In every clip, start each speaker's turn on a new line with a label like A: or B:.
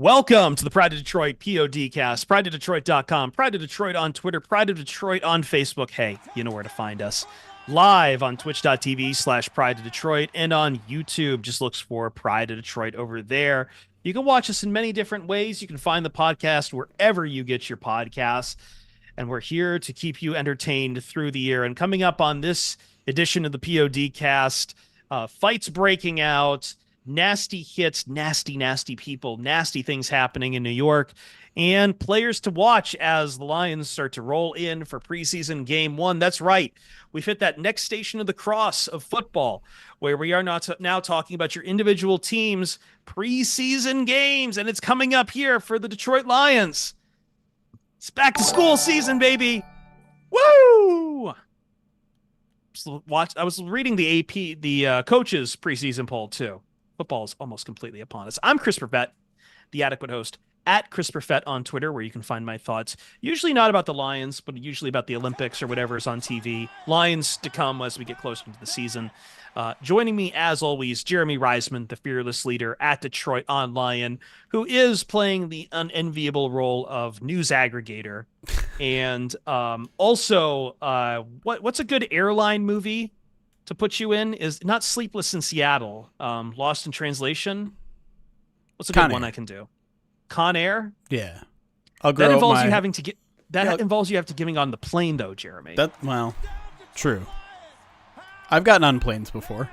A: Welcome to the Pride of Detroit PODcast, prideofdetroit.com, Pride of Detroit on Twitter, Pride of Detroit on Facebook. Hey, you know where to find us. Live on twitch.tv/Pride of Detroit and on YouTube. Just looks for Pride of Detroit over there. You can watch us in many different ways. You can find the podcast wherever you get your podcasts. And we're here to keep you entertained through the year. And coming up on this edition of the PODcast, fights breaking out, nasty hits, nasty people, nasty things happening in New York, and players to watch as the Lions start to roll in for preseason game one. That's right. We've hit that next station of the cross of football where we are now talking about your individual teams' preseason games, and it's coming up here for the Detroit Lions. It's back to school season, baby. Woo! I was reading the AP, the coaches' preseason poll too. Football is almost completely upon us. I'm Chris Perfett, the adequate host at Chris Perfett on Twitter, where you can find my thoughts, usually not about the Lions, but usually about the Olympics or whatever is on TV. Lions to come as we get closer into the season. Joining me, as always, Jeremy Reisman, the fearless leader at Detroit on Lion, who is playing the unenviable role of news aggregator. And also, what's a good airline movie to put you in? Is not Sleepless in Seattle, Lost in Translation. What's a good one I can do? Con Air.
B: Yeah,
A: that involves you having to get. That involves you have to giving on the plane, though, Jeremy.
B: True. I've gotten on planes before.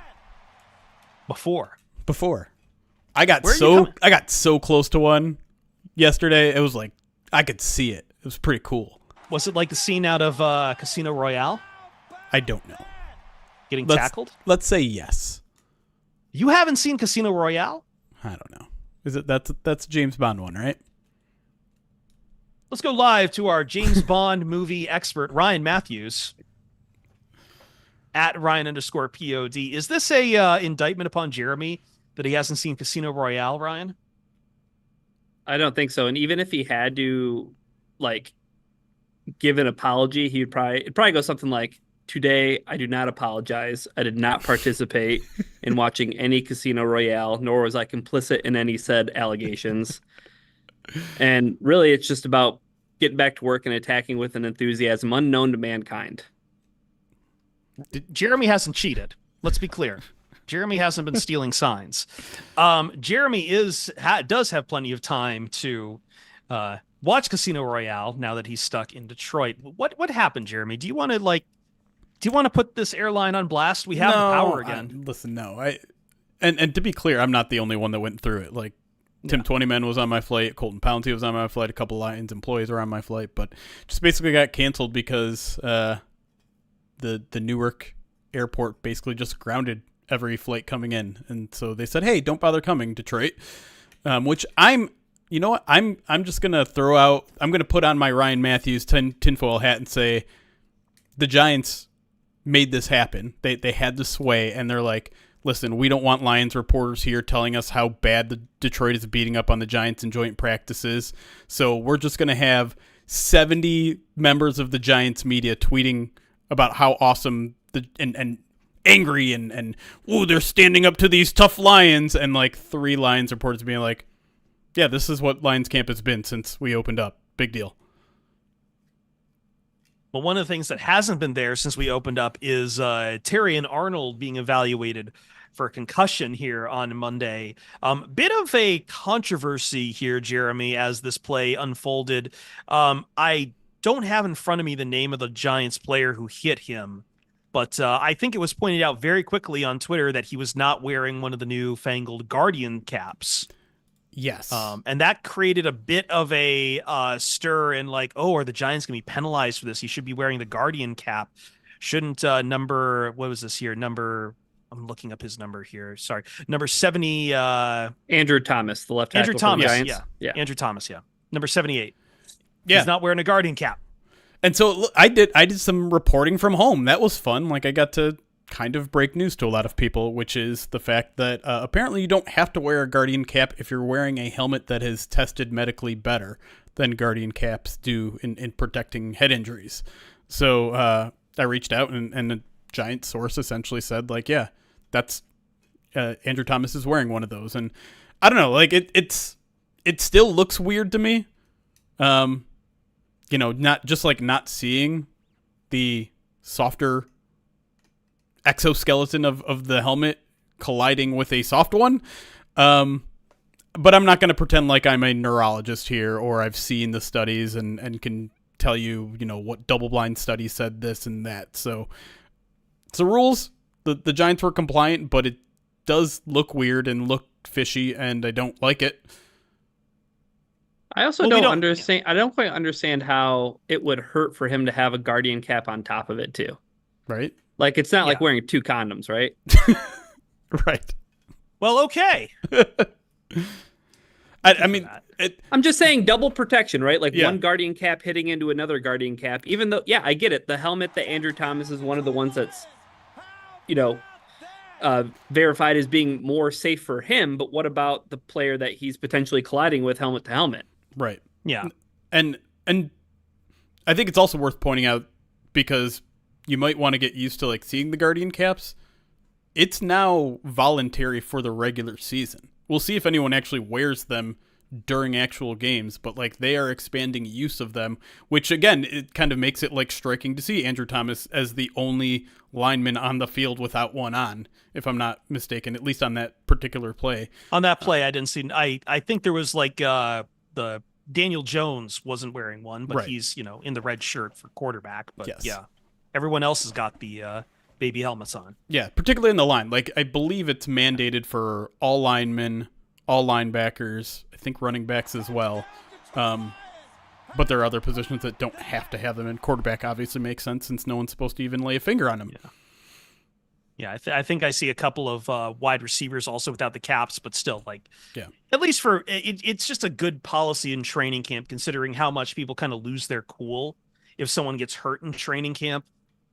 B: Before. I got so close to one yesterday. It was like I could see it. It was pretty cool.
A: Was it like the scene out of Casino Royale?
B: I don't know.
A: Getting tackled?
B: Let's say yes.
A: You haven't seen Casino Royale?
B: I don't know. Is it that's a James Bond one, right?
A: Let's go live to our James Bond movie expert, Ryan Matthews, at Ryan_POD. Is this a indictment upon Jeremy that he hasn't seen Casino Royale, Ryan?
C: I don't think so. And even if he had to, give an apology, it'd probably go something like, "Today, I do not apologize. I did not participate in watching any Casino Royale, nor was I complicit in any said allegations." And really, it's just about getting back to work and attacking with an enthusiasm unknown to mankind.
A: Jeremy hasn't cheated. Let's be clear. Jeremy hasn't been stealing signs. Jeremy does have plenty of time to watch Casino Royale now that he's stuck in Detroit. What happened, Jeremy? Do you want to put this airline on blast? We have the power again.
B: And to be clear, I'm not the only one that went through it. Tim Twentyman was on my flight, Colton Pouncy was on my flight, a couple of Lions employees were on my flight, but just basically got canceled because the Newark airport basically just grounded every flight coming in, and so they said, "Hey, don't bother coming, Detroit." Which I'm just gonna throw out. I'm gonna put on my Ryan Matthews tinfoil hat and say, the Giants made this happen. They had the sway, and they're like, "Listen, we don't want Lions reporters here telling us how bad the Detroit is beating up on the Giants in joint practices. So we're just gonna have 70 members of the Giants media tweeting about how awesome and angry and they're standing up to these tough Lions," and 3 Lions reporters being like, "Yeah, this is what Lions camp has been since we opened up. Big deal."
A: Well, one of the things that hasn't been there since we opened up is Terry and Arnold being evaluated for concussion here on Monday. Bit of a controversy here, Jeremy, as this play unfolded. I don't have in front of me the name of the Giants player who hit him, but I think it was pointed out very quickly on Twitter that he was not wearing one of the new fangled Guardian caps.
B: Yes.
A: And that created a bit of a stir in are the Giants going to be penalized for this? He should be wearing the Guardian cap. Shouldn't what was this here? I'm looking up his number here. Sorry. Number 70.
C: Andrew Thomas, the left tackle.
A: Andrew Thomas,
C: for the Giants.
A: Yeah. Andrew Thomas, yeah. Number 78.
B: Yeah.
A: He's not wearing a Guardian cap.
B: And so I did some reporting from home. That was fun. I got to kind of break news to a lot of people, which is the fact that apparently you don't have to wear a Guardian cap if you're wearing a helmet that has tested medically better than Guardian caps do in protecting head injuries. So I reached out, and the Giant source essentially said, yeah, that's Andrew Thomas is wearing one of those. And I don't know, it's it still looks weird to me. Not just like not seeing the softer exoskeleton of the helmet colliding with a soft one. But I'm not going to pretend like I'm a neurologist here or I've seen the studies and can tell you, what double-blind study said this and that. So it's the rules. The Giants were compliant, but it does look weird and look fishy, and I don't like it.
C: I also don't understand. I don't quite understand how it would hurt for him to have a Guardian cap on top of it too.
B: Right?
C: Like it's not like wearing 2 condoms, right?
B: Right.
A: Well, okay.
B: I mean,
C: I'm just saying double protection, right? Like one Guardian cap hitting into another Guardian cap. Even though, I get it. The helmet that Andrew Thomas is one of the ones that's, verified as being more safe for him. But what about the player that he's potentially colliding with helmet to helmet?
B: Right.
A: Yeah.
B: And I think it's also worth pointing out, because you might want to get used to like seeing the Guardian caps. It's now voluntary for the regular season. We'll see if anyone actually wears them during actual games, but like they are expanding use of them, which again, it kind of makes it like striking to see Andrew Thomas as the only lineman on the field without one on, if I'm not mistaken, at least on that particular play.
A: On that play, I didn't see. I think there was like the Daniel Jones wasn't wearing one, but he's in the red shirt for quarterback. But everyone else has got the baby helmets on. Yeah,
B: particularly in the line. Like I believe it's mandated for all linemen, all linebackers, I think running backs as well. But there are other positions that don't have to have them, and quarterback obviously makes sense since no one's supposed to even lay a finger on them.
A: Yeah, I think I see a couple of wide receivers also without the caps, but still, at least for it's just a good policy in training camp, considering how much people kind of lose their cool if someone gets hurt in training camp,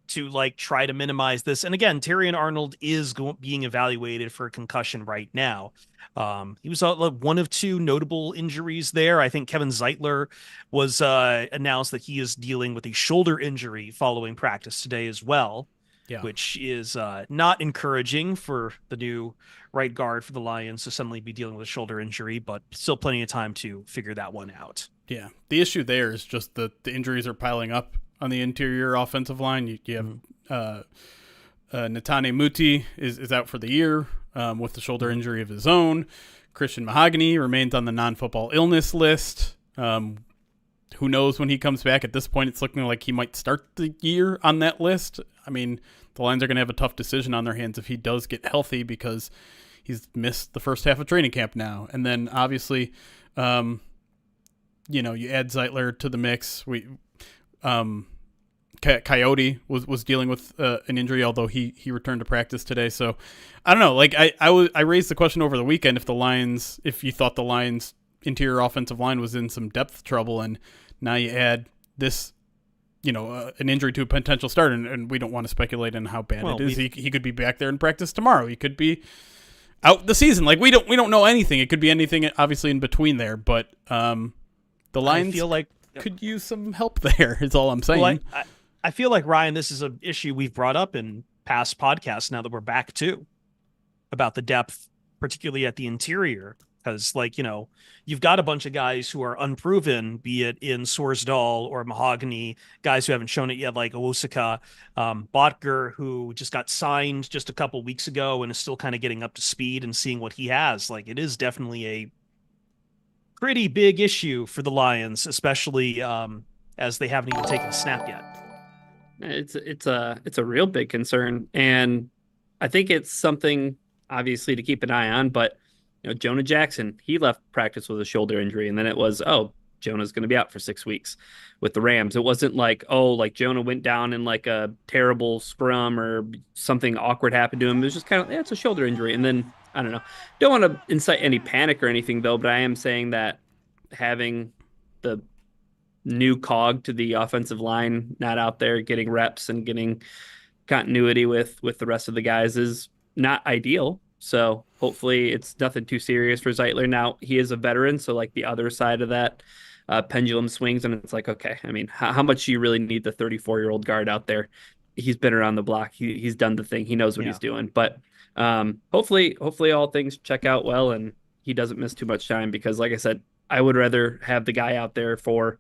A: to like try to minimize this. And again, Terrion Arnold is being evaluated for a concussion right now. He was one of 2 notable injuries there. I think Kevin Zeitler was announced that he is dealing with a shoulder injury following practice today as well, which is not encouraging for the new right guard for the Lions to suddenly be dealing with a shoulder injury, but still plenty of time to figure that one out.
B: Yeah, the issue there is just that the injuries are piling up on the interior offensive line. You have Netane Muti is out for the year with the shoulder injury of his own. Christian Mahogany remains on the non-football illness list. Who knows when he comes back? At this point, it's looking like he might start the year on that list. I mean, the Lions are going to have a tough decision on their hands if he does get healthy, because he's missed the first half of training camp now. And then obviously, you add Zeitler to the mix. Coyote was dealing with an injury, although he returned to practice today. So I don't know. Like I raised the question over the weekend if you thought the Lions interior offensive line was in some depth trouble, and now you add this, an injury to a potential start, and we don't want to speculate on how bad it is. He could be back there in practice tomorrow. He could be out the season. Like we don't know anything. It could be anything, obviously, in between there. But the Lions
A: feel like
B: could use some help there. Is all I'm saying.
A: Well, I feel like, Ryan, this is an issue we've brought up in past podcasts now that we're back to, about the depth, particularly at the interior. Because, you've got a bunch of guys who are unproven, be it in Sorsdal or Mahogany, guys who haven't shown it yet, like Owosika, Botker, who just got signed just a couple weeks ago and is still kind of getting up to speed and seeing what he has. Like, it is definitely a pretty big issue for the Lions, especially as they haven't even taken a snap yet.
C: It's a real big concern, and I think it's something obviously to keep an eye on. But Jonah Jackson, he left practice with a shoulder injury, and then it was Jonah's going to be out for 6 weeks with the Rams. It wasn't like Jonah went down in like a terrible scrum or something awkward happened to him. It was just kind of it's a shoulder injury, and then I don't know. Don't want to incite any panic or anything though, but I am saying that having the new cog to the offensive line not out there getting reps and getting continuity with the rest of the guys is not ideal. So hopefully it's nothing too serious for Zeitler. Now he is a veteran, so like the other side of that pendulum swings, and it's like, okay, I mean, how much do you really need the 34-year-old guard out there? He's been around the block. He's done the thing. He knows what he's doing. But hopefully all things check out well and he doesn't miss too much time, because like I said, I would rather have the guy out there for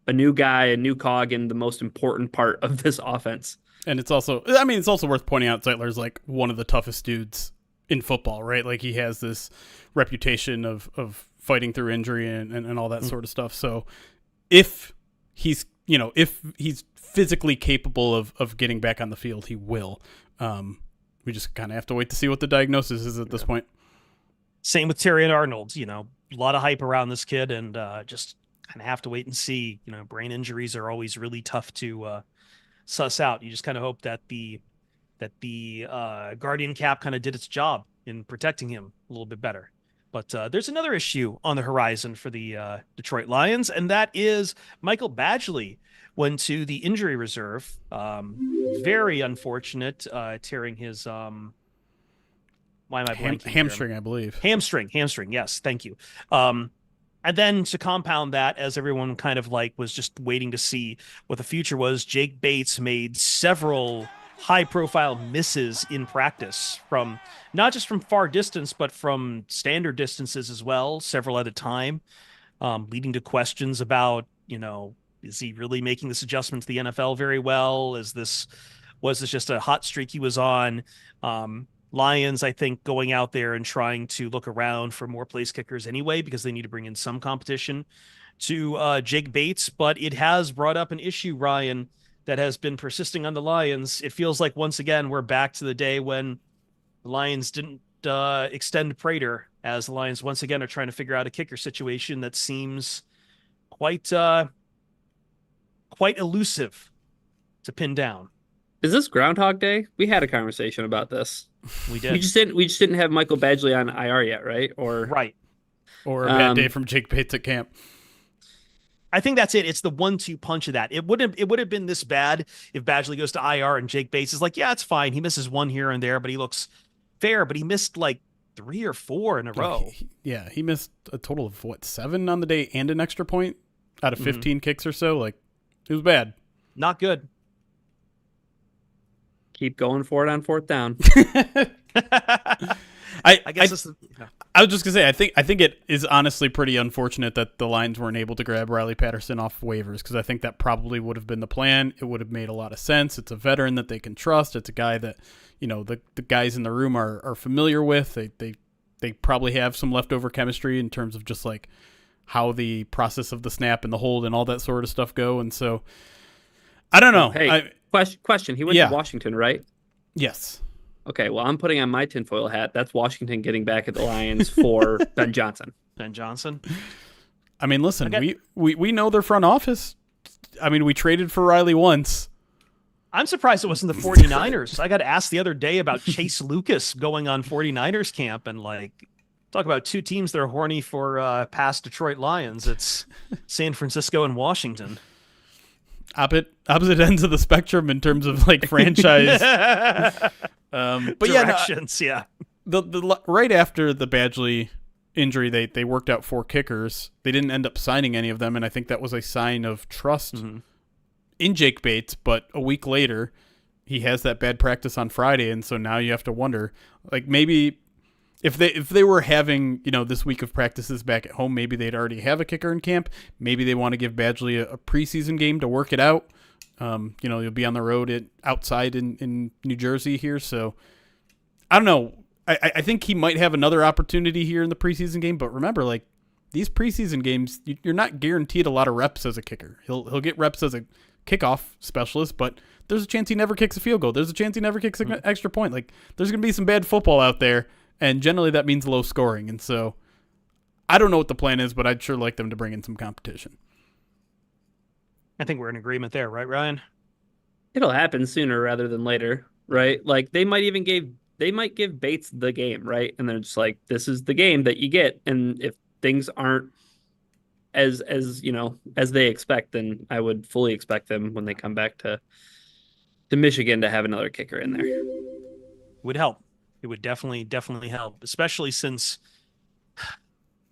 C: a new guy, a new cog in the most important part of this offense.
B: And it's also, I mean, it's also worth pointing out Zeitler's like one of the toughest dudes in football, right? Like he has this reputation of fighting through injury and all that sort of stuff. So if he's, if he's physically capable of getting back on the field, he will. We just kind of have to wait to see what the diagnosis is at this point.
A: Same with Terry and Arnold. A lot of hype around this kid, and just kind of have to wait and see. Brain injuries are always really tough to suss out. You just kind of hope that the Guardian cap kind of did its job in protecting him a little bit better. But there's another issue on the horizon for the Detroit Lions, and that is Michael Badgley went to the injury reserve. Very unfortunate, tearing his why am I blanking?
B: Hamstring, I believe.
A: Hamstring. Yes, thank you. And then to compound that, as everyone kind of like was just waiting to see what the future was, Jake Bates made several high-profile misses in practice, from not just from far distance, but from standard distances as well, several at a time, leading to questions about, is he really making this adjustment to the NFL very well? Was this just a hot streak he was on? Lions, I think, going out there and trying to look around for more place kickers anyway, because they need to bring in some competition to Jake Bates. But it has brought up an issue, Ryan, that has been persisting on the Lions. It feels like once again we're back to the day when the Lions didn't extend Prater, as the Lions once again are trying to figure out a kicker situation that seems quite elusive to pin down.
C: Is this Groundhog Day? We had a conversation about this.
A: We did.
C: We just didn't have Michael Badgley on IR yet, right? Or
B: a bad day from Jake Bates at camp.
A: I think that's it. It's the 1-2 punch of that. It would have been this bad if Badgley goes to IR and Jake Bates is like, yeah, it's fine. He misses one here and there, but he looks fair. But he missed like 3 or 4 in a row.
B: He missed a total of 7 on the day and an extra point out of 15 kicks or so. Like, it was bad.
A: Not good.
C: Keep going for it on 4th down.
A: I guess
B: I was just gonna say I think it is honestly pretty unfortunate that the Lions weren't able to grab Riley Patterson off waivers, because I think that probably would have been the plan. It would have made a lot of sense. It's a veteran that they can trust. It's a guy that the guys in the room are familiar with. They probably have some leftover chemistry in terms of just like how the process of the snap and the hold and all that sort of stuff go. And so I don't know.
C: Hey, question. He went to Washington, right?
B: Yes.
C: Okay, well, I'm putting on my tinfoil hat. That's Washington getting back at the Lions for Ben Johnson.
A: Ben Johnson?
B: I mean, listen, we know their front office. I mean, we traded for Riley once.
A: I'm surprised it wasn't the 49ers. I got asked the other day about Chase Lucas going on 49ers camp, and like, talk about two teams that are horny for past Detroit Lions. It's San Francisco and Washington.
B: Opposite ends of the spectrum in terms of like franchise. But
A: directions,
B: The right after the Badgley injury, they worked out 4 kickers. They didn't end up signing any of them, and I think that was a sign of trust in Jake Bates. But a week later, he has that bad practice on Friday, and so now you have to wonder, like, maybe if they were having this week of practices back at home, maybe they'd already have a kicker in camp. Maybe they want to give Badgley a preseason game to work it out. You'll be on the road outside in New Jersey here, so I don't know. I think he might have another opportunity here in the preseason game, but remember, like, these preseason games, you're not guaranteed a lot of reps as a kicker. He'll get reps as a kickoff specialist, but there's a chance he never kicks a field goal. There's a chance he never kicks an extra point. Like, there's going to be some bad football out there, and generally that means low scoring. And so I don't know what the plan is, but I'd sure like them to bring in some competition.
A: I think we're in agreement there, right, Ryan?
C: It'll happen sooner rather than later, right? Like, they might give Bates the game, right? And they're just like, this is the game that you get. And if things aren't as they expect, then I would fully expect them when they come back to Michigan to have another kicker in there.
A: Would help. It would definitely help, especially since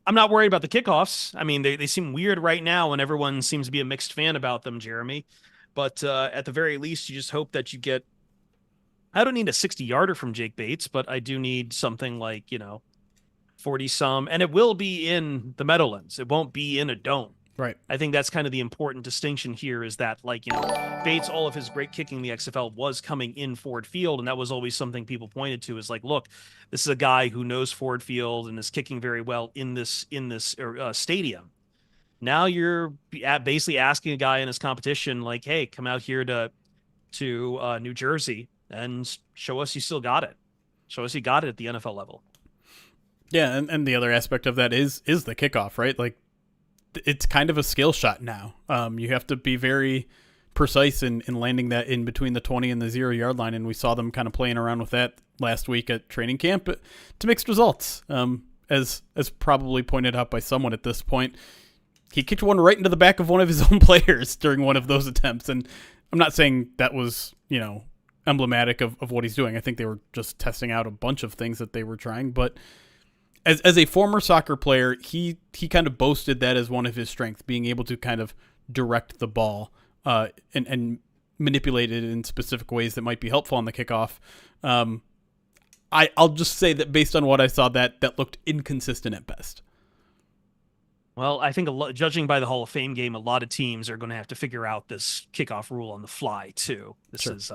A: I'm not worried about the kickoffs. I mean, they seem weird right now, and everyone seems to be a mixed fan about them, Jeremy. But at the very least, you just hope that you get. I don't need a 60-yarder from Jake Bates, but I do need something like 40 some, and it will be in the Meadowlands. It won't be in a dome.
B: Right.
A: I think that's kind of the important distinction here is that, like, you know, Bates, all of his great kicking in the XFL was coming in Ford Field. And that was always something people pointed to is like, look, this is a guy who knows Ford Field and is kicking very well in this stadium. Now you're basically asking a guy in his competition, like, hey, come out here to New Jersey and show us you still got it. Show us you got it at the NFL level.
B: Yeah, and the other aspect of that is the kickoff, right? Like, it's kind of a skill shot now. You have to be very precise in landing that in between the 20 and the 0 yard line, and we saw them kind of playing around with that last week at training camp to mixed results. As probably pointed out by someone at this point, he kicked one right into the back of one of his own players during one of those attempts, and I'm not saying that was, you know, emblematic of what he's doing. I think they were just testing out a bunch of things that they were trying, but As a former soccer player, he kind of boasted that as one of his strengths, being able to kind of direct the ball and manipulate it in specific ways that might be helpful on the kickoff. I'll just say that based on what I saw, that looked inconsistent at best.
A: Well, I think judging by the Hall of Fame game, a lot of teams are going to have to figure out this kickoff rule on the fly too. This is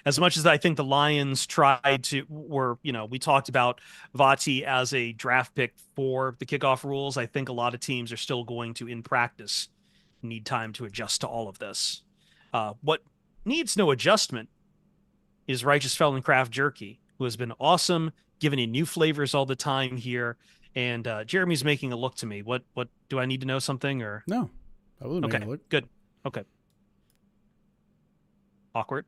A: as much as I think the Lions we talked about Vati as a draft pick for the kickoff rules. I think a lot of teams are still going to, in practice, need time to adjust to all of this. What needs no adjustment is Righteous Felon Craft Jerky, who has been awesome, giving you new flavors all the time here. And Jeremy's making a look to me. What do I need to know something or
B: no? I wasn't making a look.
A: Good. Okay. Awkward.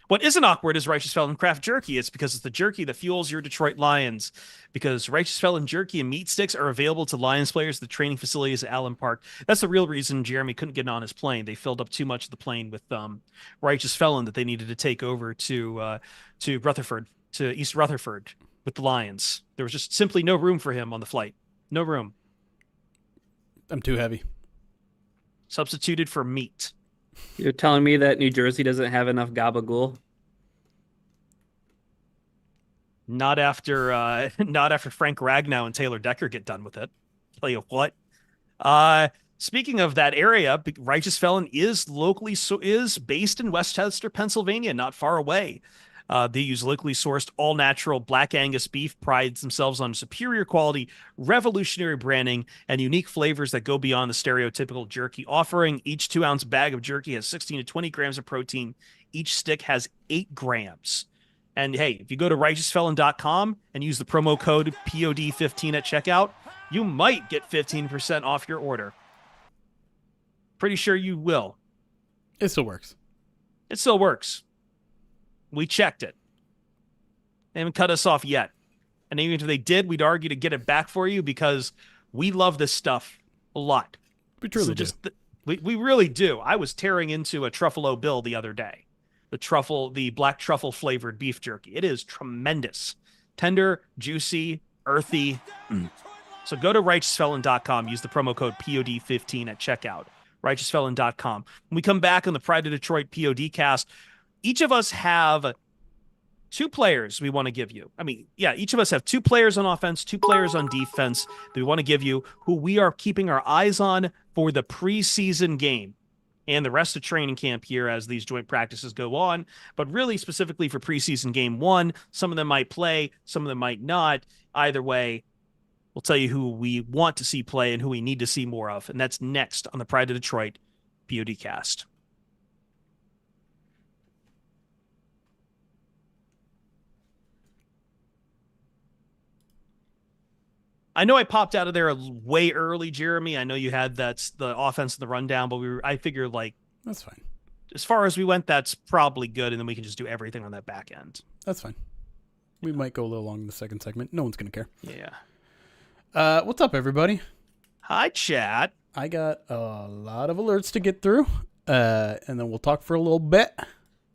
A: What isn't awkward is Righteous Felon Craft Jerky. It's because it's the jerky that fuels your Detroit Lions. Because Righteous Felon Jerky and meat sticks are available to Lions players at the training facilities at Allen Park. That's the real reason Jeremy couldn't get on his plane. They filled up too much of the plane with Righteous Felon that they needed to take over to Rutherford, to East Rutherford with the Lions. There was just simply no room for him on the flight. No room.
B: I'm too heavy.
A: Substituted for meat.
C: You're telling me that New Jersey doesn't have enough gabagool?
A: Not after Frank Ragnow and Taylor Decker get done with it. Tell you what. Speaking of that area, Righteous Felon is based in Westchester, Pennsylvania, not far away. They use locally sourced all-natural Black Angus beef, prides themselves on superior quality, revolutionary branding, and unique flavors that go beyond the stereotypical jerky offering. Each 2-ounce bag of jerky has 16 to 20 grams of protein. Each stick has 8 grams. And hey, if you go to righteousfelon.com and use the promo code POD15 at checkout, you might get 15% off your order. Pretty sure you will.
B: It still works.
A: It still works. We checked it. They haven't cut us off yet. And even if they did, we'd argue to get it back for you because we love this stuff a lot.
B: We truly do.
A: We really do. I was tearing into a Truffalo Bill the other day. The black truffle flavored beef jerky. It is tremendous. Tender, juicy, earthy. So go to righteousfelon.com. Use the promo code POD15 at checkout. righteousfelon.com. When we come back on the Pride of Detroit POD cast, each of us have 2 players we want to give you. Each of us have 2 players on offense, 2 players on defense that we want to give you who we are keeping our eyes on for the preseason game and the rest of training camp here as these joint practices go on. But really specifically for preseason game 1, some of them might play, some of them might not. Either way, we'll tell you who we want to see play and who we need to see more of. And that's next on the Pride of Detroit POD cast. I know I popped out of there way early, Jeremy. I know you had the offense and the rundown, but I figured
B: that's fine.
A: As far as we went, that's probably good, and then we can just do everything on that back end.
B: That's fine. We might go a little long in the second segment. No one's gonna care.
A: Yeah.
B: What's up, everybody?
A: Hi, chat.
B: I got a lot of alerts to get through, and then we'll talk for a little bit,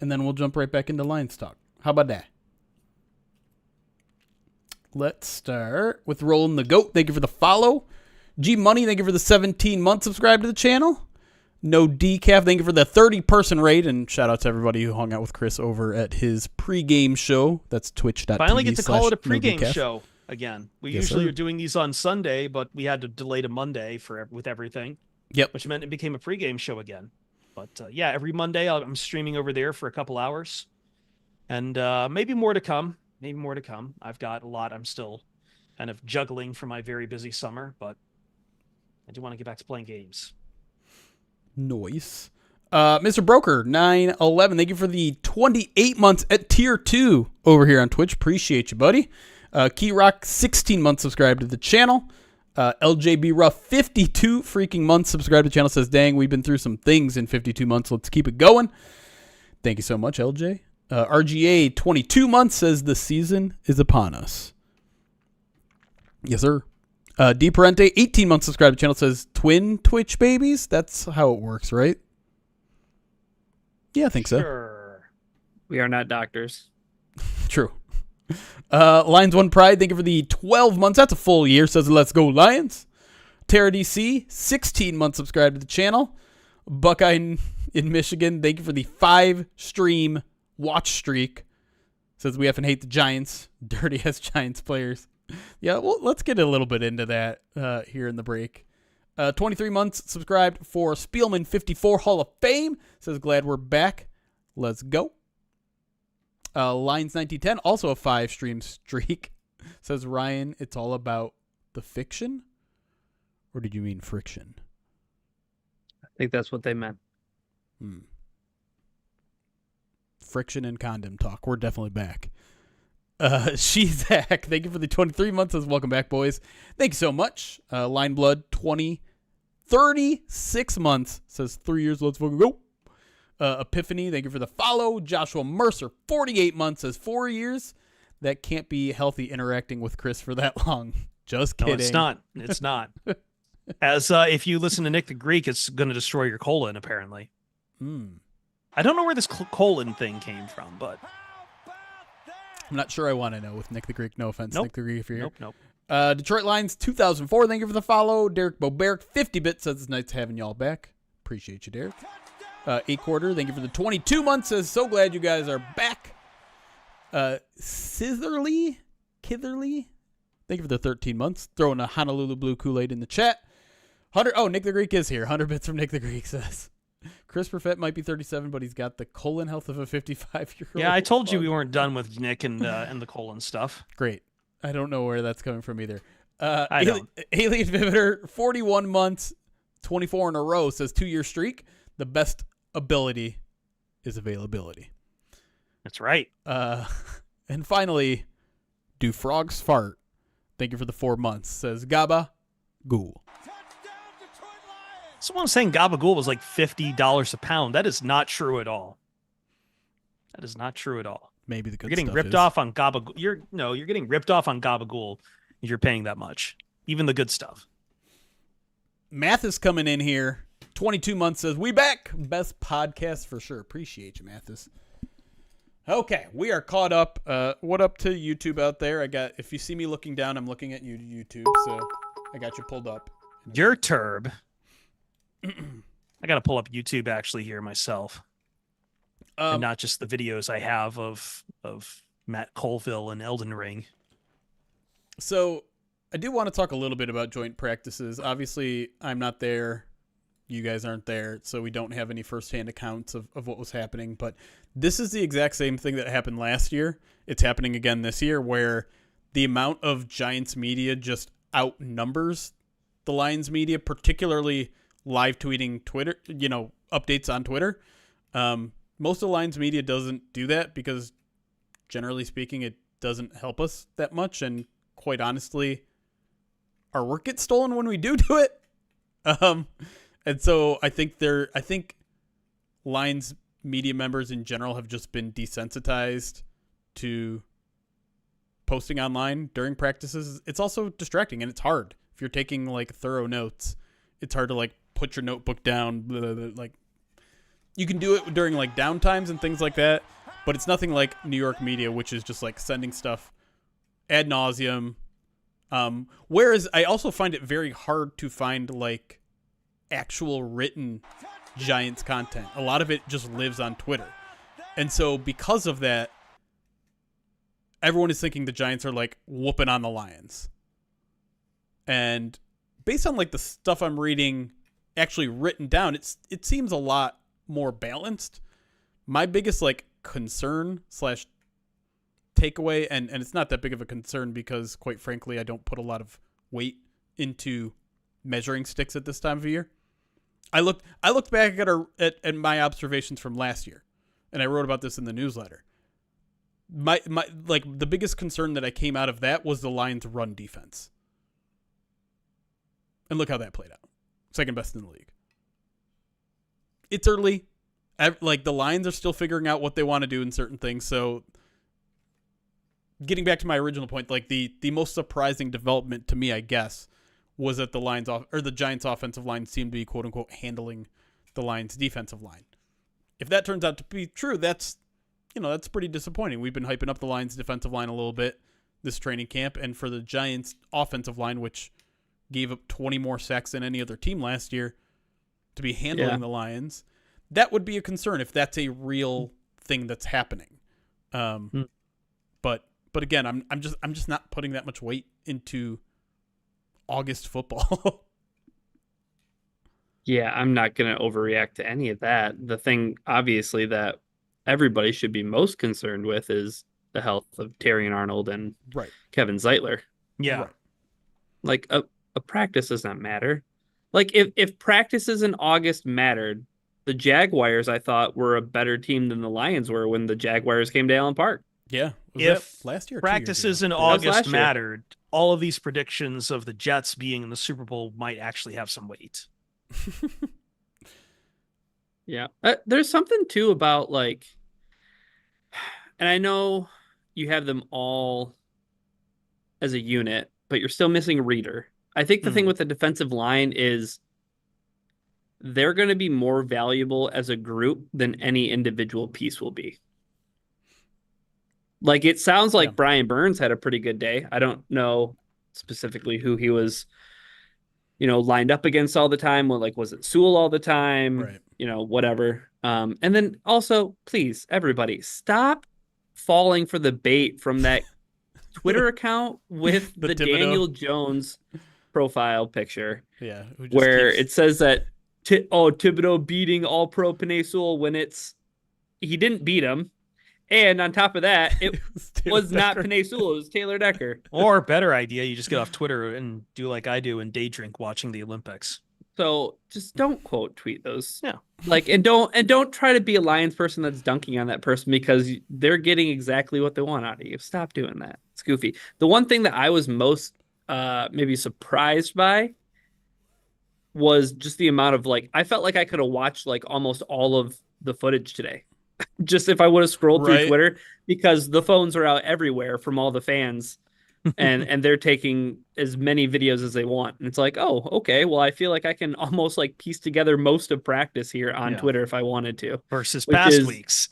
B: and then we'll jump right back into Lions talk. How about that? Let's start with Rolling the Goat. Thank you for the follow. G Money, thank you for the 17-month subscribe to the channel. No Decaf, thank you for the 30-person raid. And shout out to everybody who hung out with Chris over at his pregame show. That's twitch.tv.
A: Finally get to call it a pregame show. again. We
B: Yes,
A: usually
B: sir.
A: are doing these on Sunday, but we had to delay to Monday with everything,
B: Yep.
A: which meant it became a pregame show again. But yeah, every Monday I'm streaming over there for a couple hours, and maybe more to come. Maybe more to come. I've got a lot I'm still kind of juggling for my very busy summer, but I do want to get back to playing games.
B: Noise. Mr. Broker 911, thank you for the 28 months at tier 2 over here on Twitch. Appreciate you, buddy. Key Rock 16 months subscribed to the channel. LJB Ruff 52 freaking months subscribed to the channel, says, dang, we've been through some things in 52 months. Let's keep it going. Thank you so much, LJ. RGA 22 months says the season is upon us. Yes, sir. D Parente 18 months subscribed to the channel, says twin Twitch babies. That's how it works, right? Yeah, I think so.
A: Sure.
C: We are not doctors.
B: True. Lions One Pride, thank you for the 12 months. That's a full year, says let's go Lions. Terra DC 16 months subscribed to the channel. Buckeye in Michigan, thank you for the 5-stream watch streak. Says we often hate the Giants. Dirty ass Giants players. Yeah, well, let's get a little bit into that here in the break. 23 months subscribed for Spielman 54 Hall of Fame. Says glad we're back. Let's go. Lions 1910, also a 5-stream streak. Says Ryan, it's all about the fiction? Or did you mean friction?
C: I think that's what they meant.
B: Friction and condom talk. We're definitely back. Shezak, thank you for the 23 months. Says welcome back, boys. Thank you so much. Line Blood 36 months. Says 3 years. Let's fucking go. Epiphany, thank you for the follow. Joshua Mercer 48 months. Says 4 years. That can't be healthy interacting with Chris for that long. Just kidding.
A: No, it's not. It's not. As if you listen to Nick the Greek, it's going to destroy your colon, apparently. I don't know where this colon thing came from, but
B: I'm not sure I want to know with Nick the Greek. No offense,
A: Nope.
B: Nick the Greek, if you're here.
A: nope.
B: Detroit Lions 2004, thank you for the follow. Derek Boberick 50-bit says it's nice having y'all back. Appreciate you, Derek. 8-quarter, thank you for the 22 months. Says so glad you guys are back. Kitherly, thank you for the 13 months. Throwing a Honolulu Blue Kool-Aid in the chat. 100. Oh, Nick the Greek is here. 100 bits from Nick the Greek says. Chris Perfett might be 37, but he's got the colon health of a 55-year-old.
A: Yeah, I told you we weren't done with Nick and the colon stuff.
B: Great. I don't know where that's coming from either.
A: I don't.
B: Alien Vivitor, 41 months, 24 in a row, says 2-year streak. The best ability is availability.
A: That's right.
B: And finally, do frogs fart? Thank you for the 4 months, says Gaba Ghoul.
A: Someone was saying Gabagool was like $50 a pound. That is not true at all. That is not true at all.
B: Maybe the good
A: You're getting
B: stuff
A: ripped
B: is.
A: off on Gabagool. You're getting ripped off on Gabagool if you're paying that much. Even the good stuff.
B: Mathis coming in here. 22 months says, we back. Best podcast for sure. Appreciate you, Mathis. Okay, we are caught up. What up to YouTube out there? If you see me looking down, I'm looking at you, YouTube. So I got you pulled up.
A: Your turb. I got to pull up YouTube actually here myself. And not just the videos I have of Matt Colville and Elden Ring.
B: So I do want to talk a little bit about joint practices. Obviously, I'm not there. You guys aren't there, so we don't have any firsthand accounts of what was happening. But this is the exact same thing that happened last year. It's happening again this year, where the amount of Giants media just outnumbers the Lions media, particularly live tweeting Twitter, updates on Twitter. Most of the Lions media doesn't do that because, generally speaking, it doesn't help us that much. And quite honestly, our work gets stolen when we do it. And so I think Lions media members in general have just been desensitized to posting online during practices. It's also distracting and it's hard. If you're taking like thorough notes, it's hard to like put your notebook down. Blah, blah, blah, like you can do it during like downtimes and things like that, but it's nothing like New York media, which is just like sending stuff ad nauseum. Whereas I also find it very hard to find like actual written Giants content. A lot of it just lives on Twitter. And so because of that, everyone is thinking the Giants are like whooping on the Lions. And based on like the stuff I'm reading actually written down, it seems a lot more balanced. My biggest like concern / takeaway, and it's not that big of a concern because quite frankly, I don't put a lot of weight into measuring sticks at this time of year. I looked back at my observations from last year, and I wrote about this in the newsletter. My like the biggest concern that I came out of that was the Lions' run defense. And look how that played out. Second best in the league. It's early. Like the Lions are still figuring out what they want to do in certain things. So getting back to my original point, like the most surprising development to me, I guess, was that the Giants offensive line seemed to be quote unquote handling the Lions defensive line. If that turns out to be true, that's pretty disappointing. We've been hyping up the Lions defensive line a little bit this training camp, and for the Giants offensive line, which gave up 20 more sacks than any other team last year, to be handling the Lions, that would be a concern if that's a real thing that's happening. But again, I'm just not putting that much weight into August football.
C: Yeah, I'm not going to overreact to any of that. The thing, obviously, that everybody should be most concerned with is the health of Terrion Arnold and
B: Right.
C: Kevin Zeitler.
A: Yeah.
B: Right.
C: Like, a practice does not matter. Like, if practices in August mattered, the Jaguars, I thought, were a better team than the Lions were when the Jaguars came to Allen Park.
B: Yeah. Was
A: If
B: that last year or 2 years
A: practices
B: ago?
A: in
C: That was
A: August
C: last year.
A: mattered, all of these predictions of the Jets being in the Super Bowl might actually have some weight.
C: Yeah. There's something, too, about, like, and I know you have them all as a unit, but you're still missing Reader. I think the thing with the defensive line is they're going to be more valuable as a group than any individual piece will be. Like, it sounds like Brian Burns had a pretty good day. I don't know specifically who he was, lined up against all the time. Well, like, was it Sewell all the time?
B: Right.
C: Whatever. And then also, please, everybody, stop falling for the bait from that Twitter account with the
B: Thibodeau.
C: Daniel Jones profile picture.
B: Yeah.
C: Where it says that, Thibodeau beating all-pro Penei Sewell when he didn't beat him. And on top of that, it was not Penei Sewell, it was Taylor Decker.
A: Or better idea, you just get off Twitter and do like I do and day drink watching the Olympics.
C: So just don't quote tweet those.
A: Yeah.
C: Like, and don't try to be a Lions person that's dunking on that person because they're getting exactly what they want out of you. Stop doing that. It's goofy. The one thing that I was most maybe surprised by was just the amount of, like, I felt like I could have watched like almost all of the footage today. Just if I would have scrolled through Twitter, because the phones are out everywhere from all the fans and they're taking as many videos as they want. And it's like, oh, okay, well, I feel like I can almost like piece together most of practice here on Twitter if I wanted to.
A: Versus past weeks.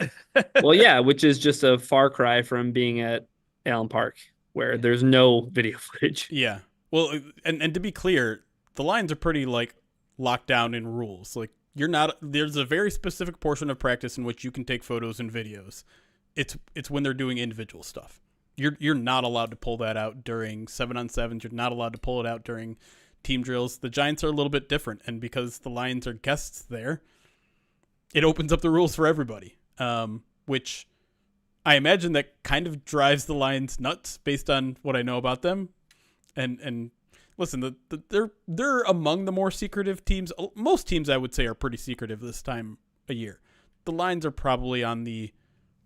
C: Well, yeah, which is just a far cry from being at Allen Park where there's no video footage.
B: Yeah. Well, and to be clear, the Lions are pretty like locked down in rules. Like, there's a very specific portion of practice in which you can take photos and videos. It's when they're doing individual stuff. You're not allowed to pull that out during 7-on-7s. You're not allowed to pull it out during team drills. The Giants are a little bit different, and because the Lions are guests there, it opens up the rules for everybody. Which I imagine that kind of drives the Lions nuts based on what I know about them. And listen, they're among the more secretive teams. Most teams, I would say, are pretty secretive this time of year. The Lions are probably on the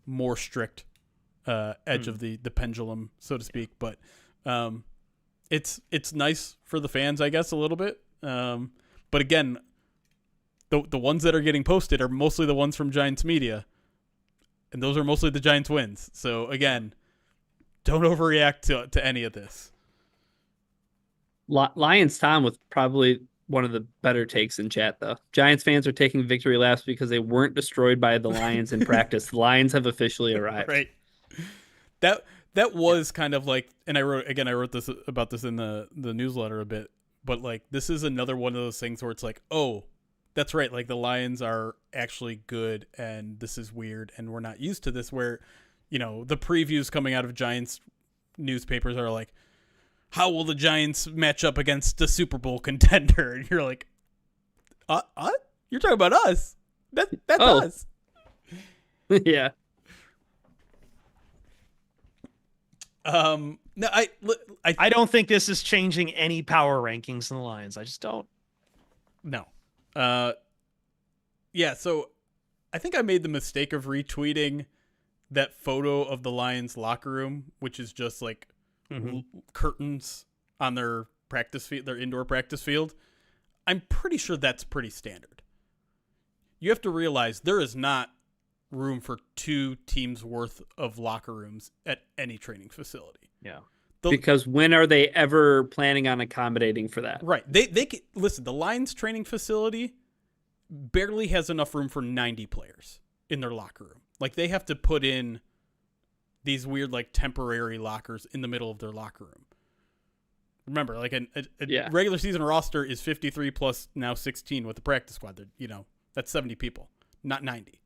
B: more strict edge of the pendulum, so to speak. But it's nice for the fans, I guess, a little bit. But again, the ones that are getting posted are mostly the ones from Giants media, and those are mostly the Giants wins. So again, don't overreact to any of this.
C: Lions Tom with probably one of the better takes in chat, though. Giants fans are taking victory laps because they weren't destroyed by the Lions in practice. The Lions have officially arrived.
B: Right. That was kind of like, and I wrote this about this in the newsletter a bit, but like this is another one of those things where it's like, oh, that's right, like the Lions are actually good and this is weird and we're not used to this, where the previews coming out of Giants newspapers are like, how will the Giants match up against the Super Bowl contender? And you're like, you're talking about us. That's us.
C: Yeah.
B: No,
A: I don't think this is changing any power rankings in the Lions. I just don't.
B: No. Yeah, so I think I made the mistake of retweeting that photo of the Lions locker room, which is just like curtains on their practice field, their indoor practice field. I'm pretty sure that's pretty standard. You have to realize there is not room for 2 teams worth of locker rooms at any training facility.
A: Yeah.
C: Because when are they ever planning on accommodating for that?
B: Right. They listen, the Lions training facility barely has enough room for 90 players in their locker room. Like, they have to put in these weird, like, temporary lockers in the middle of their locker room. Remember, like, a regular season roster is 53 plus now 16 with the practice squad. That's 70 people, not 90.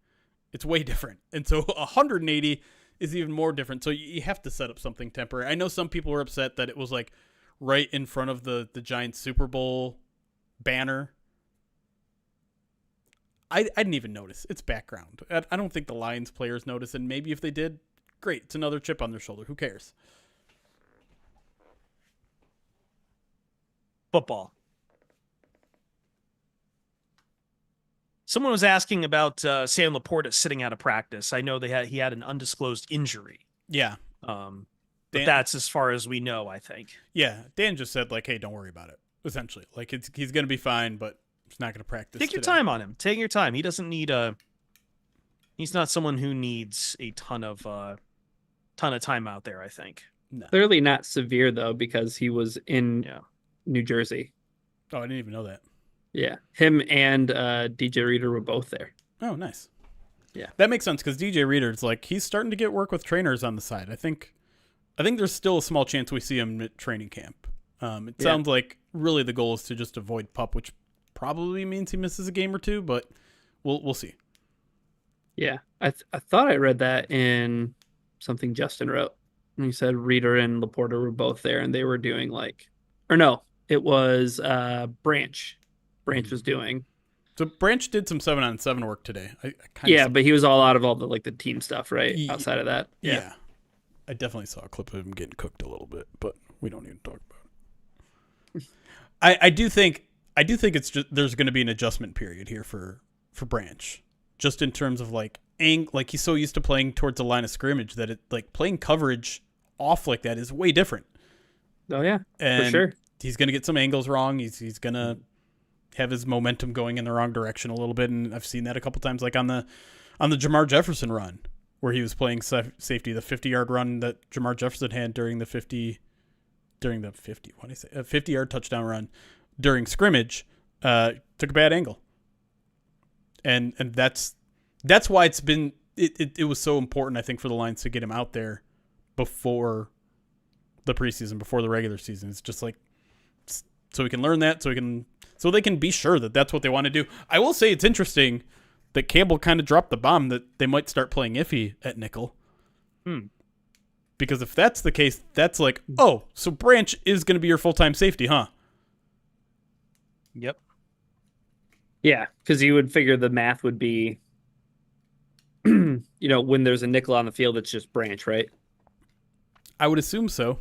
B: It's way different. And so 180 is even more different. So you have to set up something temporary. I know some people were upset that it was like right in front of the Giants Super Bowl banner. I didn't even notice. It's background. I don't think the Lions players notice, and maybe if they did, great. It's another chip on their shoulder. Who cares?
A: Football. Someone was asking about Sam Laporta sitting out of practice. I know he had an undisclosed injury.
B: Yeah.
A: But that's as far as we know, I think.
B: Yeah. Dan just said, like, hey, don't worry about it, essentially. Like, he's going to be fine, but he's not going to practice
A: Take your
B: today.
A: time on him. Take your time. He doesn't need he's not someone who needs a ton of time out there, I think.
B: No.
C: Clearly not severe, though, because he was in New Jersey.
B: Oh, I didn't even know that.
C: Yeah. Him and DJ Reader were both there.
B: Oh, nice.
C: Yeah.
B: That makes sense because DJ Reader's like, he's starting to get work with trainers on the side. I think there's still a small chance we see him at training camp. It sounds like really the goal is to just avoid PUP, which probably means he misses a game or two, but we'll see.
C: Yeah. I thought I read that in something Justin wrote. And he said Reader and Laporta were both there, and they were doing it was Branch. Branch was doing.
B: So Branch did some 7-on-7 work today.
C: But he was all out of all the team stuff, right? Outside of that.
B: Yeah. I definitely saw a clip of him getting cooked a little bit, but we don't even talk about it. I do think it's just there's going to be an adjustment period here for Branch, just in terms of like he's so used to playing towards the line of scrimmage that it like playing coverage off like that is way different.
C: Oh yeah,
B: and
C: for sure.
B: He's going to get some angles wrong. He's going to have his momentum going in the wrong direction a little bit, and I've seen that a couple times, like on the Jamar Jefferson run, where he was playing safety, the 50-yard run that Jamar Jefferson had during the 50-yard touchdown run during scrimmage, took a bad angle, and that's why it was so important, I think, for the Lions to get him out there before the preseason, before the regular season. It's just like so we can learn that, so they can be sure that that's what they want to do. I will say it's interesting that Campbell kind of dropped the bomb that they might start playing iffy at nickel. Because if that's the case, that's like, oh, so Branch is going to be your full-time safety, huh?
A: Yep.
C: Yeah, because you would figure the math would be, when there's a nickel on the field, it's just Branch, right?
B: I would assume so.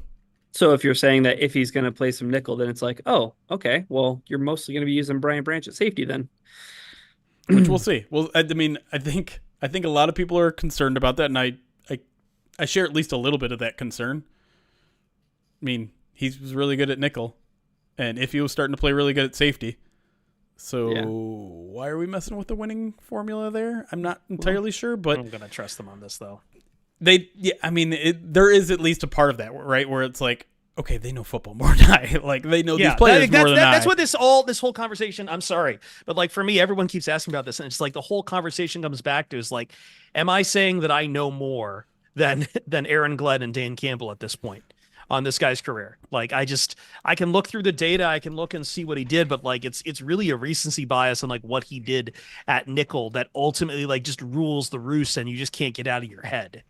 C: So if you're saying that if he's going to play some nickel, then it's like, oh, okay, well, you're mostly going to be using Brian Branch at safety then.
B: Which we'll see. Well, I mean, I think a lot of people are concerned about that, and I share at least a little bit of that concern. I mean, he was really good at nickel, and if he was starting to play really good at safety. So why are we messing with the winning formula there? I'm not entirely sure, but
A: I'm going to trust them on this, though.
B: There is at least a part of that, right, where it's like, okay, they know football more than I. Like, they know these players more than I.
A: That's what this whole conversation, I'm sorry, but like for me, everyone keeps asking about this, and it's like the whole conversation comes back to is like, am I saying that I know more than Aaron Glenn and Dan Campbell at this point on this guy's career? Like, I can look through the data, I can look and see what he did, but like it's really a recency bias on like what he did at nickel that ultimately like just rules the roost, and you just can't get out of your head.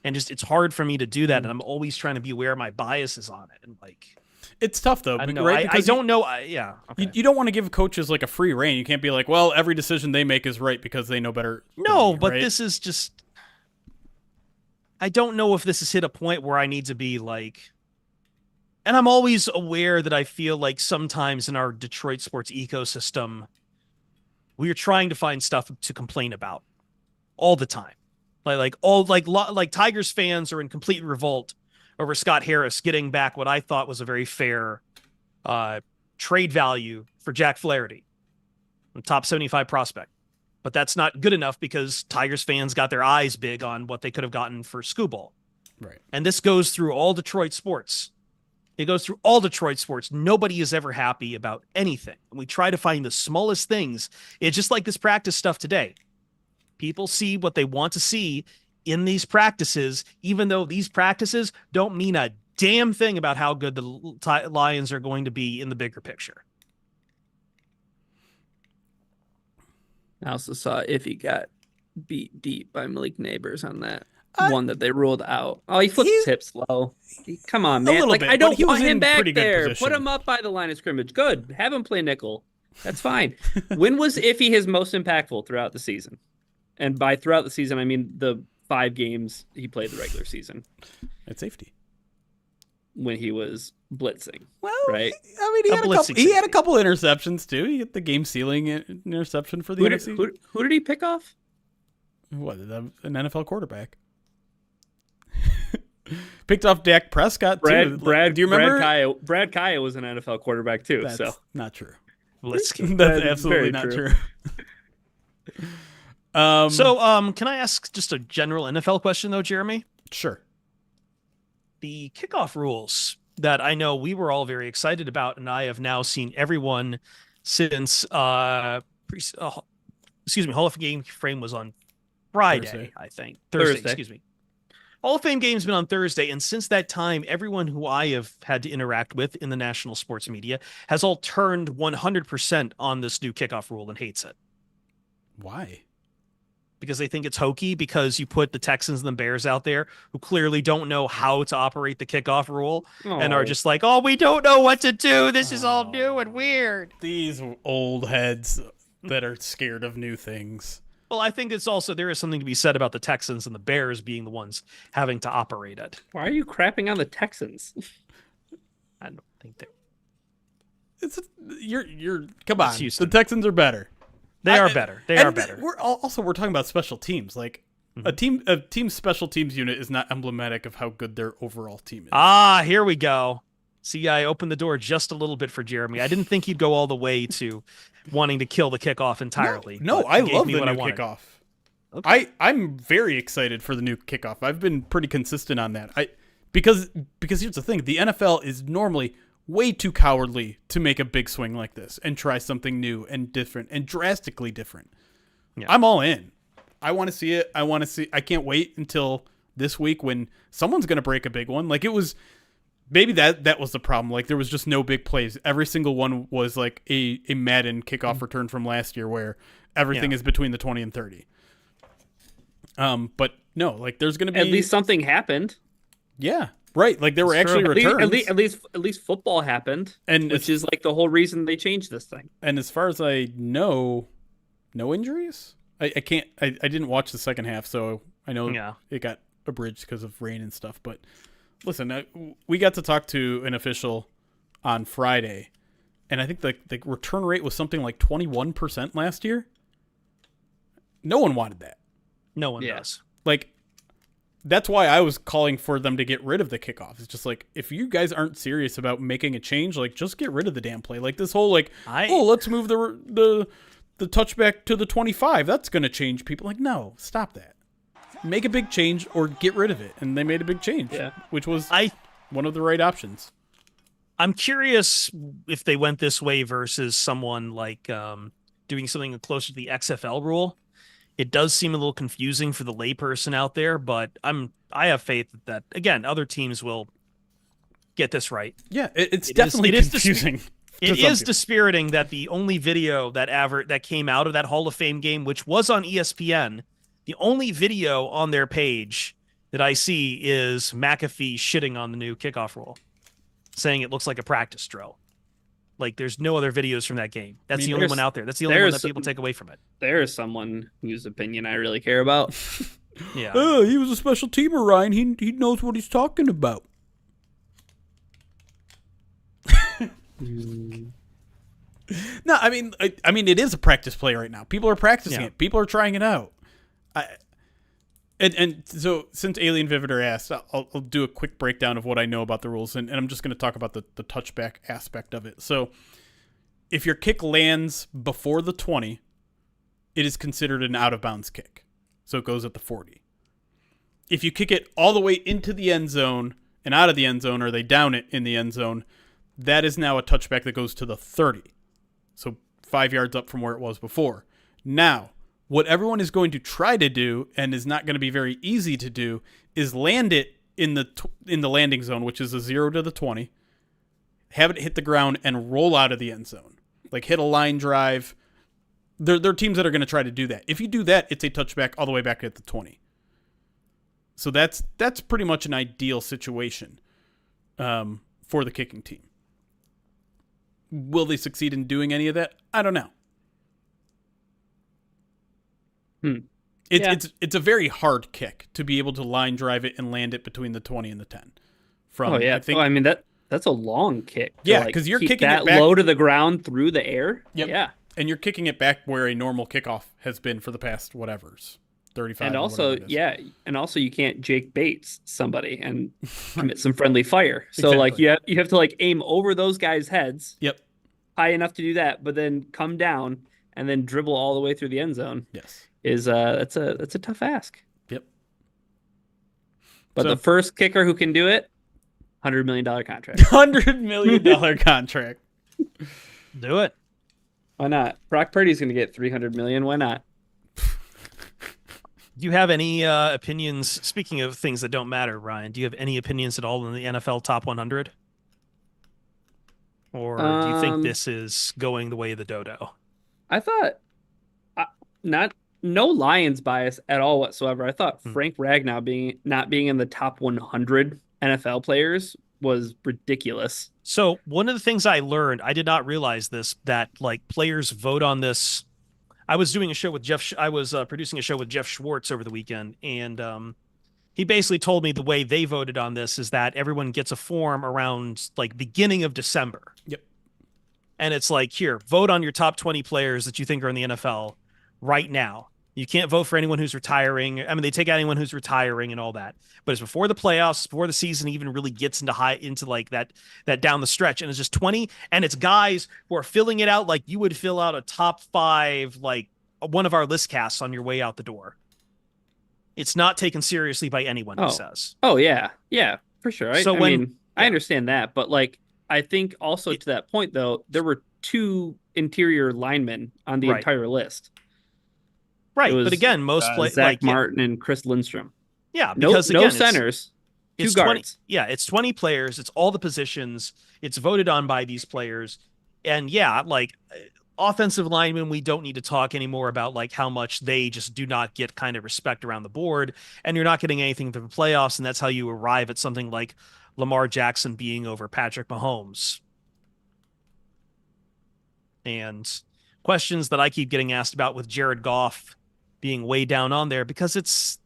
A: and just it's hard for me to do that, and I'm always trying to be aware of my biases on it, and like
B: it's tough though,
A: I don't know.
B: right?
A: I don't know. Yeah, okay.
B: You don't want to give coaches like a free reign. You can't be like, well, every decision they make is right because they know better.
A: No,
B: me,
A: but
B: right?
A: this is just. I don't know if this has hit a point where I need to be like. And I'm always aware that I feel like sometimes in our Detroit sports ecosystem, we are trying to find stuff to complain about all the time. Like Tigers fans are in complete revolt over Scott Harris getting back what I thought was a very fair trade value for Jack Flaherty, a top 75 prospect. But that's not good enough because Tigers fans got their eyes big on what they could have gotten for Skubal.
B: Right. And
A: this goes through all Detroit sports. It goes through all Detroit sports. Nobody is ever happy about anything. And we try to find the smallest things. It's just like this practice stuff today. People see what they want to see in these practices, even though these practices don't mean a damn thing about how good the Lions are going to be in the bigger picture.
C: I also saw Iffy got beat deep by Malik Neighbors on that one that they ruled out. Oh, he flipped his hips low. Come on, man. Like, bit, I don't want him back there. Put him up by the line of scrimmage. Good. Have him play nickel. That's fine. When was Iffy his most impactful throughout the season? And by throughout the season, I mean the 5 games he played the regular season.
B: At safety.
C: When he was blitzing.
B: Well,
C: right?
B: I mean, he had a couple interceptions, too. He hit the game-sealing interception for the NFC.
C: Who did he pick off?
B: What, an NFL quarterback. Picked off Dak Prescott too.
C: Do you remember? Brad Kaya was an NFL quarterback too.
B: That's not true.
A: That's
B: absolutely not true.
A: Can I ask just a general NFL question though, Jeremy?
B: Sure.
A: The kickoff rules that I know we were all very excited about, and I have now seen everyone since Hall of Fame frame was on Friday, I think. Thursday, excuse me. Hall of Fame game's been on Thursday, and since that time, everyone who I have had to interact with in the national sports media has all turned 100% on this new kickoff rule and hates it.
B: Why?
A: Because they think it's hokey, because you put the Texans and the Bears out there who clearly don't know how to operate the kickoff rule and are just like, oh, we don't know what to do. This is all new and weird.
B: These old heads that are scared of new things.
A: Well, I think it's also, there is something to be said about the Texans and the Bears being the ones having to operate it.
C: Why are you crapping on the Texans?
A: I don't think they.
B: Come on. The Texans are better.
A: They are better. They are better.
B: We're talking about special teams. Like a team's special teams unit is not emblematic of how good their overall team is.
A: Ah, here we go. See, I opened the door just a little bit for Jeremy. I didn't think he'd go all the way to wanting to kill the kickoff entirely.
B: No, I love the new kickoff. Okay. I'm very excited for the new kickoff. I've been pretty consistent on that. Because here's the thing. The NFL is normally way too cowardly to make a big swing like this and try something new and different and drastically different. Yeah. I'm all in. I want to see it. I can't wait until this week when someone's going to break a big one. Like it was... Maybe that was the problem. Like there was just no big plays. Every single one was like a Madden kickoff return from last year where everything is between the 20 and 30. But no, like there's going to be
C: at least something happened.
B: Yeah, right. Like there were actually returns.
C: At least football happened, and which is like the whole reason they changed this thing.
B: And as far as I know, no injuries. I can't. I didn't watch the second half, so I know it got abridged because of rain and stuff, but. Listen, we got to talk to an official on Friday, and I think the return rate was something like 21% last year. No one wanted that.
A: No one does.
B: Like, that's why I was calling for them to get rid of the kickoff. It's just like, if you guys aren't serious about making a change, like, just get rid of the damn play. Like, this whole, like, let's move the touchback to the 25. That's going to change people. Like, no, stop that. Make a big change or get rid of it. And they made a big change, which was one of the right options.
A: I'm curious if they went this way versus someone like doing something closer to the XFL rule. It does seem a little confusing for the layperson out there, but I have faith that again, other teams will get this right.
B: Yeah, it's definitely confusing.
A: It is dispiriting that the only video that came out of that Hall of Fame game, which was on ESPN, the only video on their page that I see is McAfee shitting on the new kickoff rule, saying it looks like a practice drill. Like, there's no other videos from that game. That's the only one out there. That's the only one that people take away from it.
C: There is someone whose opinion I really care about.
A: Yeah.
B: Oh, he was a special teamer, Ryan. He knows what he's talking about. No, I mean, it is a practice play right now. People are practicing it. People are trying it out. And so, since Alien Vivitor asked, I'll do a quick breakdown of what I know about the rules, and I'm just going to talk about the touchback aspect of it. So, if your kick lands before the 20, it is considered an out-of-bounds kick. So, it goes at the 40. If you kick it all the way into the end zone and out of the end zone, or they down it in the end zone, that is now a touchback that goes to the 30. So 5 yards up from where it was before. Now, what everyone is going to try to do, and is not going to be very easy to do, is land it in the landing zone, which is a 0 to the 20, have it hit the ground, and roll out of the end zone. Like hit a line drive. There are teams that are going to try to do that. If you do that, it's a touchback all the way back at the 20. So that's pretty much an ideal situation for the kicking team. Will they succeed in doing any of that? I don't know. It's a very hard kick to be able to line drive it and land it between the 20 and the 10.
C: I mean that's a long kick.
B: Yeah, because you're kicking
C: that
B: it back
C: low to the ground through the air.
B: Yep.
C: Yeah,
B: and you're kicking it back where a normal kickoff has been for the past 35.
C: And also you can't Jake Bates somebody and commit some friendly fire. So
B: Exactly.
C: like you have to like aim over those guys' heads.
B: Yep.
C: High enough to do that, but then come down and then dribble all the way through the end zone.
B: Yes.
C: That's a tough ask.
B: Yep.
C: But
B: So-
C: the first kicker who can do it, $100 million contract.
B: $100 million contract.
A: Do it.
C: Why not? Brock Purdy's going to get $300 million. Why not?
A: Do you have any opinions? Speaking of things that don't matter, Ryan, do you have any opinions at all in the NFL top 100? Or do you think this is going the way of the dodo?
C: I thought no Lions bias at all whatsoever. I thought Frank Ragnow not being in the top 100 NFL players was ridiculous.
A: So one of the things I learned, I did not realize this, that like players vote on this. I was doing a show with I was producing a show with Jeff Schwartz over the weekend, and he basically told me the way they voted on this is that everyone gets a form around like beginning of December.
B: Yep.
A: And it's like, here, vote on your top 20 players that you think are in the NFL right now. You can't vote for anyone who's retiring. I mean, they take out anyone who's retiring and all that. But it's before the playoffs, before the season even really gets into like that down the stretch. And it's just 20, and it's guys who are filling it out like you would fill out a top 5, like one of our list casts on your way out the door. It's not taken seriously by anyone, he says.
C: Oh, yeah. Yeah, for sure. I
A: I
C: understand that. But like, I think also to that point, though, there were 2 interior linemen on the entire list.
A: Right, but again, most
C: Zach Martin and Chris Lindstrom.
A: Yeah, because
C: no
A: again,
C: centers,
A: it's
C: 2 guards.
A: It's 20 players. It's all the positions. It's voted on by these players, and yeah, like offensive linemen, we don't need to talk anymore about like how much they just do not get kind of respect around the board, and you're not getting anything through the playoffs, and that's how you arrive at something like Lamar Jackson being over Patrick Mahomes. And questions that I keep getting asked about with Jared Goff being way down on there, because it's,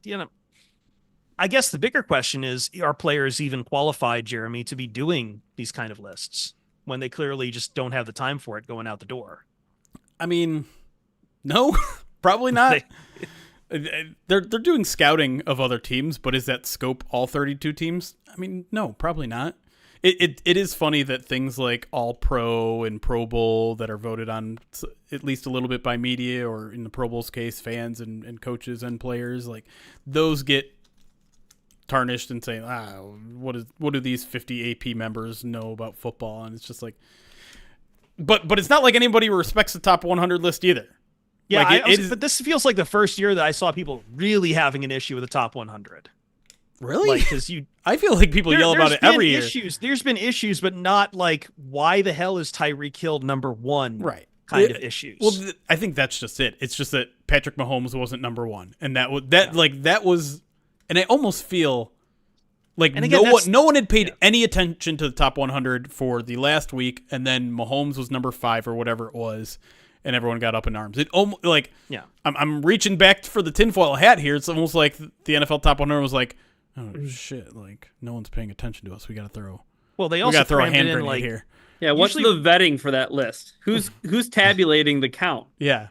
A: I guess the bigger question is, are players even qualified, Jeremy, to be doing these kind of lists when they clearly just don't have the time for it going out the door?
B: I mean, no, probably not. They're doing scouting of other teams, but is that scope all 32 teams? I mean, no, probably not. It is funny that things like All Pro and Pro Bowl that are voted on at least a little bit by media, or in the Pro Bowl's case, fans and coaches and players, like those get tarnished and say, what do these 50 AP members know about football? And it's just like, but it's not like anybody respects the top 100 list either.
A: Yeah,
B: like
A: but this feels like the first year that I saw people really having an issue with the top 100.
B: Really?
A: Like, because
B: I feel like people yell about it every year.
A: There's been issues, but not like, why the hell is Tyreek Hill number 1?
B: Right.
A: Kind of issues.
B: Well, I think that's just it. It's just that Patrick Mahomes wasn't number 1, and that was And I almost feel like
A: And again,
B: no one had paid any attention to the top 100 for the last week, and then Mahomes was number 5 or whatever it was, and everyone got up in arms. It almost like I'm reaching back for the tinfoil hat here. It's almost like the NFL top 100 was like, oh shit, like no one's paying attention to us. We got to throw.
A: Well, they also
B: throw a hand
A: in
B: grenade
A: like
B: here.
C: Yeah, what's the vetting for that list? Who's tabulating the count?
B: Yeah.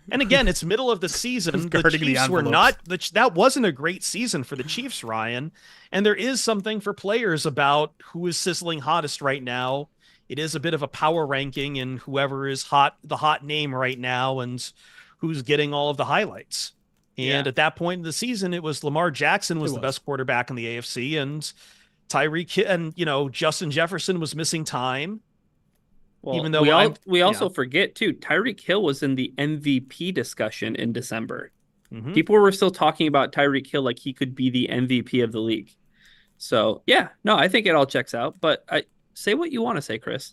A: And again, it's middle of the season. The Chiefs were not. That wasn't a great season for the Chiefs, Ryan. And there is something for players about who is sizzling hottest right now. It is a bit of a power ranking, and whoever is the hot name right now, and who's getting all of the highlights. And at that point in the season, it was Lamar Jackson was the best quarterback in the AFC, and Tyreek and Justin Jefferson was missing time.
C: Well,
A: even though
C: we also forget too, Tyreek Hill was in the MVP discussion in December.
A: Mm-hmm.
C: People were still talking about Tyreek Hill like he could be the MVP of the league. So I think it all checks out. But say what you want to say, Chris.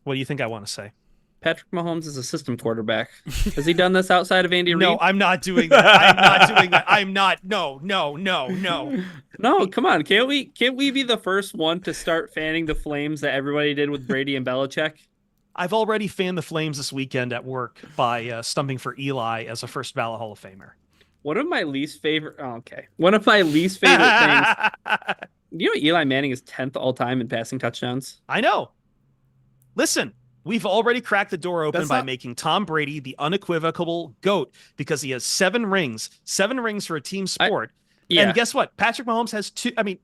A: What do you think I want to say?
C: Patrick Mahomes is a system quarterback. Has he done this outside of Andy Reid?
A: No, I'm not doing that. I'm not doing that. I'm not. No.
C: No, come on. Can't we be the first one to start fanning the flames that everybody did with Brady and Belichick?
A: I've already fanned the flames this weekend at work by stumping for Eli as a first ballot Hall of Famer.
C: One of my least favorite things. You know Eli Manning is 10th all time in passing touchdowns?
A: I know. Listen. We've already cracked the door open by making Tom Brady the unequivocal GOAT because he has 7 rings for a team sport. And guess what? Patrick Mahomes has 2. I mean,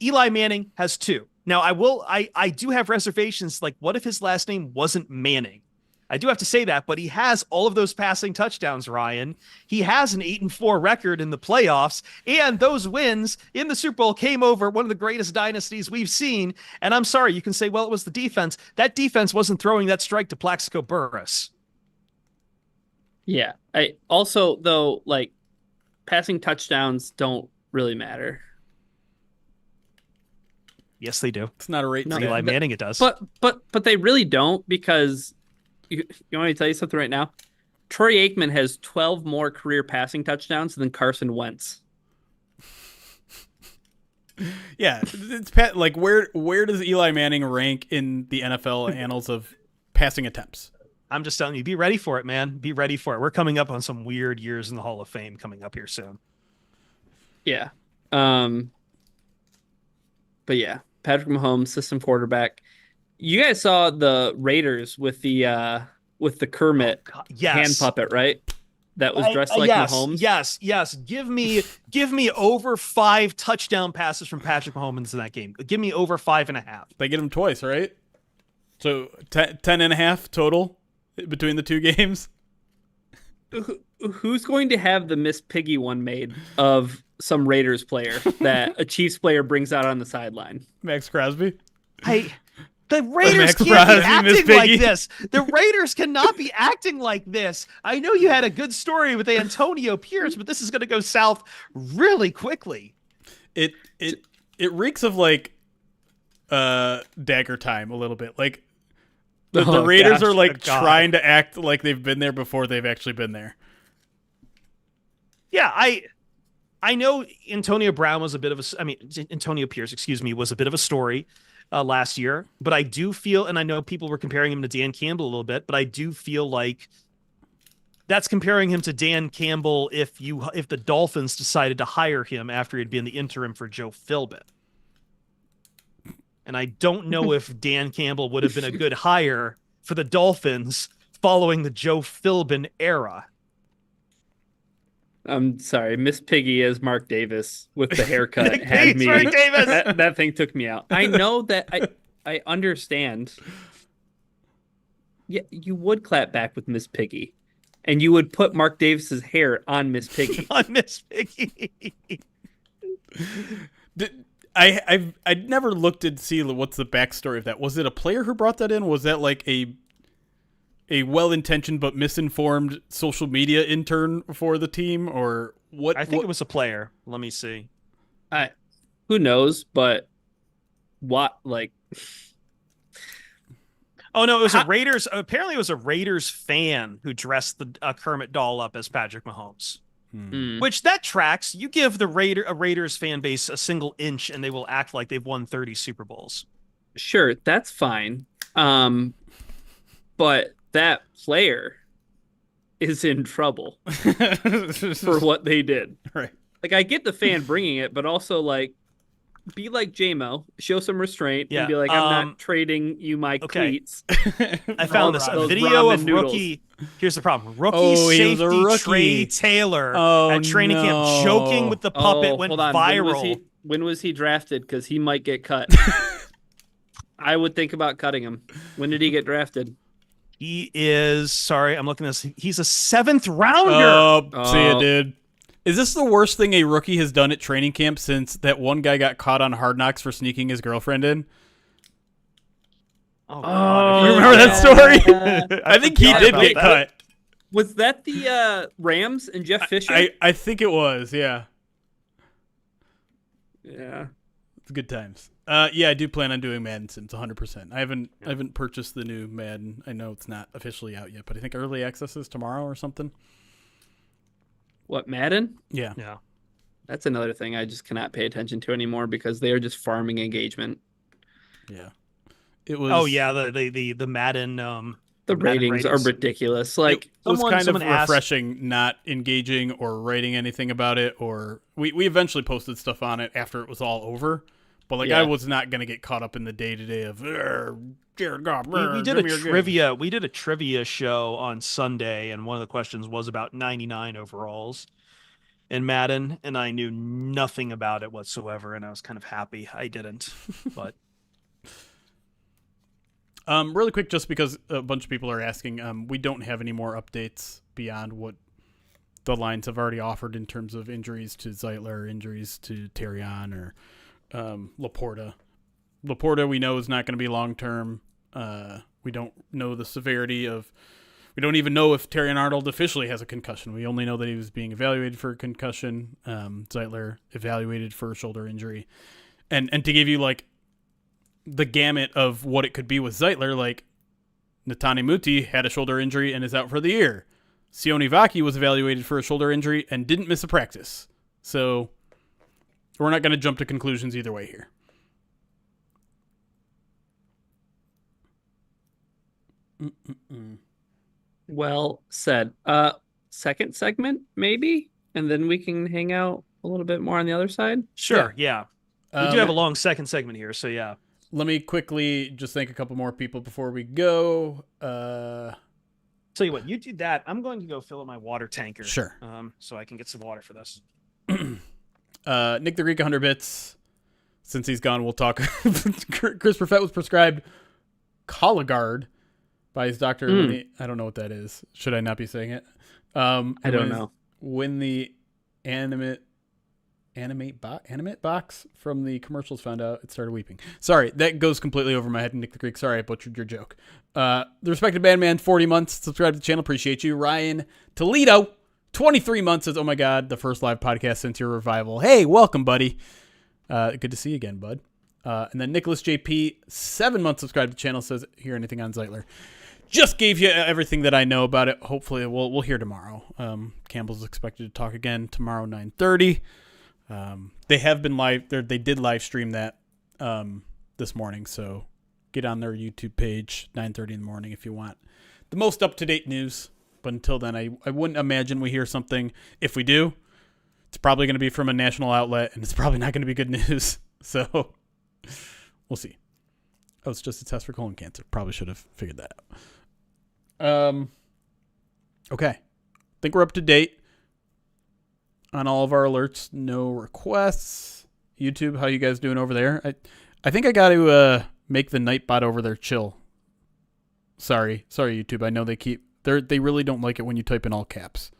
A: Eli Manning has 2. Now, I do have reservations. Like, what if his last name wasn't Manning? I do have to say that, but he has all of those passing touchdowns, Ryan. He has an 8-4 record in the playoffs, and those wins in the Super Bowl came over one of the greatest dynasties we've seen. And I'm sorry, you can say, well, it was the defense. That defense wasn't throwing that strike to Plaxico Burress.
C: Yeah. I also, though, like, passing touchdowns don't really matter.
A: Yes, they do.
B: It's not a rate.
A: No, Eli Manning, it does.
C: But they really don't, because you want me to tell you something right now? Troy Aikman has 12 more career passing touchdowns than Carson Wentz.
B: Yeah, it's like where does Eli Manning rank in the NFL annals of passing attempts?
A: I'm just telling you, be ready for it, man. Be ready for it. We're coming up on some weird years in the Hall of Fame coming up here soon.
C: Yeah. But yeah, Patrick Mahomes, system quarterback. You guys saw the Raiders with the Kermit hand puppet, right? That was dressed like Mahomes.
A: Yes. Give me over 5 touchdown passes from Patrick Mahomes in that game. Give me over 5.5.
B: They get him twice, right? So 10.5 total between the 2 games.
C: Who's going to have the Miss Piggy one made of some Raiders player that a Chiefs player brings out on the sideline?
B: Max Crosby.
A: The Raiders can't be acting like this. The Raiders cannot be acting like this. I know you had a good story with Antonio Pierce, but this is going to go south really quickly.
B: It reeks of like Dagger Time a little bit. Like the Raiders are like trying to act like they've been there before they've actually been there.
A: Yeah, I know Antonio Pierce, was a bit of a story last year, but I do feel, and I know people were comparing him to Dan Campbell a little bit, but I do feel like that's comparing him to Dan Campbell if the Dolphins decided to hire him after he'd been the interim for Joe Philbin. And I don't know if Dan Campbell would have been a good hire for the Dolphins following the Joe Philbin era.
C: I'm sorry, Miss Piggy as Mark Davis with the haircut
A: had me. Mark Davis.
C: That thing took me out. I know that I understand. Yeah, you would clap back with Miss Piggy, and you would put Mark Davis's hair on Miss Piggy.
A: On Miss Piggy.
B: I'd never looked to see what's the backstory of that. Was it a player who brought that in? Was that like a well-intentioned but misinformed social media intern for the team, or what?
A: I think it was a player. Let me see.
C: Who knows? But what, like?
A: Oh no, it was a Raiders. Apparently, it was a Raiders fan who dressed the Kermit doll up as Patrick Mahomes.
C: Mm.
A: Which that tracks. You give the Raiders fan base a single inch, and they will act like they've won 30 Super Bowls.
C: Sure, that's fine. But that player is in trouble for what they did.
B: Right.
C: Like, I get the fan bringing it, but also, like, be like JMO, show some restraint,
A: Yeah.
C: and be like, I'm not trading you my
A: Okay.
C: cleats.
A: I found this
C: Those
A: video
C: ramen
A: of
C: noodles.
A: rookie. Here's the problem: rookie
B: Oh, he was a
A: safety
B: rookie.
A: Trey Taylor
B: Oh,
A: at training camp joking with the puppet went
C: hold on.
A: viral.
C: When was he drafted? Because he might get cut. I would think about cutting him. When did he get drafted?
A: He is sorry, I'm looking at this. He's a 7th rounder.
B: Oh, see ya, dude. Is this the worst thing a rookie has done at training camp since that one guy got caught on Hard Knocks for sneaking his girlfriend in?
A: Oh, God.
B: You remember that story? I think he did get cut.
C: Was that the Rams and Jeff Fisher?
B: I think it was, yeah.
C: Yeah.
B: It's good times. Yeah, I do plan on doing Madden Sims 100%. I haven't purchased the new Madden. I know it's not officially out yet, but I think early access is tomorrow or something.
C: What, Madden?
B: Yeah.
A: Yeah.
C: That's another thing I just cannot pay attention to anymore because they are just farming engagement.
B: Yeah. It was.
A: Oh yeah, the Madden.
C: The ratings are ridiculous. Like,
B: it was kind of
A: someone asked-
B: refreshing, not engaging or writing anything about it. Or we eventually posted stuff on it after it was all over. But like,
C: Yeah.
B: I was not going to get caught up in the day to day of Jared Goff.
A: we did a trivia. We did a trivia show on Sunday, and one of the questions was about 99 overalls in Madden, and I knew nothing about it whatsoever, and I was kind of happy I didn't. But
B: really quick, just because a bunch of people are asking, we don't have any more updates beyond what the Lions have already offered in terms of injuries to Zeitler, injuries to Terrion or Laporta. Laporta, we know, is not going to be long term. We don't know the severity of. We don't even know if Terrion Arnold officially has a concussion. We only know that he was being evaluated for a concussion. Zeitler evaluated for a shoulder injury, and to give you like the gamut of what it could be with Zeitler, like Netane Muti had a shoulder injury and is out for the year. Sione Vaki was evaluated for a shoulder injury and didn't miss a practice. So we're not going to jump to conclusions either way here.
C: well said. Second segment, maybe? And then we can hang out a little bit more on the other side?
A: sure, yeah. We do have a long second segment here, so yeah.
B: Let me quickly just thank a couple more people before we go.
A: Tell you what, you do that. I'm going to go fill up my water tanker.
B: Sure.
A: So I can get some water for this.
B: Nick the Greek 100 bits. Since he's gone, we'll talk. Chris Perfett was prescribed Cologuard by his doctor. I don't know what that is. Should I not be saying it?
C: I don't know.
B: When the animate box from the commercials found out, it started weeping. Sorry, that goes completely over my head. Nick the Greek, sorry I butchered your joke. The respected bandman, 40 months. Subscribe to the channel. Appreciate you. Ryan Toledo, 23 months. Says, oh my God, the first live podcast since your revival. Hey, welcome, buddy. Good to see you again, bud. And then Nicholas JP, 7 months subscribed to the channel, says, hear anything on Zeitler. Just gave you everything that I know about it. Hopefully we'll hear tomorrow. Campbell's expected to talk again tomorrow, 9:30. They have been live. They did live stream that this morning, so get on their YouTube page 9:30 in the morning if you want the most up-to-date news. But until then, I wouldn't imagine we hear something. If we do, it's probably going to be from a national outlet, and it's probably not going to be good news. So we'll see. Oh, it's just a test for colon cancer. Probably should have figured that out. Okay. I think we're up to date on all of our alerts. No requests. YouTube, how you guys doing over there? I think I got to make the Nightbot over there chill. Sorry, YouTube. I know they really don't like it when you type in all caps.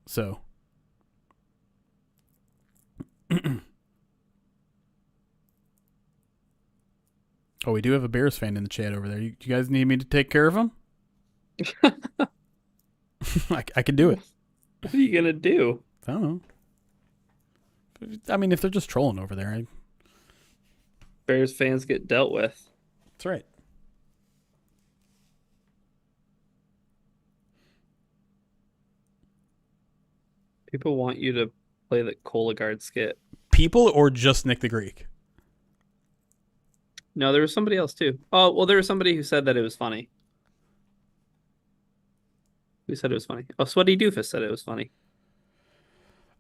B: So. Oh, we do have a Bears fan in the chat over there. You guys need me to take care of him? I can do it.
C: What are you going to do?
B: I don't know. I mean, if they're just trolling over there.
C: Bears fans get dealt with.
B: That's right.
C: People want you to play the Cologuard skit.
B: People or just Nick the Greek?
C: No, there was somebody else too. Oh, well, there was somebody who said that it was funny. Who said it was funny? Oh, Sweaty Doofus said it was funny.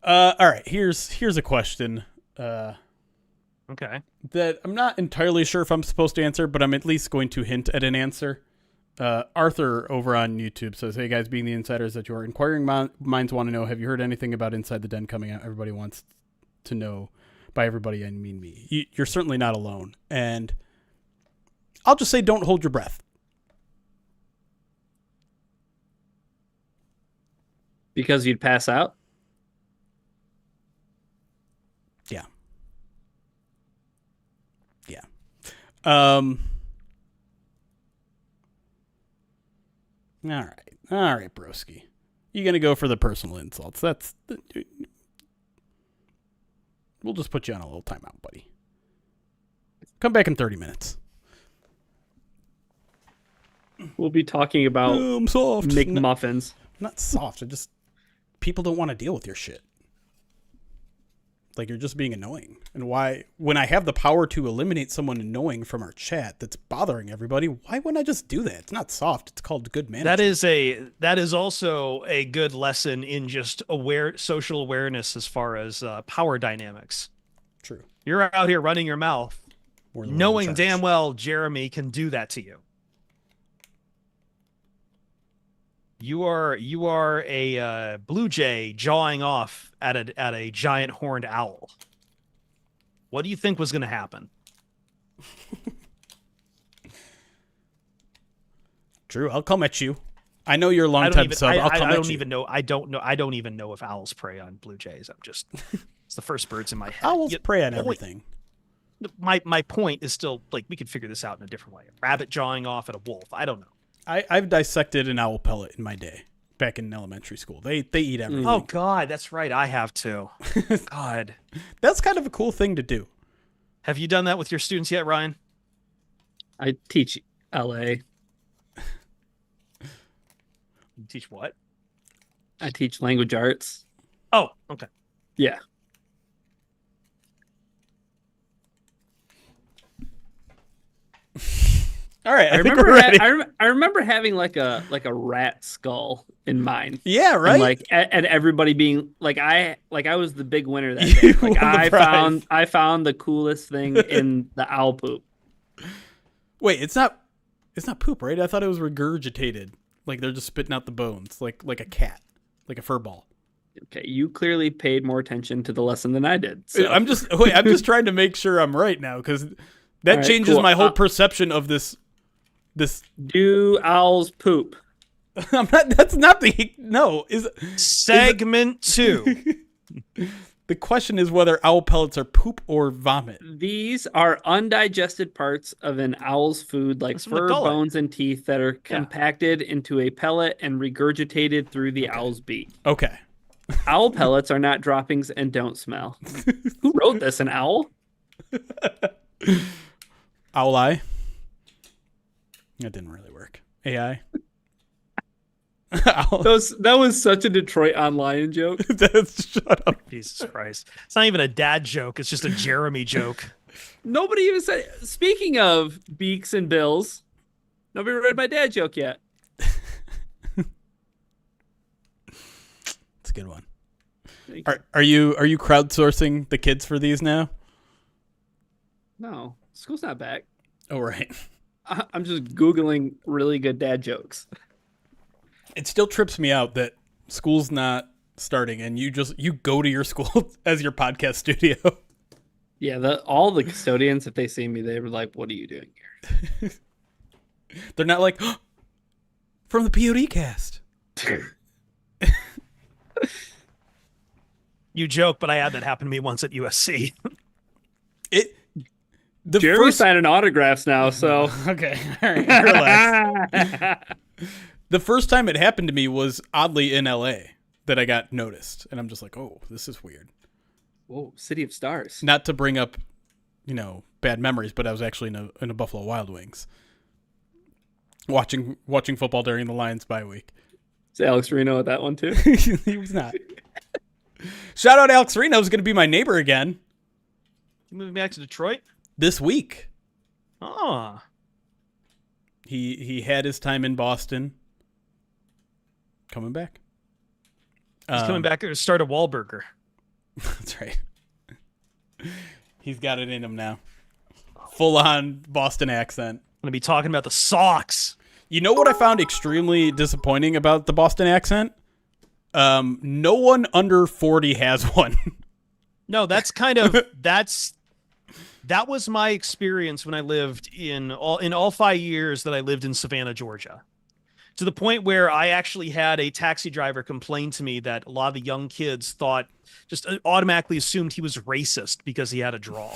B: All right. Here's a question.
A: Okay.
B: That I'm not entirely sure if I'm supposed to answer, but I'm at least going to hint at an answer. Arthur over on YouTube says, "Hey guys, being the insiders that you are, inquiring minds want to know, have you heard anything about Inside the Den coming out? Everybody wants to know. By everybody, I mean me. You're certainly not alone. And I'll just say, don't hold your breath."
C: Because you'd pass out?
B: Yeah. Yeah. All right, broski. You gonna go for the personal insults? We'll just put you on a little timeout, buddy. Come back in 30 minutes.
C: We'll be talking about
B: I'm soft.
C: McMuffins.
B: Not soft. People don't want to deal with your shit. Like, you're just being annoying. And why, when I have the power to eliminate someone annoying from our chat that's bothering everybody, why wouldn't I just do that? It's not soft. It's called good management.
A: That is also a good lesson in just social awareness as far as power dynamics.
B: True.
A: You're out here running your mouth,
B: We're the ones in
A: knowing
B: charge.
A: damn well Jeremy can do that to you. You are a blue jay jawing off at a giant horned owl. What do you think was going to happen?
B: True. I'll come at you. I know you're a long time sub. I'll come at you.
A: I don't even know if owls prey on blue jays. It's the first birds in my head.
B: Owls prey on everything.
A: My point is still, like, we could figure this out in a different way. A rabbit jawing off at a wolf. I don't know.
B: I've dissected an owl pellet in my day back in elementary school. They eat everything.
A: Oh God, that's right. I have too. God,
B: that's kind of a cool thing to do.
A: Have you done that with your students yet, Ryan?
C: I teach LA.
A: You teach what?
C: I teach language arts.
A: Oh, okay.
C: Yeah.
B: All right,
C: I remember having like a rat skull in mind.
B: Yeah, right.
C: And like and everybody being like I was the big winner that day. Like I found the coolest thing in the owl poop.
B: Wait, it's not poop, right? I thought it was regurgitated. Like they're just spitting out the bones, like a cat, like a fur ball.
C: Okay, you clearly paid more attention to the lesson than I did. So.
B: I'm just trying to make sure I'm right now, because that
C: right,
B: changes
C: cool.
B: my whole perception of this.
C: Do owls poop?
B: I'm not. That's not the no.
A: Segment 2.
B: The question is whether owl pellets are poop or vomit.
C: These are undigested parts of an owl's food, like fur, bones, and teeth, that are compacted into a pellet and regurgitated through the owl's beak.
B: Okay.
C: Owl pellets are not droppings and don't smell. Who wrote this? An owl?
B: Owl eye. That didn't really work. AI.
C: That was such a Detroit Online joke.
B: Shut up.
A: Jesus Christ. It's not even a dad joke. It's just a Jeremy joke.
C: Nobody even said. Speaking of beaks and bills, nobody read my dad joke yet.
B: It's a good one. Are you crowdsourcing the kids for these now?
C: No, school's not back.
B: Oh, right.
C: I'm just Googling really good dad jokes.
B: It still trips me out that school's not starting and you go to your school as your podcast studio.
C: Yeah, all the custodians, if they see me, they were like, "What are you doing here?"
B: They're not like, oh, from the POD cast.
A: You joke, but I had that happen to me once at USC.
C: Jeremy's signing autographs now, so
B: okay, all right, relax. The first time it happened to me was oddly in LA that I got noticed, and I'm just like, oh, this is weird.
C: Whoa, City of Stars.
B: Not to bring up, bad memories, but I was actually in a Buffalo Wild Wings, watching football during the Lions bye week.
C: Is Alex Reno at that one too?
B: He was not. Shout out Alex Reno is going to be my neighbor again.
A: You moving back to Detroit?
B: This week.
A: Oh.
B: He had his time in Boston. Coming back.
A: He's coming back here to start a Wahlburger.
B: That's right. He's got it in him now. Full on Boston accent.
A: I'm going to be talking about the Sox.
B: You know what I found extremely disappointing about the Boston accent? No one under 40 has one.
A: No, that's kind of that was my experience when I lived in all 5 years that I lived in Savannah, Georgia. To the point where I actually had a taxi driver complain to me that a lot of the young kids thought, just automatically assumed he was racist because he had a drawl.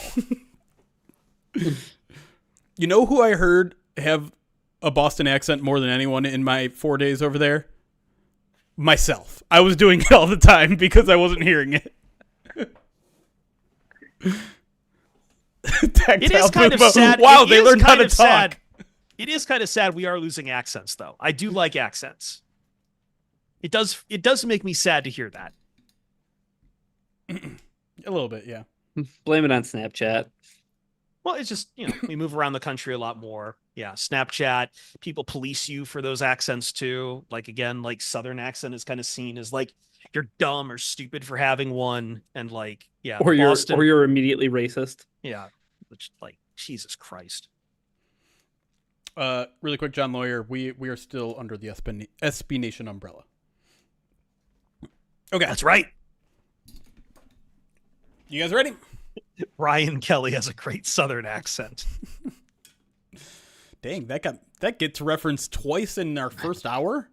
B: You know who I heard have a Boston accent more than anyone in my 4 days over there? Myself. I was doing it all the time because I wasn't hearing it.
A: It is kind of sad.
B: Wow, they learned how to talk.
A: Sad. It is kind of sad we are losing accents, though. I do like accents. It does make me sad to hear that.
B: A little bit, yeah.
C: Blame it on Snapchat.
A: Well, it's just, we move around the country a lot more. Yeah, Snapchat, people police you for those accents too. Like, again, like Southern accent is kind of seen as like you're dumb or stupid for having one. And like, yeah.
C: Or
A: Boston,
C: you're immediately racist.
A: Yeah. Which, like, Jesus Christ.
B: Really quick, John Lawyer, we are still under the SB Nation umbrella. Okay.
A: That's right.
B: You guys ready?
A: Ryan Kelly has a great Southern accent.
B: Dang, that gets referenced twice in our first hour.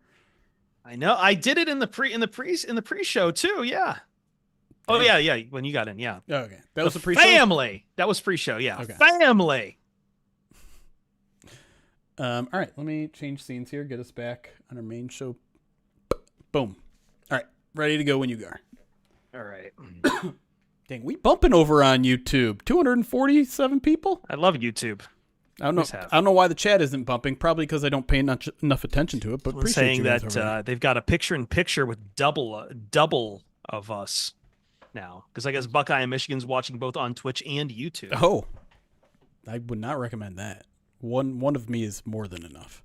A: I know. I did it in the pre-show too. Yeah. Oh yeah. When you got in, yeah.
B: Okay, that was the pre-show.
A: Family. That was pre-show. Yeah.
B: Okay.
A: Family.
B: All right, let me change scenes here. Get us back on our main show. Boom. All right, ready to go when you are.
A: All right.
B: Dang, we bumping over on YouTube. 247 people.
A: I love YouTube.
B: I don't know why the chat isn't bumping. Probably because I don't pay enough attention to it. But appreciate
A: saying
B: you guys
A: that they've got a picture-in-picture with double of us now, because I guess Buckeye and Michigan's watching both on Twitch and YouTube.
B: Oh, I would not recommend that. One of me is more than enough.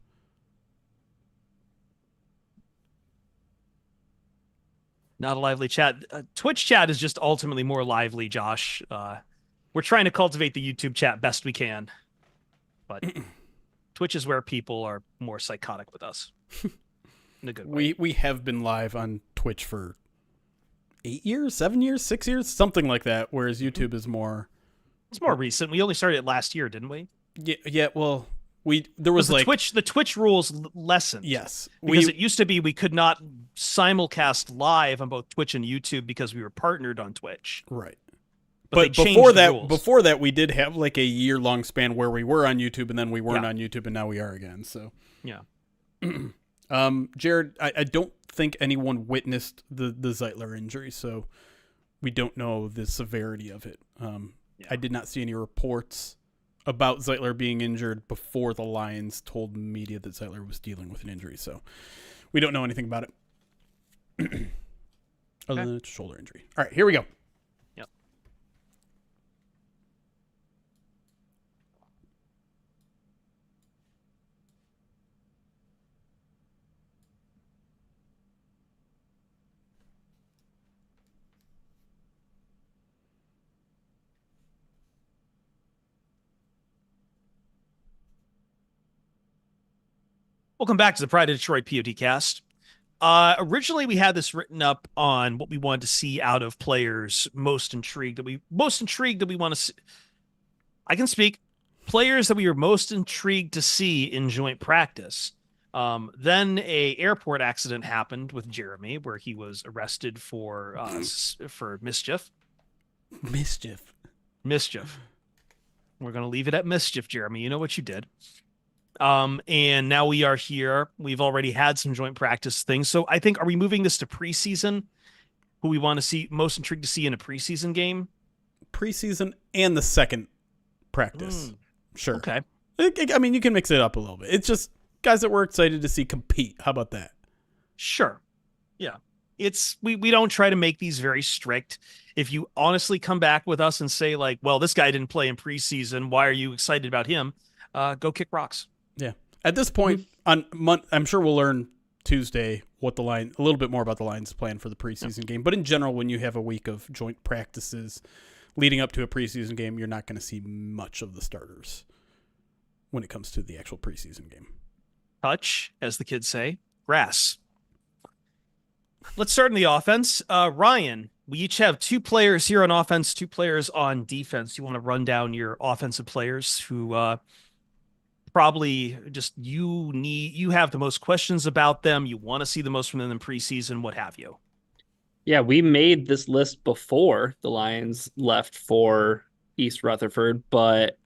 A: Not a lively chat. Twitch chat is just ultimately more lively, Josh. We're trying to cultivate the YouTube chat best we can. But Twitch is where people are more psychotic with us. In a good way.
B: We have been live on Twitch for 8 years, 7 years, 6 years, something like that, whereas YouTube is more...
A: It's more recent. We only started it last year, didn't we?
B: Yeah, well, there was like...
A: The Twitch rules lessened.
B: Yes.
A: Because it used to be we could not simulcast live on both Twitch and YouTube because we were partnered on Twitch.
B: Right.
A: But
B: before that, we did have like a year-long span where we were on YouTube and then we weren't on YouTube, and now we are again. So
A: yeah.
B: Jared, I don't think anyone witnessed the Zeitler injury, so we don't know the severity of it. I did not see any reports about Zeitler being injured before the Lions told the media that Zeitler was dealing with an injury, so we don't know anything about it other than it's a shoulder injury. All right, here we go.
A: Welcome back to the Pride of Detroit PODcast. Originally, we had this written up on what we wanted to see out of players most intrigued that we want to see. I can speak. Players that we were most intrigued to see in joint practice. Then a airport accident happened with Jeremy, where he was arrested for mischief.
B: Mischief.
A: We're going to leave it at mischief, Jeremy. You know what you did. And now we are here. We've already had some joint practice things. So I think, are we moving this to preseason? Who we want to see, most intrigued to see in a preseason game?
B: Preseason and the second practice. Sure.
A: Okay.
B: I mean, you can mix it up a little bit. It's just guys that we're excited to see compete. How about that?
A: Sure. Yeah. we don't try to make these very strict. If you honestly come back with us and say like, well, this guy didn't play in preseason, why are you excited about him? Go kick rocks.
B: Yeah. At this point, I'm sure we'll learn Tuesday what a little bit more about the Lions' plan for the preseason game. But in general, when you have a week of joint practices leading up to a preseason game, you're not going to see much of the starters when it comes to the actual preseason game.
A: Touch, as the kids say, grass. Let's start in the offense. Ryan, we each have 2 players here on offense, 2 players on defense. You want to run down your offensive players who probably just you have the most questions about them. You want to see the most from them in preseason, what have you.
C: Yeah, we made this list before the Lions left for East Rutherford, but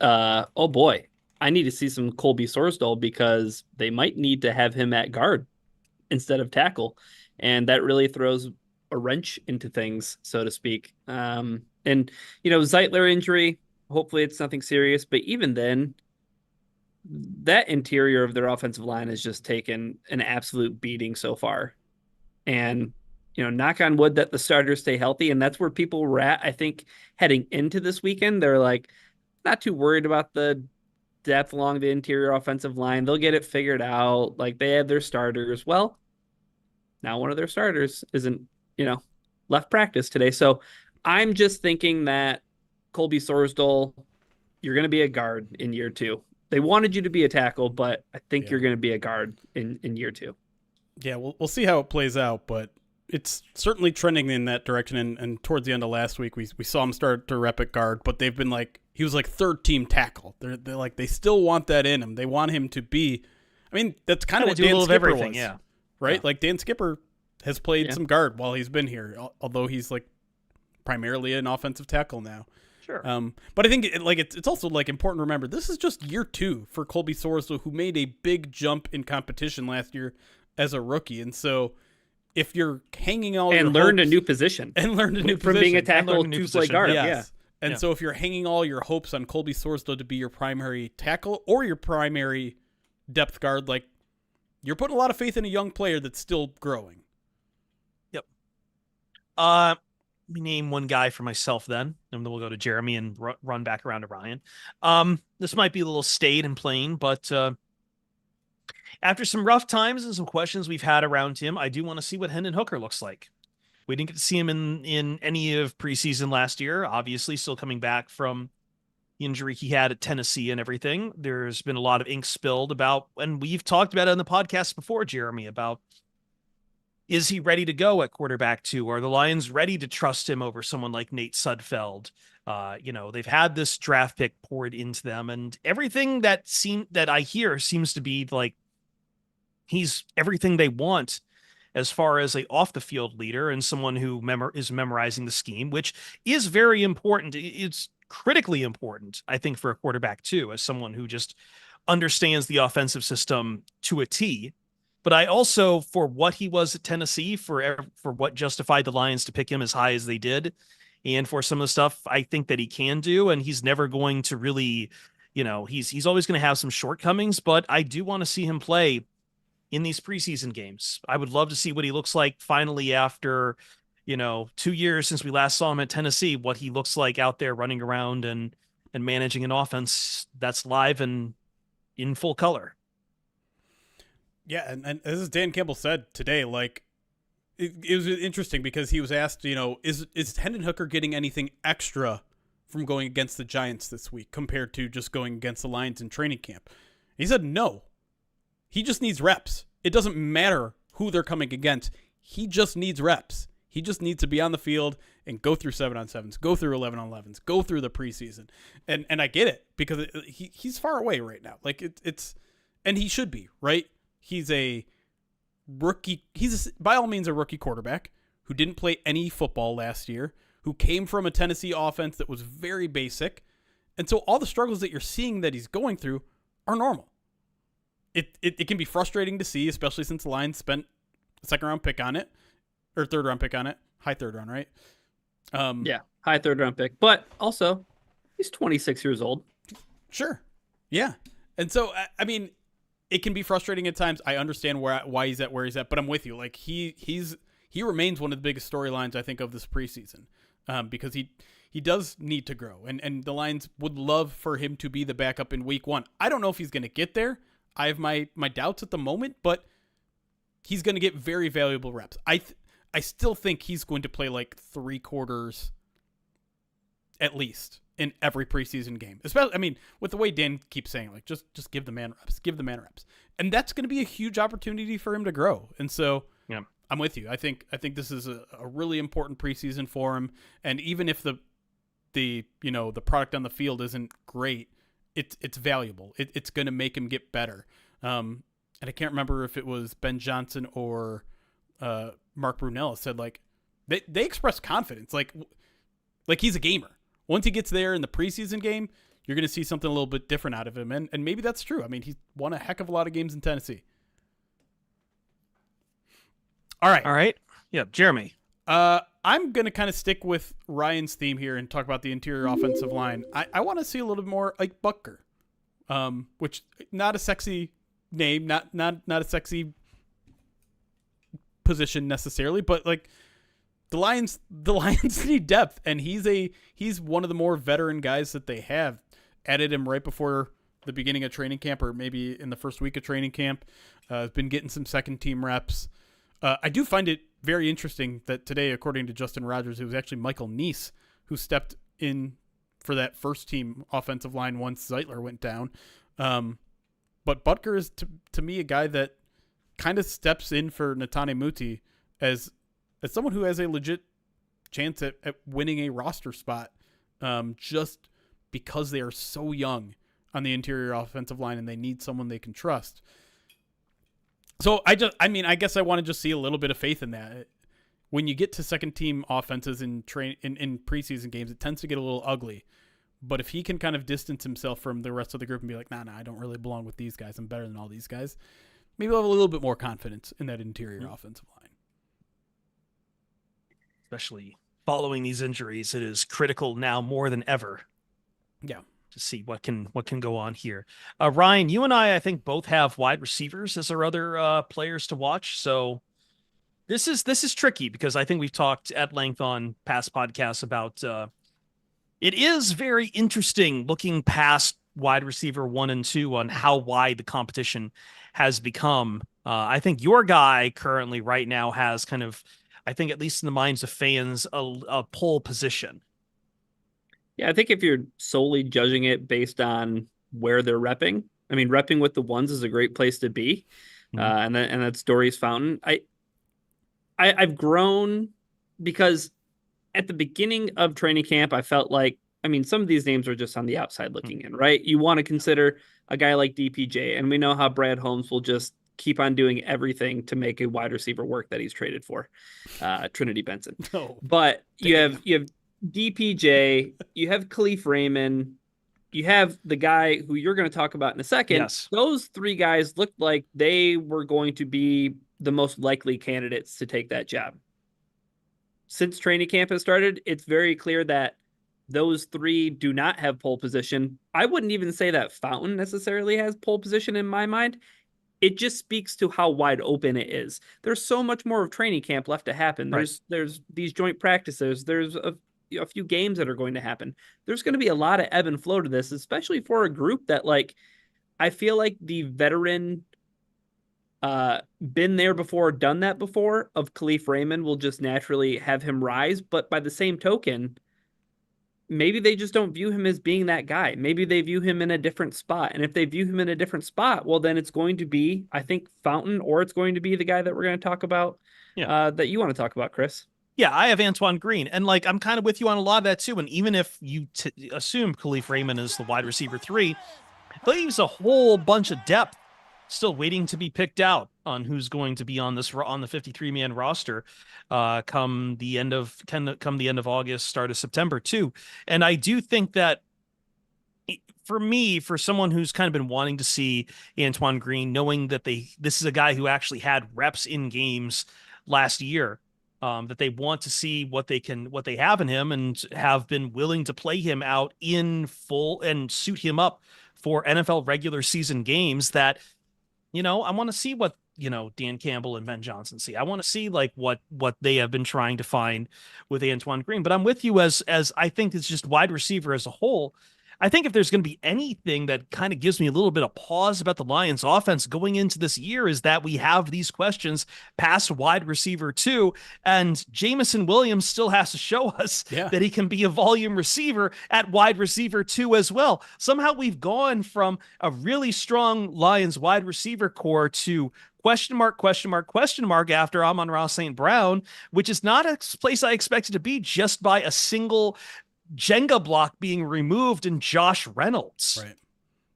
C: oh boy, I need to see some Colby Sorsdal because they might need to have him at guard instead of tackle. And that really throws a wrench into things, so to speak. And, Zeitler injury, hopefully it's nothing serious. But even then, that interior of their offensive line has just taken an absolute beating so far. And, knock on wood that the starters stay healthy. And that's where people were at, I think, heading into this weekend. They're like, not too worried about the depth along the interior offensive line. They'll get it figured out. Like, they have their starters. Well, now one of their starters isn't, left practice today. So I'm just thinking that Colby Sorsdal, you're going to be a guard in year 2. They wanted you to be a tackle, but I think you're going to be a guard in year 2.
B: Yeah, we'll see how it plays out, but it's certainly trending in that direction. And towards the end of last week, we saw him start to rep at guard, but they've been like, he was like 3rd-team tackle. They're like, they still want that in him. They want him to be, that's kind of what Dan Skipper was.
A: Yeah.
B: Right? Yeah. Like Dan Skipper has played some guard while he's been here, although he's like primarily an offensive tackle now.
C: Sure.
B: But I think it's also like important to remember this is just year 2 for Colby Sorsdal, who made a big jump in competition last year as a rookie. And so if you're hanging all
C: and
B: your
C: learned
B: hopes,
C: a new position
B: from
C: being a tackle to play guard.
B: Yes. Yeah. And so if you're hanging all your hopes on Colby Sorsdal to be your primary tackle or your primary depth guard, like you're putting a lot of faith in a young player that's still growing.
A: Yep. Let me name one guy for myself then, and then we'll go to Jeremy and run back around to Ryan. This might be a little staid and plain, but after some rough times and some questions we've had around him, I do want to see what Hendon Hooker looks like. We didn't get to see him in any of preseason last year, obviously still coming back from the injury he had at Tennessee and everything. There's been a lot of ink spilled about, and we've talked about it on the podcast before, Jeremy, about is he ready to go at quarterback 2? Are the Lions ready to trust him over someone like Nate Sudfeld? They've had this draft pick poured into them, and everything that I hear seems to be like he's everything they want as far as a off the field leader and someone who is memorizing the scheme, which is very important. It's critically important, I think, for a quarterback too, as someone who just understands the offensive system to a T. But I also, for what he was at Tennessee, for what justified the Lions to pick him as high as they did, and for some of the stuff I think that he can do, and he's never going to really, he's always going to have some shortcomings, but I do want to see him play in these preseason games. I would love to see what he looks like finally after, 2 years since we last saw him at Tennessee, what he looks like out there running around and managing an offense that's live and in full color.
B: Yeah, and as Dan Campbell said today, like it was interesting because he was asked, is Hendon Hooker getting anything extra from going against the Giants this week compared to just going against the Lions in training camp? He said no. He just needs reps. It doesn't matter who they're coming against. He just needs reps. He just needs to be on the field and go through 7-on-7s, go through 11-on-11s, go through the preseason. And I get it because he's far away right now. Like it's and he should be, right? He's a rookie. He's by all means a rookie quarterback who didn't play any football last year, who came from a Tennessee offense that was very basic. And so all the struggles that you're seeing that he's going through are normal. It can be frustrating to see, especially since the Lions spent a 2nd-round pick on it, or 3rd-round pick on it. High 3rd round, right?
C: Yeah, high 3rd-round pick. But also, he's 26 years old.
B: Sure. Yeah. And so, I mean, it can be frustrating at times. I understand why he's at where he's at, but I'm with you. Like he's he remains one of the biggest storylines, I think, of this preseason, because he does need to grow, and the Lions would love for him to be the backup in week 1. I don't know if he's going to get there. I have my doubts at the moment, but he's going to get very valuable reps. I still think he's going to play like 3 quarters at least in every preseason game. Especially, I mean, with the way Dan keeps saying, like, just give the man reps. And that's going to be a huge opportunity for him to grow. And so
A: yeah,
B: I'm with you. I think this is a really important preseason for him. And even if the product on the field isn't great, it's valuable. It's going to make him get better. And I can't remember if it was Ben Johnson or Mark Brunell said, like, they express confidence, like he's a gamer. Once he gets there in the preseason game, you're going to see something a little bit different out of him, and maybe that's true. I mean, he's won a heck of a lot of games in Tennessee. All right,
A: yeah, Jeremy.
B: I'm going to kind of stick with Ryan's theme here and talk about the interior offensive line. I want to see a little bit more Ike Butker, which not a sexy name, not a sexy position necessarily, but like the Lions need depth, and he's one of the more veteran guys that they have. Added him right before the beginning of training camp, or maybe in the first week of training camp. Has been getting some second team reps. I do find it very interesting that today, according to Justin Rogers, it was actually Michael Neese who stepped in for that first team offensive line once Zeitler went down. But Butker is, to me, a guy that kind of steps in for Netane Muti as someone who has a legit chance at winning a roster spot, just because they are so young on the interior offensive line and they need someone they can trust. So I guess I want to just see a little bit of faith in that. When you get to second team offenses in preseason games, it tends to get a little ugly. But if he can kind of distance himself from the rest of the group and be like, nah, I don't really belong with these guys. I'm better than all these guys. Maybe I'll have a little bit more confidence in that interior offensive line.
A: Especially following these injuries, it is critical now more than ever.
B: Yeah.
A: To see what can go on here. Ryan, you and I think both have wide receivers as our other players to watch. So this is tricky because I think we've talked at length on past podcasts about it is very interesting looking past wide receiver 1 and 2 on how wide the competition has become. I think your guy currently right now has kind of, I think at least in the minds of fans, a pole position.
C: Yeah, I think if you're solely judging it based on where they're repping, I mean, repping with the ones is a great place to be. And that's Dory's Fountain. I've grown because at the beginning of training camp, I felt like, I mean, some of these names are just on the outside looking in, right? You want to consider a guy like DPJ, and we know how Brad Holmes will just keep on doing everything to make a wide receiver work that he's traded for, Trinity Benson.
B: No.
C: But you have DPJ, you have Khalif Raymond, you have the guy who you're going to talk about in a second.
A: Yes.
C: Those 3 guys looked like they were going to be the most likely candidates to take that job. Since training camp has started, it's very clear that those 3 do not have pole position. I wouldn't even say that Fountain necessarily has pole position in my mind. It just speaks to how wide open it is. There's so much more of training camp left to happen. There's these joint practices. There's a few games that are going to happen. There's going to be a lot of ebb and flow to this, especially for a group that, like, I feel like the veteran, been there before, done that before of Khalif Raymond will just naturally have him rise. But by the same token, maybe they just don't view him as being that guy. Maybe they view him in a different spot. And if they view him in a different spot, well, then it's going to be, I think, Fountain, or it's going to be the guy that we're going to talk about, that you want to talk about, Chris.
A: Yeah, I have Antoine Green, and like I'm kind of with you on a lot of that too. And even if you assume Khalif Raymond is the wide receiver 3, leaves a whole bunch of depth still waiting to be picked out on who's going to be on the 53-man roster come the end of August, start of September too. And I do think that for someone who's kind of been wanting to see Antoine Green, knowing that this is a guy who actually had reps in games last year, that they want to see what they have in him and have been willing to play him out in full and suit him up for NFL regular season games, that, I want to see what Dan Campbell and Ben Johnson see. I want to see like what they have been trying to find with Antoine Green. But I'm with you as I think it's just wide receiver as a whole. I think if there's going to be anything that kind of gives me a little bit of pause about the Lions offense going into this year is that we have these questions past wide receiver 2, and Jamison Williams still has to show us that he can be a volume receiver at wide receiver 2 as well. Somehow we've gone from a really strong Lions wide receiver core to question mark after Amon-Ra St. Brown, which is not a place I expected to be just by a single Jenga block being removed in Josh Reynolds.
B: Right.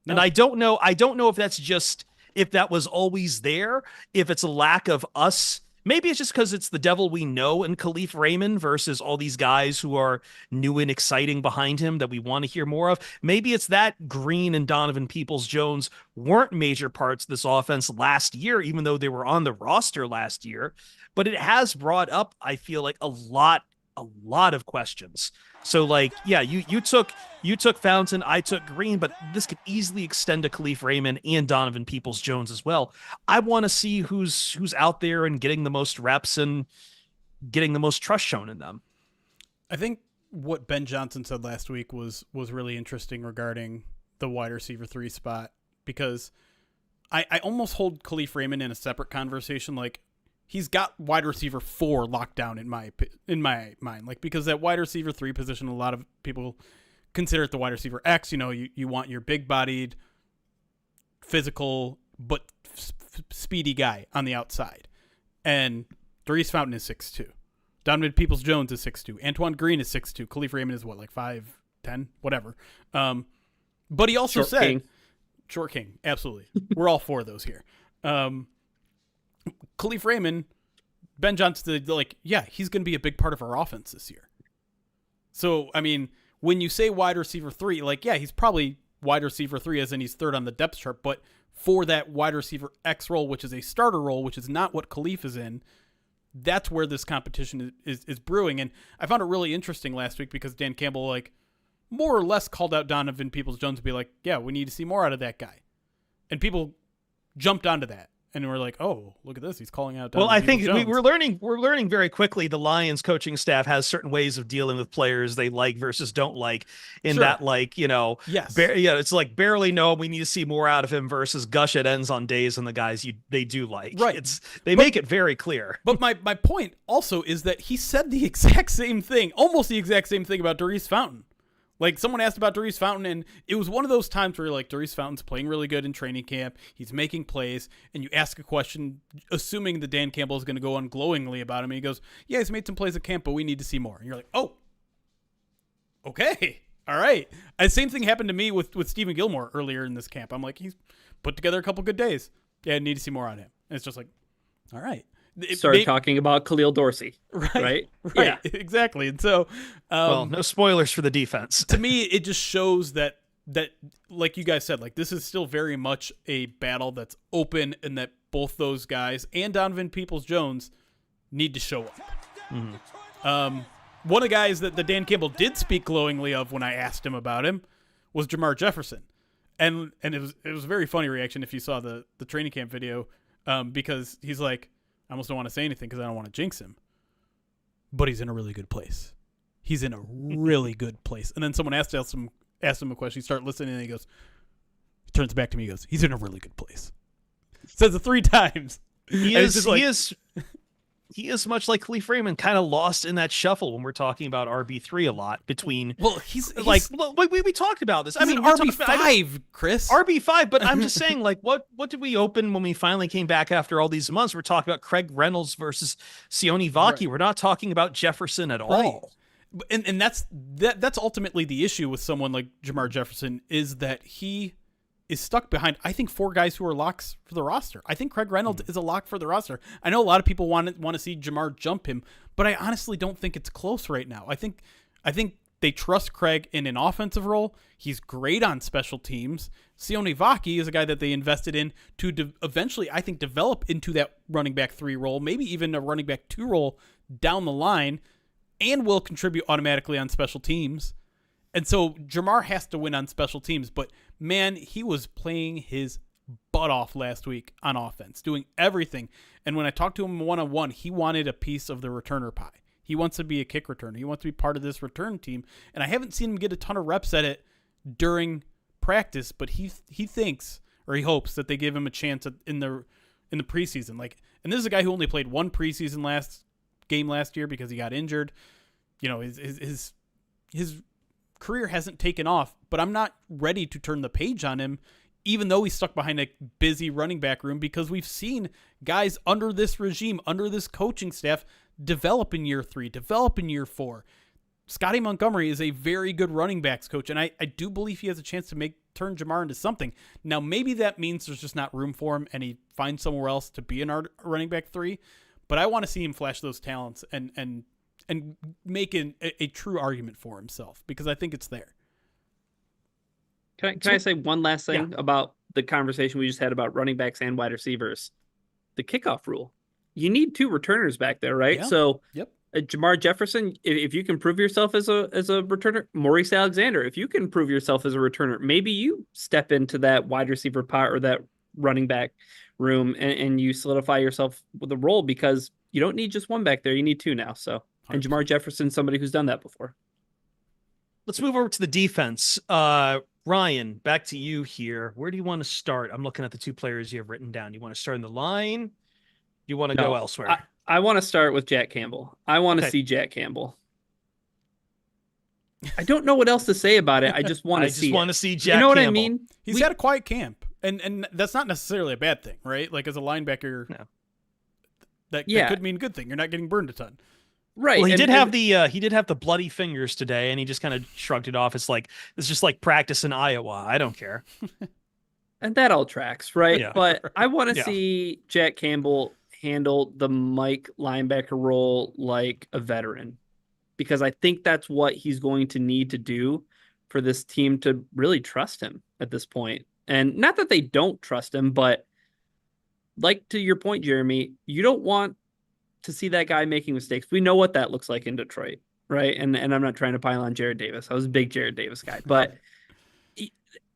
A: No. And I don't know if that's just, if that was always there, if it's a lack of us. Maybe it's just because it's the devil we know in Khalif Raymond versus all these guys who are new and exciting behind him that we want to hear more of. Maybe it's that Green and Donovan Peoples-Jones weren't major parts of this offense last year, even though they were on the roster last year. But it has brought up, I feel like, a lot of questions. So like, yeah, you took Fountain, I took Green, but this could easily extend to Khalif Raymond and Donovan Peoples-Jones as well. I want to see who's out there and getting the most reps and getting the most trust shown in them.
B: I think what Ben Johnson said last week was really interesting regarding the wide receiver 3 spot, because I almost hold Khalif Raymond in a separate conversation. Like, he's got wide receiver 4 locked down in my mind, like, because that wide receiver 3 position, a lot of people consider it the wide receiver X. You want your big bodied, physical, but speedy guy on the outside. And Darius Fountain is 6'2". Donovan Peoples-Jones is 6'2". Antoine Green is 6'2". Khalif Raymond is what, like 5'10", whatever. But he also said, Short King, absolutely. We're all for those here. Khalif Raymond, Ben Johnson, like, yeah, he's going to be a big part of our offense this year. So, I mean, when you say wide receiver 3, like, yeah, he's probably wide receiver 3 as in he's third on the depth chart, but for that wide receiver X role, which is a starter role, which is not what Khalif is in, that's where this competition is brewing. And I found it really interesting last week because Dan Campbell, like, more or less called out Donovan Peoples-Jones to be like, yeah, we need to see more out of that guy. And people jumped onto that. And we're like, oh, look at this. He's calling out Donovan Peoples-Jones.
A: We're learning very quickly the Lions coaching staff has certain ways of dealing with players they like versus don't like, in that, like,
B: yes.
A: It's like barely know, we need to see more out of him versus gush it ends on days and the guys they do like.
B: Right.
A: They make it very clear.
B: But my point also is that he said the exact same thing, almost the exact same thing about Darius Fountain. Like, someone asked about Darius Fountain, and it was one of those times where you're like, Darius Fountain's playing really good in training camp. He's making plays, and you ask a question, assuming that Dan Campbell is going to go on glowingly about him. And he goes, yeah, he's made some plays at camp, but we need to see more. And you're like, oh, okay, all right. And same thing happened to me with Stephen Gilmore earlier in this camp. I'm like, he's put together a couple good days. Yeah, I need to see more on him. And it's just like, all right.
C: Started talking about Khalil Dorsey, right?
B: Yeah, exactly. And so,
A: well, no spoilers for the defense.
B: To me, it just shows that like you guys said, like, this is still very much a battle that's open, and that both those guys and Donovan Peoples-Jones need to show up. Mm-hmm. One of the guys that the Dan Campbell did speak glowingly of when I asked him about him was Jamar Jefferson, and it was a very funny reaction if you saw the training camp video, because he's like, I almost don't want to say anything because I don't want to jinx him. But he's in a really good place. He's in a really good place. And then someone asked him a question. He started listening, and he turns back to me. He goes, he's in a really good place. Says it 3 times.
A: He is much like Khalif Raymond, kind of lost in that shuffle when we're talking about RB3 a lot between.
B: Well, he's
A: like, we talked about this. I mean,
B: RB5, Chris.
A: RB5, but I'm just saying, like, what did we open when we finally came back after all these months? We're talking about Craig Reynolds versus Sione Vaki. Right. We're not talking about Jefferson at all.
B: And that's ultimately the issue with someone like Jamar Jefferson, is that he is stuck behind, I think, 4 guys who are locks for the roster. I think Craig Reynolds is a lock for the roster. I know a lot of people want to see Jamar jump him, but I honestly don't think it's close right now. I think they trust Craig in an offensive role. He's great on special teams. Sione Vaki is a guy that they invested in to eventually, I think, develop into that running back 3 role, maybe even a running back 2 role down the line, and will contribute automatically on special teams. And so Jamar has to win on special teams, but man, he was playing his butt off last week on offense, doing everything. And when I talked to him one-on-one, he wanted a piece of the returner pie. He wants to be a kick returner. He wants to be part of this return team. And I haven't seen him get a ton of reps at it during practice, but he thinks, or he hopes, that they give him a chance in the preseason. Like, and this is a guy who only played one preseason game last year because he got injured. You know, his career hasn't taken off, but I'm not ready to turn the page on him, even though he's stuck behind a busy running back room, because we've seen guys under this regime, under this coaching staff, develop in year 3, develop in year 4. Scotty Montgomery is a very good running backs coach, and I do believe he has a chance to turn Jamar into something. Now, maybe that means there's just not room for him and he finds somewhere else to be an running back 3, but I want to see him flash those talents and make a true argument for himself, because I think it's there.
C: Can I say one last thing about the conversation we just had about running backs and wide receivers? The kickoff rule. You need 2 returners back there, right?
B: Yeah.
C: So
B: Yep.
C: Jamar Jefferson, if you can prove yourself as a returner, Maurice Alexander, if you can prove yourself as a returner, maybe you step into that wide receiver pot or that running back room and you solidify yourself with a role, because you don't need just one back there. You need 2 now. So, and Jamar Jefferson's somebody who's done that before.
A: Let's move over to the defense. Ryan, back to you here. Where do you want to start? I'm looking at the 2 players you have written down. You want to start in the line? Do you want to go elsewhere?
C: I want to start with Jack Campbell. I want to see Jack Campbell. I don't know what else to say about it. I just want to see.
A: I just want to see Jack.
C: You know what
A: Campbell.
C: I mean?
B: He's had a quiet camp, and that's not necessarily a bad thing, right? Like, as a linebacker, that could mean a good thing. You're not getting burned a ton.
C: Right.
A: Well, he did have the bloody fingers today, and he just kind of shrugged it off. It's just like practice in Iowa. I don't care.
C: And that all tracks, right?
A: Yeah.
C: But I want to see Jack Campbell handle the Mike linebacker role like a veteran, because I think that's what he's going to need to do for this team to really trust him at this point. And not that they don't trust him, but like, to your point, Jeremy, you don't want to see that guy making mistakes. We know what that looks like in Detroit, right? And I'm not trying to pile on Jared Davis. I was a big Jared Davis guy, but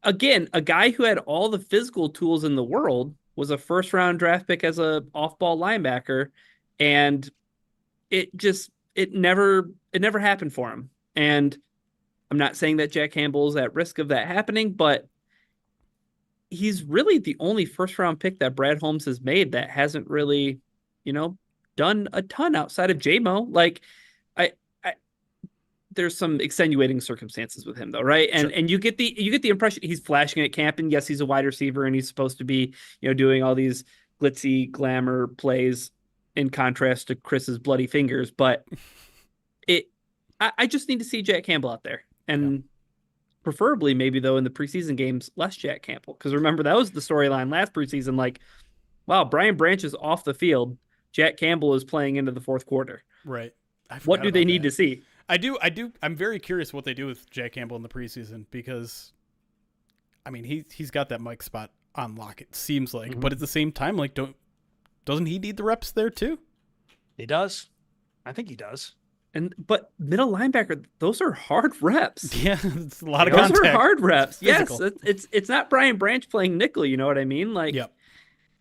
C: again, a guy who had all the physical tools in the world was a first-round draft pick as a off-ball linebacker, and it never happened for him. And I'm not saying that Jack Campbell is at risk of that happening, but he's really the only first-round pick that Brad Holmes has made that hasn't really, done a ton outside of J-Mo. Like, there's some extenuating circumstances with him, though, right? And you get the impression he's flashing at camp, and yes, he's a wide receiver, and he's supposed to be, doing all these glitzy glamour plays in contrast to Chris's bloody fingers. But I just need to see Jack Campbell out there, and preferably maybe though in the preseason games less Jack Campbell, because remember that was the storyline last preseason. Like, wow, Brian Branch is off the field, Jack Campbell is playing into the 4th quarter.
B: Right.
C: What do they need to see?
B: I do. I'm very curious what they do with Jack Campbell in the preseason, because, I mean, he's got that Mike spot on lock, it seems like. But at the same time, like, doesn't he need the reps there too?
A: He does. I think he does.
C: But middle linebacker, those are hard reps.
B: Yeah, it's a lot of
C: those
B: contact.
C: Those are hard reps.
B: Physical.
C: Yes, it's not Brian Branch playing nickel. You know what I mean? Like,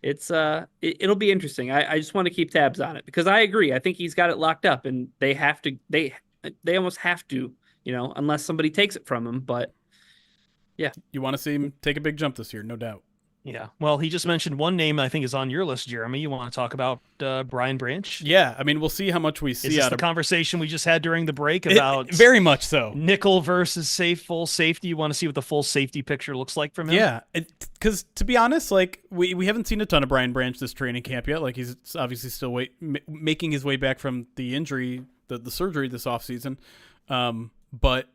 C: it's it'll be interesting. I just want to keep tabs on it, because I agree. I think he's got it locked up, and they have to. They almost have to, unless somebody takes it from him. But yeah,
B: you want to see him take a big jump this year, no doubt.
A: Yeah. Well, he just mentioned one name I think is on your list, Jeremy. You want to talk about Brian Branch?
B: Yeah. I mean, we'll see how much we see.
A: Is this
B: out
A: the
B: of
A: conversation we just had during the break about
B: very much so
A: nickel versus full safety? You want to see what the full safety picture looks like from him?
B: Yeah. Because to be honest, like we haven't seen a ton of Brian Branch this training camp yet. Like, he's obviously still making his way back from the injury, the surgery this offseason. But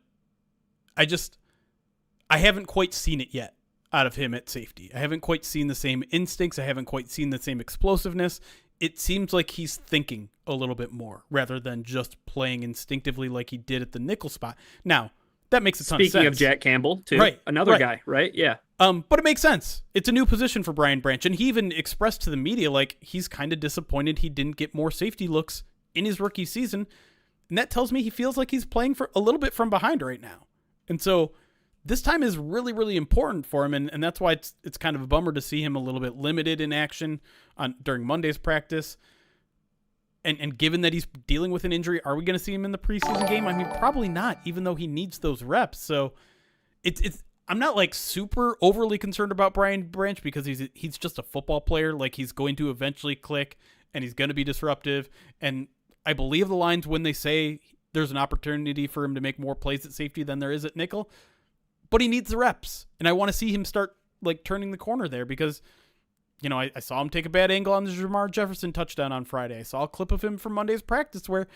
B: I haven't quite seen it yet out of him at safety. I haven't quite seen the same instincts. I haven't quite seen the same explosiveness. It seems like he's thinking a little bit more rather than just playing instinctively like he did at the nickel spot. Now, that makes a ton of sense.
C: Speaking of Jack Campbell, too.
B: Right.
C: Another guy, right? Yeah.
B: But it makes sense. It's a new position for Brian Branch. And he even expressed to the media, like, he's kind of disappointed he didn't get more safety looks in his rookie season. And that tells me he feels like he's playing for a little bit from behind right now. And so this time is really, really important for him, and that's why it's kind of a bummer to see him a little bit limited in action during Monday's practice. And given that he's dealing with an injury, are we going to see him in the preseason game? I mean, probably not, even though he needs those reps. So I'm not like super overly concerned about Brian Branch because he's just a football player. Like, he's going to eventually click and he's going to be disruptive. And I believe the lines when they say there's an opportunity for him to make more plays at safety than there is at nickel, but he needs the reps. And I want to see him start like turning the corner there because, you know, I saw him take a bad angle on the Jamar Jefferson touchdown on Friday. I saw a clip of him from Monday's practice where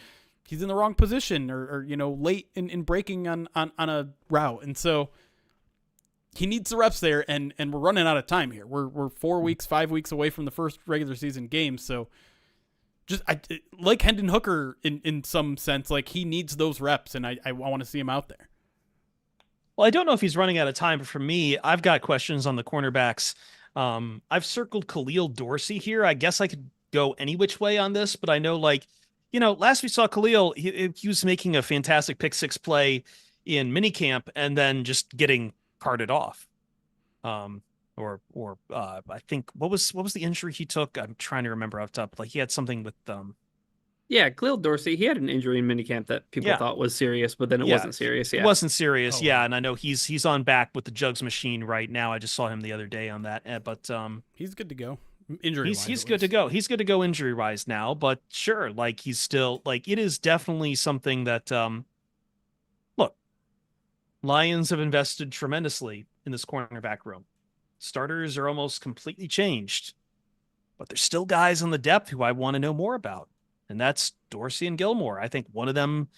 B: he's in the wrong position or you know, late in breaking on a route. And so he needs the reps there, and we're running out of time here. We're 4 weeks, 5 weeks away from the first regular season game. So just like Hendon Hooker in some sense, like he needs those reps, and I want to see him out there.
A: Well, I don't know if he's running out of time, but for me, I've got questions on the cornerbacks. I've circled Khalil Dorsey here. I guess I could go any which way on this, but I know, like, you know, last we saw Khalil, he was making a fantastic pick six play in minicamp and then just getting carted off. I think what was the injury he took? I'm trying to remember off the top. Like, he had something with
C: Yeah, Khalil Dorsey, he had an injury in minicamp that people thought was serious, but then it wasn't serious. Yeah.
A: It wasn't serious.
B: Oh,
A: yeah.
B: wow.
A: And I know he's on back with the Jugs machine right now. I just saw him the other day on that. But
B: he's good to go. He's
A: good to go. He's good to go injury wise now, but sure. Like, he's still, like, it is definitely something that, look, Lions have invested tremendously in this cornerback room. Starters are almost completely changed, but there's still guys on the depth who I want to know more about. And that's Dorsey and Gilmore. I think one of them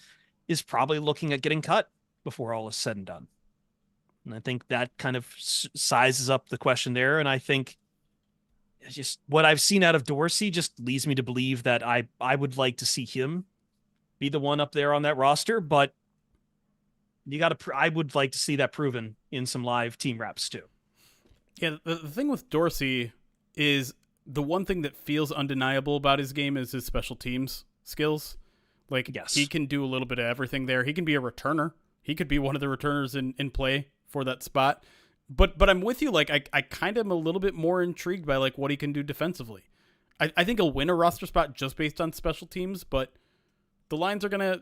A: is probably looking at getting cut before all is said and done. And I think that kind of sizes up the question there. And I think just what I've seen out of Dorsey just leads me to believe that I would like to see him be the one up there on that roster, but I would like to see that proven in some live team reps too.
B: Yeah. The thing with Dorsey is, the one thing that feels undeniable about his game is his special teams skills. Like, yes, he can do a little bit of everything there. He can be a returner. He could be one of the returners in play for that spot. But I'm with you. Like, I kind of am a little bit more intrigued by like what he can do defensively. I think he'll win a roster spot just based on special teams, but the Lions are going to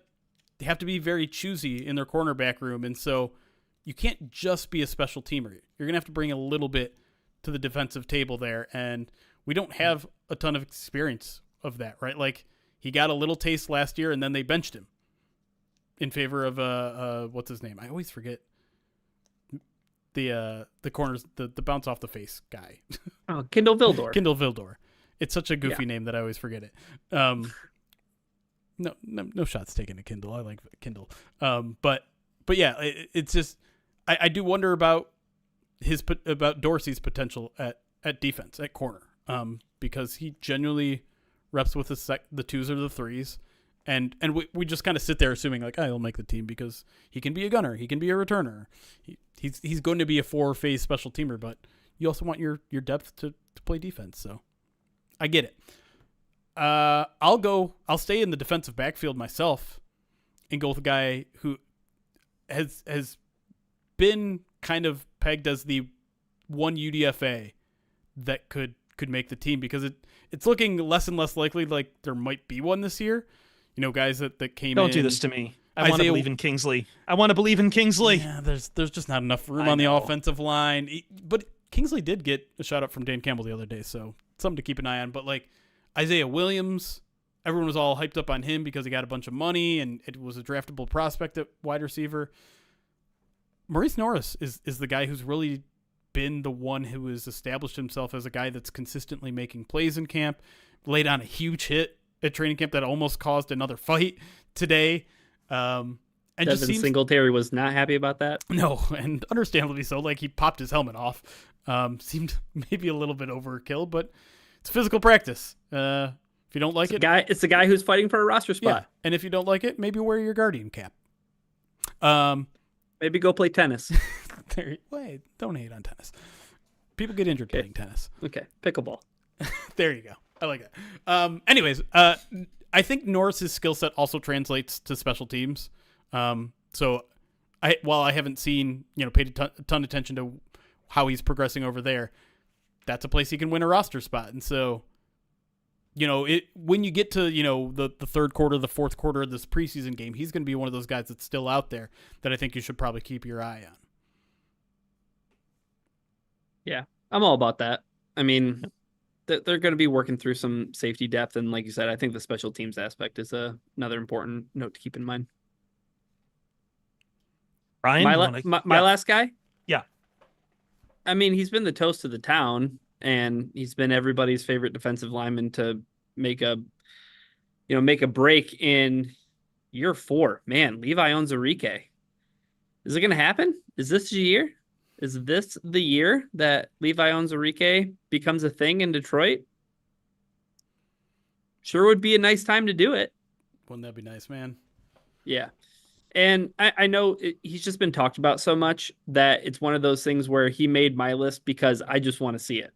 B: have to be very choosy in their cornerback room. And so you can't just be a special teamer. You're going to have to bring a little bit to the defensive table there. And we don't have a ton of experience of that, right? Like, he got a little taste last year and then they benched him in favor of what's his name? I always forget. The corners, the bounce off the face guy.
C: Oh, Kindle Vildor.
B: Kindle Vildor. It's such a goofy name that I always forget it. No shots taken at Kindle. I like Kindle. But yeah, it's just I do wonder about Dorsey's potential at defense at corner. Because he genuinely reps with the twos or the threes, and we just kind of sit there assuming like, he'll make the team because he can be a gunner, he can be a returner, he's going to be a 4-phase special teamer, but you also want your depth to play defense. So I get it. I'll stay in the defensive backfield myself and go with a guy who has been kind of pegged as the one UDFA that could make the team, because it's looking less and less likely like there might be one this year. You know, guys that came in.
A: Don't do this to me. I want to believe in Kingsley. Yeah,
B: there's just not enough room on the offensive line. But Kingsley did get a shout out from Dan Campbell the other day, so something to keep an eye on. But like Isaiah Williams, everyone was all hyped up on him because he got a bunch of money and it was a draftable prospect at wide receiver. Maurice Norris is the guy who's really been the one who has established himself as a guy that's consistently making plays in camp, laid on a huge hit at training camp that almost caused another fight today. And
C: Devin Singletary was not happy about that.
B: No, and understandably so. Like, he popped his helmet off. Seemed maybe a little bit overkill, but it's physical practice. If you don't like
C: it's the guy who's fighting for a roster spot.
B: Yeah. And if you don't like it, maybe wear your Guardian cap.
C: Maybe go play tennis.
B: Wait, don't hate on tennis. People get injured playing tennis.
C: Okay, pickleball.
B: There you go. I like that. Anyways, I think Norris's skill set also translates to special teams. So while I haven't seen, paid a ton of attention to how he's progressing over there, that's a place he can win a roster spot. And so, when you get to, the third quarter, the fourth quarter of this preseason game, he's going to be one of those guys that's still out there that I think you should probably keep your eye on.
C: Yeah, I'm all about that. I mean, they're going to be working through some safety depth. And like you said, I think the special teams aspect is another important note to keep in mind.
A: Ryan,
C: my last guy?
A: Yeah.
C: I mean, he's been the toast of the town, and he's been everybody's favorite defensive lineman to make a break in year 4. Man, Levi Onwuzurike. Is it going to happen? Is this the year? Is this the year that Levi Onwuzurike becomes a thing in Detroit? Sure would be a nice time to do it.
B: Wouldn't that be nice, man?
C: Yeah. And I know he's just been talked about so much that it's one of those things where he made my list because I just want to see it.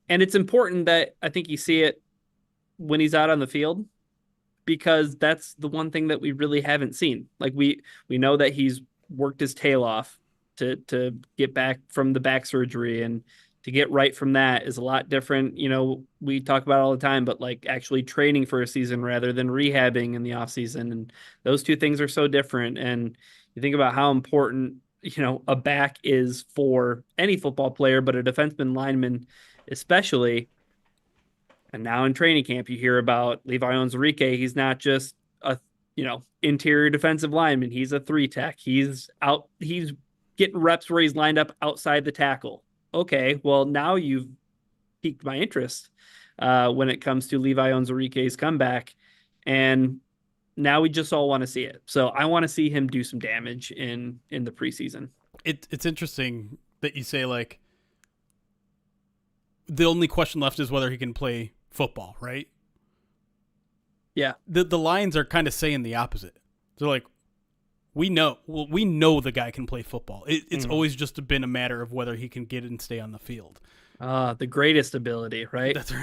C: And it's important that I think you see it when he's out on the field, because that's the one thing that we really haven't seen. Like we know that he's worked his tail off to get back from the back surgery, and to get right from that is a lot different. We talk about it all the time, but like actually training for a season rather than rehabbing in the off season. And those two things are so different. And you think about how important, a back is for any football player, but a defenseman, lineman, especially. And now in training camp, you hear about Levi Onwuzurike. He's not just a, interior defensive lineman. He's a 3-tech. He's getting reps where he's lined up outside the tackle. Okay, well, now you've piqued my interest when it comes to Levi Onwuzurike's comeback. And now we just all want to see it. So I want to see him do some damage in the preseason.
B: It's interesting that you say, like, the only question left is whether he can play football, right?
C: Yeah.
B: The Lions are kind of saying the opposite. They're like, we know the guy can play football. It's always just been a matter of whether he can get and stay on the field.
C: The greatest ability, right?
B: That's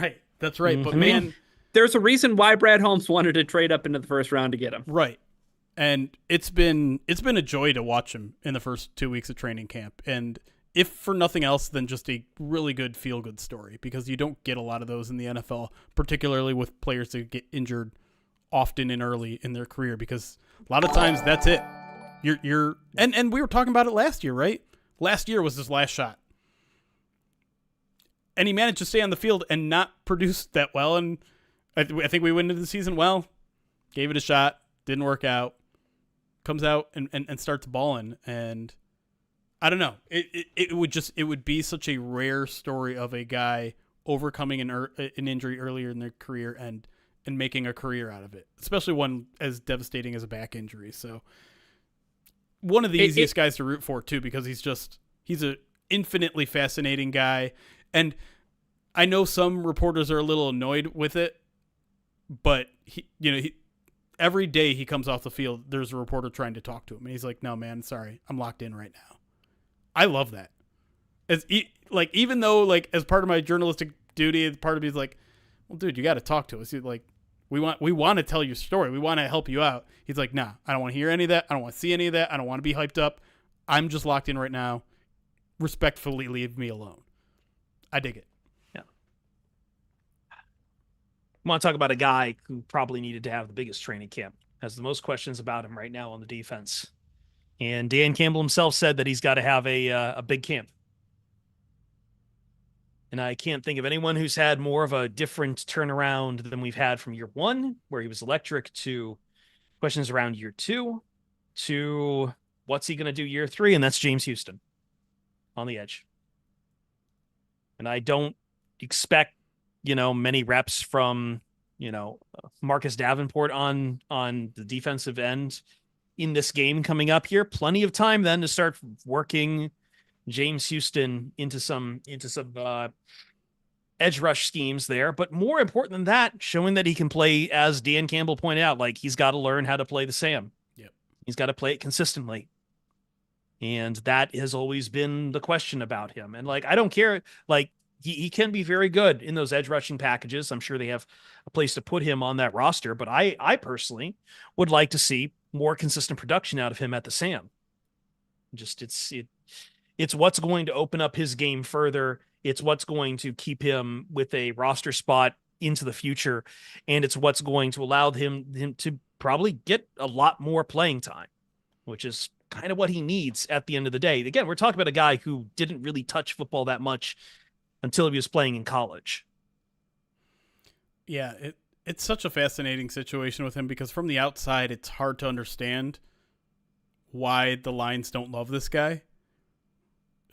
B: right. But
C: man, there's a reason why Brad Holmes wanted to trade up into the first round to get him.
B: Right. And it's been a joy to watch him in the first 2 weeks of training camp. And if for nothing else than just a really good feel-good story, because you don't get a lot of those in the NFL, particularly with players that get injured often and early in their career, because a lot of times that's it. And we were talking about it last year, right? Last year was his last shot. And he managed to stay on the field and not produce that well. And I think we went into the season well, gave it a shot, didn't work out, comes out and starts balling. And I don't know. It would be such a rare story of a guy overcoming an injury earlier in their career and making a career out of it, especially one as devastating as a back injury. So one of the easiest guys to root for too, because he's a infinitely fascinating guy. And I know some reporters are a little annoyed with it, but every day he comes off the field, there's a reporter trying to talk to him, and he's like, "No, man, sorry, I'm locked in right now." I love that. Even though, like, as part of my journalistic duty, part of me is like, "Well, dude, you got to talk to us. Like, we want to tell your story. We want to help you out." He's like, "Nah, I don't want to hear any of that. I don't want to see any of that. I don't want to be hyped up. I'm just locked in right now. Respectfully, leave me alone." I dig it.
A: Yeah. I want to talk about a guy who probably needed to have the biggest training camp, has the most questions about him right now on the defense. And Dan Campbell himself said that he's got to have a big camp. And I can't think of anyone who's had more of a different turnaround than we've had from year 1, where he was electric, to questions around year 2, to what's he going to do year 3, and that's James Houston on the edge. And I don't expect, many reps from, Marcus Davenport on the defensive end in this game coming up here. Plenty of time then to start working James Houston into some edge rush schemes there. But more important than that, showing that he can play, as Dan Campbell pointed out, like, he's got to learn how to play the Sam.
B: Yep.
A: He's got to play it consistently. And that has always been the question about him. And, like, I don't care. Like, he can be very good in those edge rushing packages. I'm sure they have a place to put him on that roster, but I personally would like to see more consistent production out of him at the Sam. Just it's what's going to open up his game further. It's what's going to keep him with a roster spot into the future, and it's what's going to allow him to probably get a lot more playing time, which is kind of what he needs at the end of the day. Again, we're talking about a guy who didn't really touch football that much until he was playing in college.
B: Yeah, it's such a fascinating situation with him because from the outside, it's hard to understand why the Lions don't love this guy,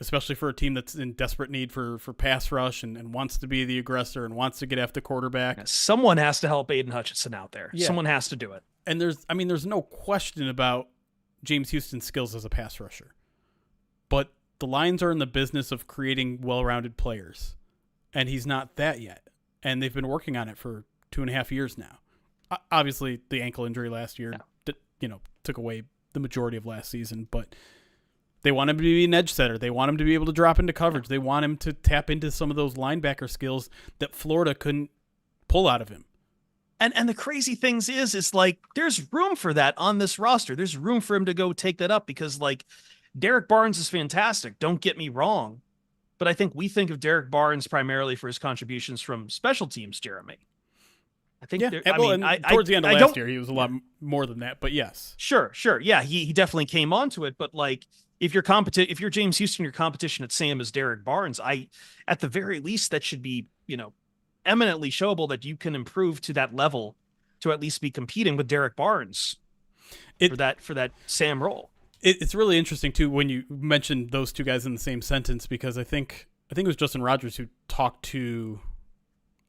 B: especially for a team that's in desperate need for pass rush and wants to be the aggressor and wants to get after quarterback.
A: Someone has to help Aiden Hutchinson out there. Yeah. Someone has to do it.
B: And there's no question about James Houston's skills as a pass rusher. But the Lions are in the business of creating well-rounded players, and he's not that yet. And they've been working on it for 2.5 years now. Obviously, the ankle injury last year, took away the majority of last season, but they want him to be an edge setter. They want him to be able to drop into coverage. They want him to tap into some of those linebacker skills that Florida couldn't pull out of him.
A: And the crazy things is like there's room for that on this roster. There's room for him to go take that up because like Derek Barnes is fantastic. Don't get me wrong. But I think we think of Derek Barnes primarily for his contributions from special teams, Jeremy. I think
B: towards the end of last year, he was a lot more than that, but yes.
A: Sure. Yeah, he definitely came onto it. But like if you're James Houston, your competition at Sam is Derek Barnes. At the very least, that should be, eminently showable that you can improve to that level to at least be competing with Derek Barnes for that Sam role.
B: It's really interesting too when you mentioned those two guys in the same sentence because I think it was Justin Rogers who talked to,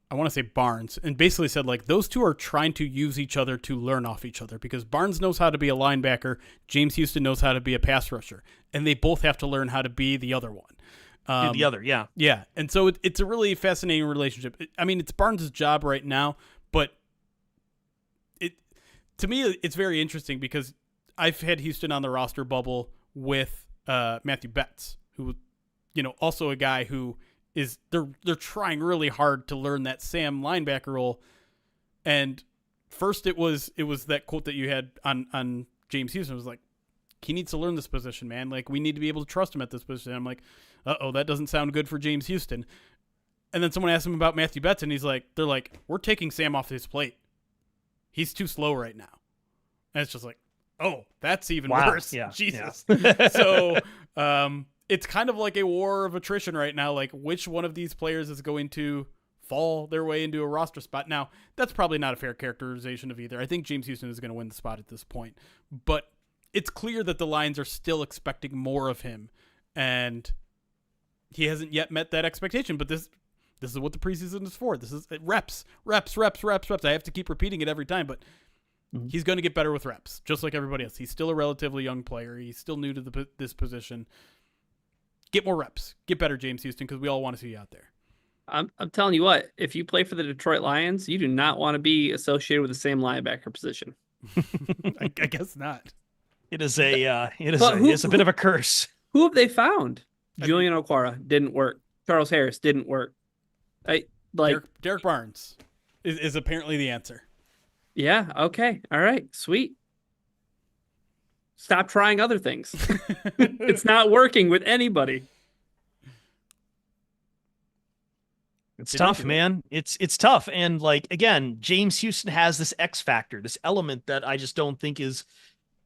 B: I want to say Barnes, and basically said like those two are trying to use each other to learn off each other because Barnes knows how to be a linebacker, James Houston knows how to be a pass rusher, and they both have to learn how to be the other one.
A: Yeah.
B: And so it's a really fascinating relationship. It's Barnes' job right now, but to me, it's very interesting because I've had Houston on the roster bubble with Matthew Betts, who, also a guy who is they're trying really hard to learn that Sam linebacker role. And first it was that quote that you had on James Houston. It was like, he needs to learn this position, man. Like, we need to be able to trust him at this position. And I'm like, that doesn't sound good for James Houston. And then someone asked him about Matthew Betts, and they're like, we're taking Sam off his plate. He's too slow right now. And it's just like, oh, that's even worse.
A: Yeah.
B: Jesus.
A: Yeah.
B: So it's kind of like a war of attrition right now. Like, which one of these players is going to fall their way into a roster spot? Now, that's probably not a fair characterization of either. I think James Houston is going to win the spot at this point. But it's clear that the Lions are still expecting more of him, and he hasn't yet met that expectation. But this is what the preseason is for. This is reps. I have to keep repeating it every time, but he's going to get better with reps, just like everybody else. He's still a relatively young player. He's still new to this position. Get more reps. Get better, James Houston, because we all want to see you out there.
C: I'm telling you what, if you play for the Detroit Lions, you do not want to be associated with the same linebacker position.
B: I guess not.
A: It is a bit of a curse.
C: Who have they found? Julian Okwara didn't work. Charles Harris didn't work.
B: Derek Barnes is apparently the answer.
C: Yeah. Okay. All right. Sweet. Stop trying other things. It's not working with anybody.
A: It's tough, man. It's tough. And like, again, James Houston has this X factor, this element that I just don't think is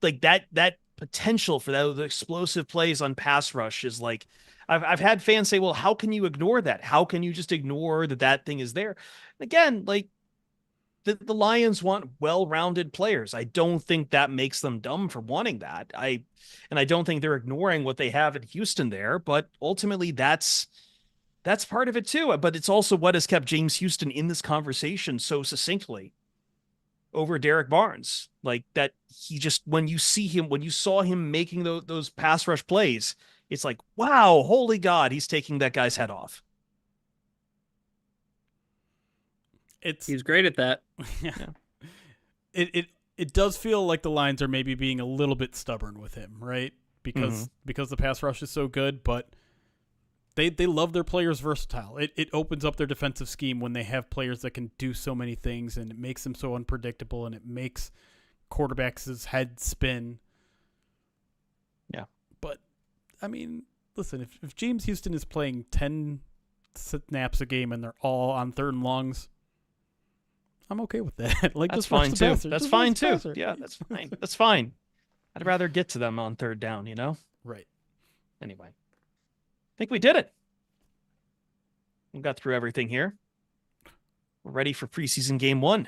A: like that potential for those explosive plays on pass rush is like, I've had fans say, well, how can you ignore that? How can you just ignore that thing is there? And again, like the Lions want well-rounded players. I don't think that makes them dumb for wanting that. I don't think they're ignoring what they have in Houston there, but ultimately that's part of it too. But it's also what has kept James Houston in this conversation so succinctly over Derek Barnes. Like that he just, when you saw him making those pass rush plays, it's like, wow, holy God, he's taking that guy's head off.
B: He's
C: great at that.
B: Yeah. It does feel like the Lions are maybe being a little bit stubborn with him, right? Because the pass rush is so good, but they love their players versatile. It opens up their defensive scheme when they have players that can do so many things, and it makes them so unpredictable, and it makes quarterbacks' heads spin.
A: Yeah.
B: But I mean, listen, if James Houston is playing 10 snaps a game and they're all on 3rd and longs, I'm okay with that. Like,
A: That's
B: just watch
A: fine
B: the
A: too.
B: passer.
A: That's
B: Just
A: fine
B: watch the
A: too.
B: passer.
A: Yeah, that's fine. That's fine. I'd rather get to them on 3rd down, you know?
B: Right.
A: Anyway, I think we did it. We got through everything here. We're ready for preseason game 1.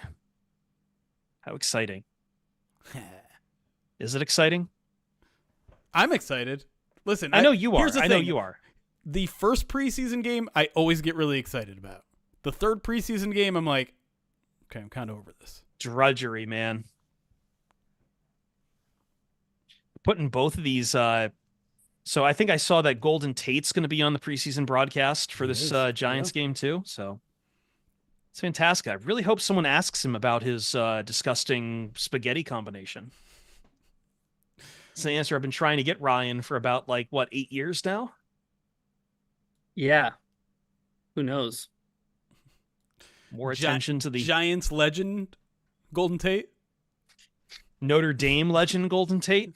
A: How exciting. Is it exciting?
B: I'm excited. Listen,
A: I know you are.
B: Here's the
A: I know
B: thing.
A: you are.
B: The first preseason game, I always get really excited about. The 3rd preseason game, I'm like, okay, I'm kind of over this.
A: Drudgery, man. Putting both of these. So I think I saw that Golden Tate's going to be on the preseason broadcast for this Giants game too. So it's fantastic. I really hope someone asks him about his disgusting spaghetti combination. It's the answer I've been trying to get Ryan for about 8 years now.
C: Yeah. Who knows?
A: More attention to the
B: Giants legend, Golden Tate.
A: Notre Dame legend, Golden Tate.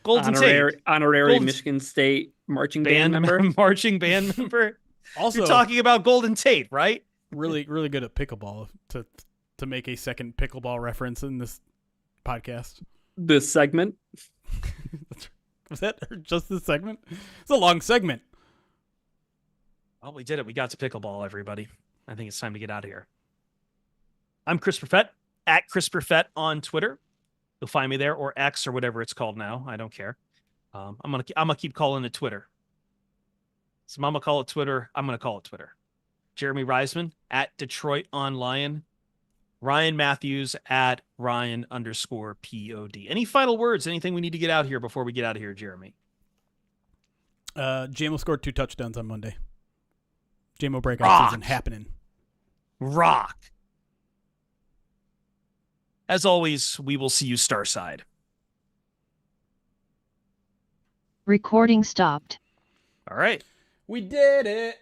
A: Golden Tate.
C: Honorary Michigan State marching band member.
A: Marching band member.
B: Also,
A: you're talking about Golden Tate, right?
B: Really, really good at pickleball. To make a second pickleball reference in this podcast.
C: This segment.
B: Was that just this segment? It's a long segment.
A: Well, we did it. We got to pickleball, everybody. I think it's time to get out of here. I'm Chris Perfett, at Chris Perfett on Twitter. You'll find me there, or X, or whatever it's called now. I don't care. I'm gonna keep calling it Twitter. So Mama call it Twitter. I'm gonna call it Twitter. Jeremy Reisman at Detroit on Lion. Ryan Matthews at Ryan_POD. Any final words? Anything we need to get out here before we get out of here, Jeremy?
B: JMO scored 2 touchdowns on Monday. JMO breakout season happening.
A: Rock. As always, we will see you Starside.
D: Recording stopped.
A: All right.
B: We did it.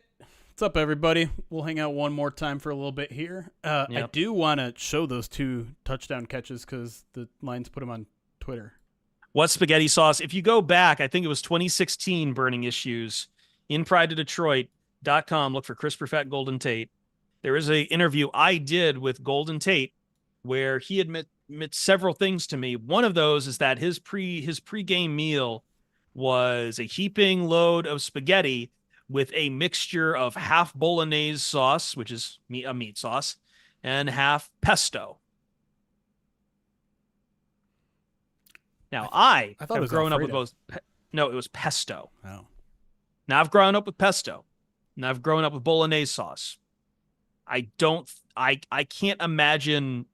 B: What's up, everybody? We'll hang out one more time for a little bit here.
A: Yep.
B: I do want to show those 2 touchdown catches because the Lions put them on Twitter.
A: What spaghetti sauce? If you go back, I think it was 2016 Burning Issues in PrideToDetroit.com. Look for Chris Perfett, Golden Tate. There is an interview I did with Golden Tate where he admits several things to me. One of those is that his pre-game meal was a heaping load of spaghetti with a mixture of half bolognese sauce, which is a meat sauce, and half pesto. Now, I
B: thought it was
A: grown up
B: Alfredo.
A: with both. No, it was pesto.
B: Oh.
A: Now, I've grown up with pesto. Now, I've grown up with bolognese sauce. I can't imagine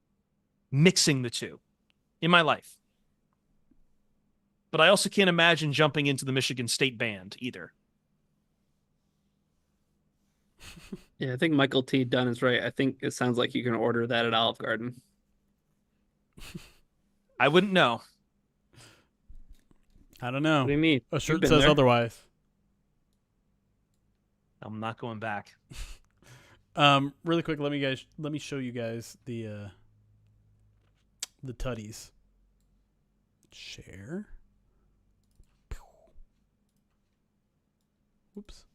A: mixing the two in my life. But I also can't imagine jumping into the Michigan State band either.
C: Yeah, I think Michael T. Dunn is right. I think it sounds like you can order that at Olive Garden.
A: I wouldn't know.
B: I don't know.
C: What do you mean?
B: A
C: You've
B: shirt
C: been
B: says
C: there.
B: otherwise.
A: I'm not going back.
B: Really quick, let me show you guys the tutties. Share. Whoops.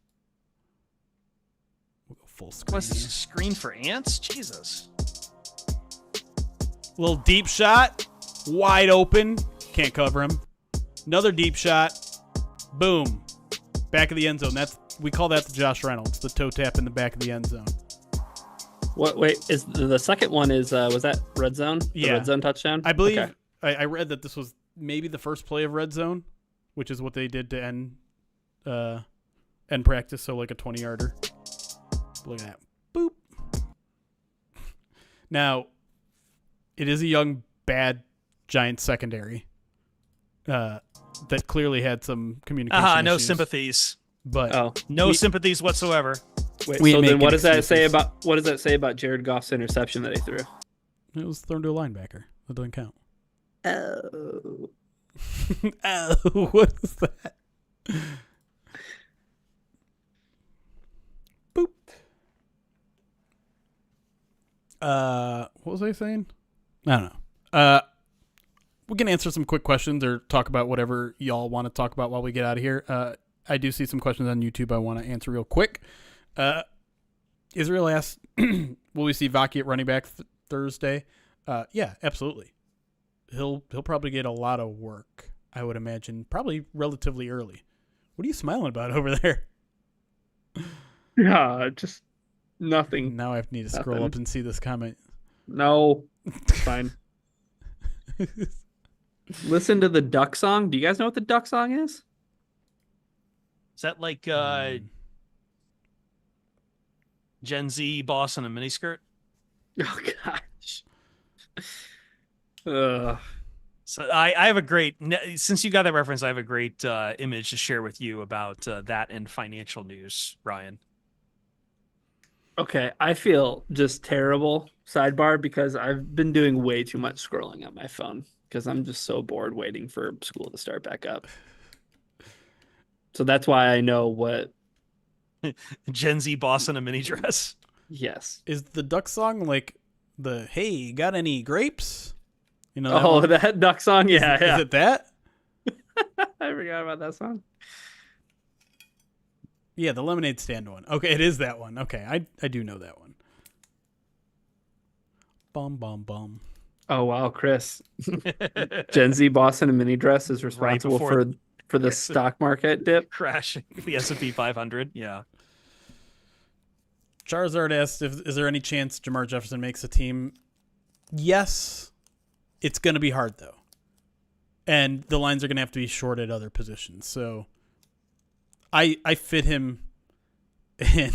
B: We'll go full screen.
A: What's this,
B: here.
A: screen for ants? Jesus.
B: Little deep shot, wide open, can't cover him. Another deep shot, boom, back of the end zone. We call that the Josh Reynolds, the toe tap in the back of the end zone.
C: What? Wait, is the second one was that red zone? The
B: Yeah.
C: red zone touchdown.
B: I believe
C: Okay.
B: I read that this was maybe the first play of red zone, which is what they did to end practice. So like a 20-yarder. Look at that, boop. Now, it is a young bad Giants secondary that clearly had some communication
A: No
B: issues.
A: sympathies.
B: But
A: No sympathies whatsoever.
C: Wait,
B: We
C: so
B: ain't
C: then what
B: making
C: does that say
B: excuses.
C: about Jared Goff's interception that he threw?
B: it was thrown to a linebacker. That doesn't count.
C: Oh.
B: Oh, what is that? Boop. What was I saying? I don't know. we can answer some quick questions or talk about whatever y'all want to talk about while we get out of here. I do see some questions on YouTube I want to answer real quick. Israel asked, will we see Vaki at running back Thursday? Yeah, absolutely. He'll probably get a lot of work, I would imagine, probably relatively early. What are you smiling about over there?
C: Yeah, just nothing.
B: Now I need to scroll up and see this comment.
C: No, it's fine. Listen to the duck song. Do you guys know what the duck song is?
A: Is that like Gen Z boss in a miniskirt?
C: Oh gosh. Ugh.
A: So I have a great, since you got that reference, I have a great image to share with you about that and financial news, Ryan.
C: Okay, I feel just terrible, sidebar, because I've been doing way too much scrolling on my phone because I'm just so bored waiting for school to start back up. So that's why I know what.
A: Gen Z boss in a mini dress.
C: Yes.
B: Is the duck song like the, hey, got any grapes? You know
C: That that duck song? Yeah, yeah.
B: Is it that?
C: I forgot about that song.
B: Yeah, the lemonade stand one. Okay, it is that one. Okay, I do know that one. Bum, bum, bum.
C: Oh, wow, Chris. Gen Z boss in a mini dress is responsible for the stock market dip.
A: Crashing the S&P 500. Yeah.
B: Charizard asked, is there any chance Jamar Jefferson makes a team? Yes. It's going to be hard, though. And the lines are going to have to be short at other positions. So I fit him in.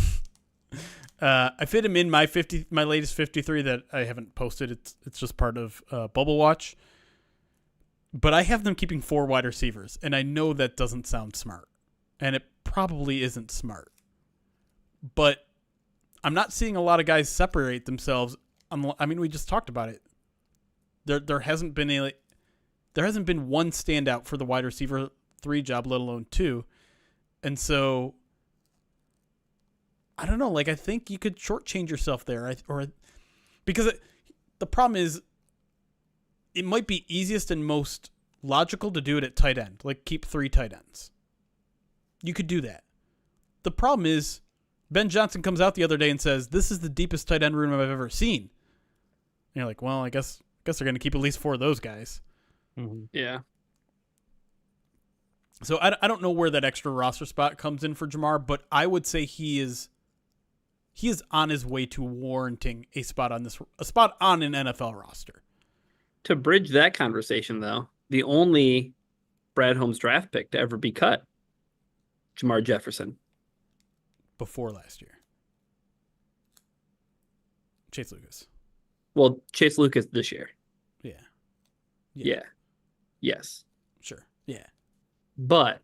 B: I fit him in my latest 53 that I haven't posted. It's just part of Bubble Watch. But I have them keeping 4 wide receivers, and I know that doesn't sound smart, and it probably isn't smart. But I'm not seeing a lot of guys separate themselves. I mean, we just talked about it. There hasn't been one standout for the wide receiver 3 job, let alone 2. And so I don't know. Like, I think you could shortchange yourself there, because the problem is it might be easiest and most logical to do it at tight end, like keep 3 tight ends. You could do that. The problem is Ben Johnson comes out the other day and says, "This is the deepest tight end room I've ever seen." And you're like, well, I guess they're going to keep at least 4 of those guys.
C: Mm-hmm. Yeah.
B: So I don't know where that extra roster spot comes in for Jamar, but I would say he is on his way to warranting a spot on an NFL roster.
C: To bridge that conversation, though, the only Brad Holmes draft pick to ever be cut, Jamar Jefferson.
B: Before last year. Chase Lucas. Well,
C: Chase Lucas this year.
B: Yeah.
C: Yes.
B: Sure. Yeah.
C: But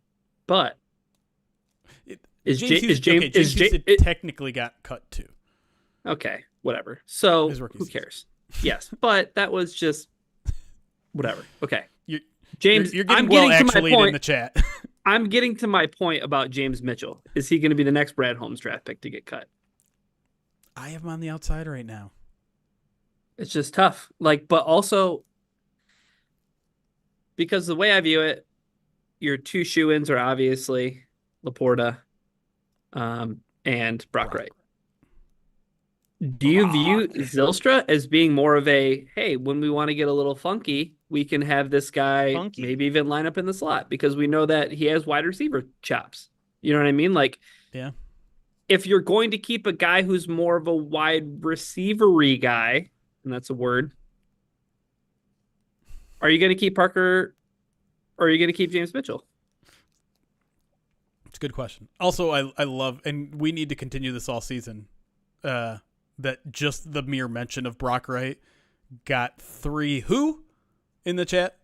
B: James technically got cut too.
C: Okay, whatever. So who cares? Yes, but that was just whatever. Okay, James,
B: you're getting to my point in the chat.
C: I'm getting to my point about James Mitchell. Is he going to be the next Brad Holmes draft pick to get cut?
B: I have him on the outside right now.
C: It's just tough. But also because the way I view it, your 2 shoe-ins are obviously Laporta and Brock Wright. Do you view Zylstra as being more of a, hey, when we want to get a little funky, we can have this guy maybe even line up in the slot because we know that he has wide receiver chops. You know what I mean?
B: Yeah.
C: If you're going to keep a guy who's more of a wide receiver-y guy, and that's a word, are you going to keep Parker or are you going to keep James Mitchell?
B: It's a good question. Also, I love, and we need to continue this all season, that just the mere mention of Brock Wright got 3 who in the chat?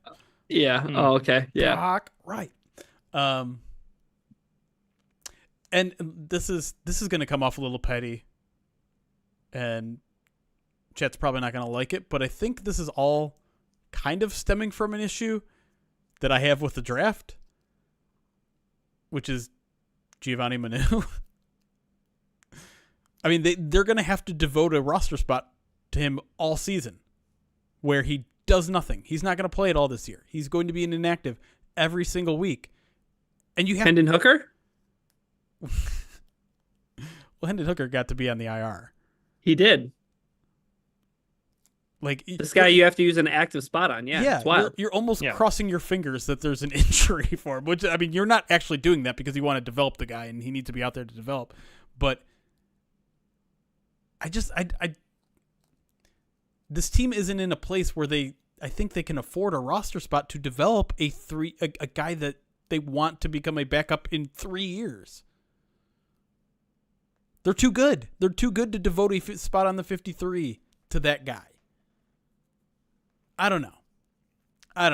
C: Yeah. Oh, okay. Yeah.
B: Brock Wright. And this is going to come off a little petty, and chat's probably not going to like it, but I think this is all kind of stemming from an issue that I have with the draft, which is Giovanni Manu. I mean, they're going to have to devote a roster spot to him all season, where he does nothing. He's not going to play it all this year. He's going to be inactive every single week. And you have
C: Hendon Hooker?
B: Well, Hendon Hooker got to be on the IR.
C: He did.
B: Like
C: This guy you have to use an active spot on. Yeah, it's wild.
B: You're almost crossing your fingers that there's an injury for him, which, I mean, you're not actually doing that because you want to develop the guy and he needs to be out there to develop. But this team isn't in a place where I think they can afford a roster spot to develop a guy that they want to become a backup in 3 years. They're too good. They're too good to devote a spot on the 53 to that guy. I don't know. I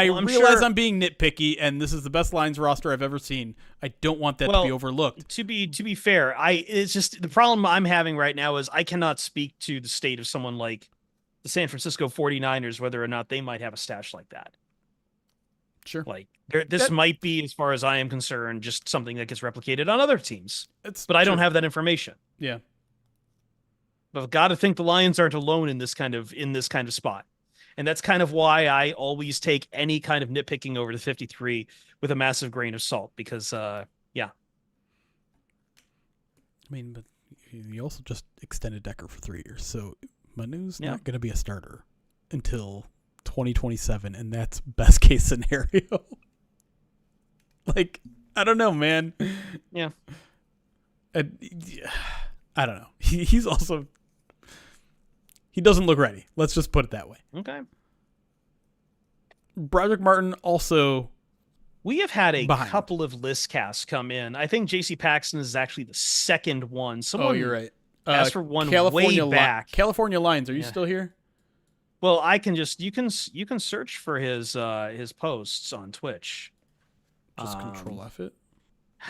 B: realize I'm being nitpicky, and this is the best Lions roster I've ever seen. I don't want that to be overlooked.
A: To be fair, it's just the problem I'm having right now is I cannot speak to the state of someone like the San Francisco 49ers, whether or not they might have a stash like that.
B: Sure.
A: Like this might be, as far as I am concerned, just something that gets replicated on other teams. But I don't have that information.
B: Yeah.
A: But I've got to think the Lions aren't alone in this kind of spot. And that's kind of why I always take any kind of nitpicking over the 53 with a massive grain of salt, because
B: I mean, but you also just extended Decker for 3 years, so Manu's not going to be a starter until 2027, and that's best case scenario. Like, I don't know, man.
A: Yeah.
B: I don't know. He's also... He doesn't look ready. Let's just put it that way.
A: Okay.
B: Broderick Martin also...
A: We have had a couple of list casts come in. I think J.C. Paxton is actually the second one.
B: You're right.
A: Asked for one
B: California
A: way back.
B: California Lions, are you still here?
A: Well, I can just... You can search for his posts on Twitch.
B: Just control F it.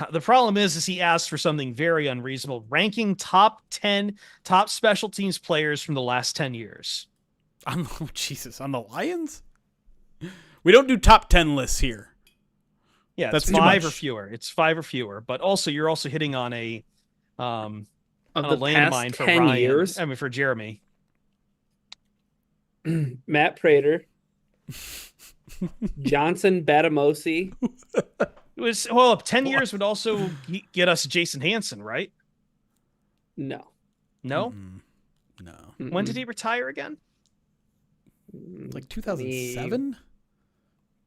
A: The problem is he asked for something very unreasonable, ranking top 10 top special teams players from the last 10 years.
B: On the Lions? We don't do top 10 lists here.
A: Yeah, that's 5 or fewer. It's 5 or fewer, but also you're also hitting on a landmine for
C: 10
A: Ryan.
C: Years?
A: I mean, for Jeremy.
C: Matt Prater. Johnson Batamosi.
A: It was 10 years would also get us Jason Hansen, right?
C: No.
A: No?
B: No.
A: When did he retire again?
B: Like 2007?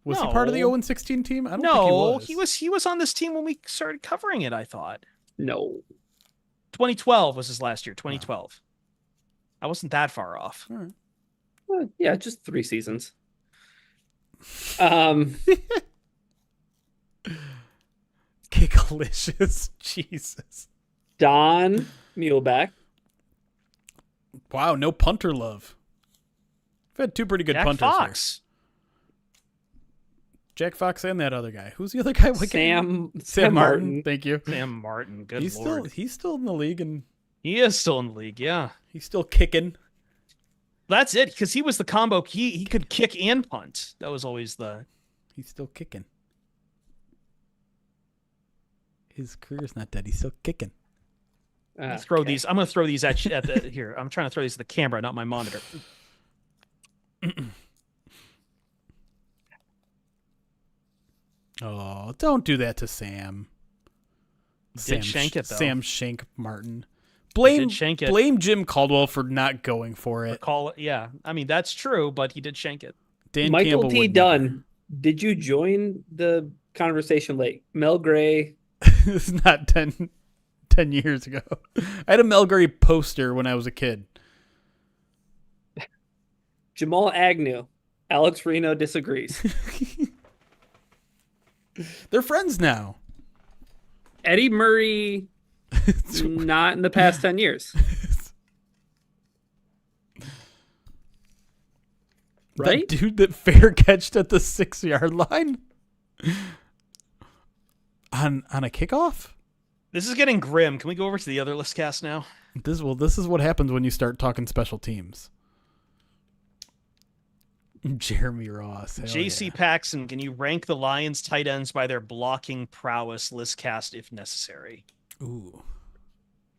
B: Was he part of the 0-16 team? I don't think he was.
A: He was on this team when we started covering it, I thought.
C: No.
A: 2012 was his last year, 2012. I wasn't that far off.
B: All right.
C: Well, yeah, just 3 seasons.
B: Kickalicious. Jesus.
C: Don Muhlbeck.
B: Wow, no punter love. We've had 2 pretty good punters
A: Fox.
B: here. Jack Fox and that other guy. Who's the other guy?
C: Sam
B: Martin. Thank you.
A: Sam Martin. Good
B: he's
A: Lord.
B: He's still in the league, and
A: He is still in the league, yeah.
B: he's still kicking.
A: That's it, because he was the combo. He could kick and punt. That was always the...
B: He's still kicking. His career's not dead. He's still kicking.
A: I'm going to throw these at the... Here, I'm trying to throw these at the camera, not my monitor.
B: Oh, don't do that to Sam.
A: Did shank it, though.
B: Sam Shank Martin. Blame Jim Caldwell for not going for it.
A: Yeah. I mean, that's true, but he did shank it.
B: Dan
C: Michael
B: Campbell
C: T. Dunn, did you join the conversation late? Mel Gray.
B: It's not 10 years ago. I had a Mel Gray poster when I was a kid.
C: Jamal Agnew. Alex Reno disagrees.
B: They're friends now.
C: Eddie Murray, not in the past 10 years. Right?
B: That dude that fair catched at the 6-yard line on a kickoff?
A: This is getting grim. Can we go over to the other list cast now?
B: This is what happens when you start talking special teams. Jeremy Ross.
A: J.C. Paxton, can you rank the Lions tight ends by their blocking prowess, list cast if necessary?
B: Ooh.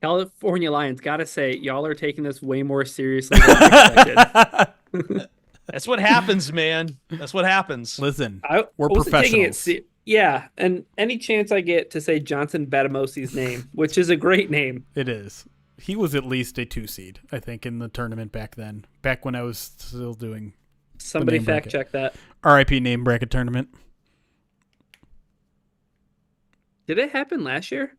C: California Lions, gotta say, y'all are taking this way more seriously than I expected.
A: That's what happens, man. That's what happens.
B: Listen,
C: I
B: we're
C: wasn't taking it
B: professionals.
C: yeah, and any chance I get to say Johnson Batamosi's name, which is a great name.
B: It is. He was at least a 2 seed, I think, in the tournament back then. Back when I was still doing
C: Somebody
B: name
C: fact
B: bracket.
C: check that.
B: RIP name bracket tournament.
C: Did it happen last year?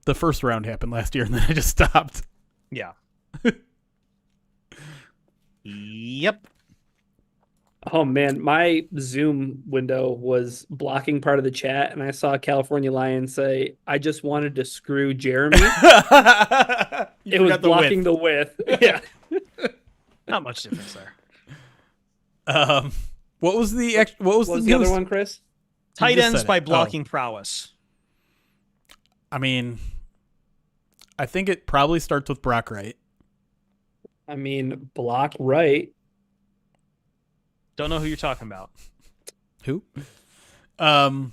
B: The first round happened last year, and then I just stopped.
A: Yeah. Yep.
C: Oh man, my Zoom window was blocking part of the chat, and I saw California Lion say, "I just wanted to screw Jeremy." It was blocking the width. Yeah.
A: Not much difference there.
B: What was the
C: What was the other one, Chris?
A: Tight
B: just
A: ends
B: said
A: by
B: it.
A: blocking prowess.
B: I mean, I think it probably starts with Brock Wright.
C: I mean, block right.
A: Don't know who you're talking about.
B: Who? I don't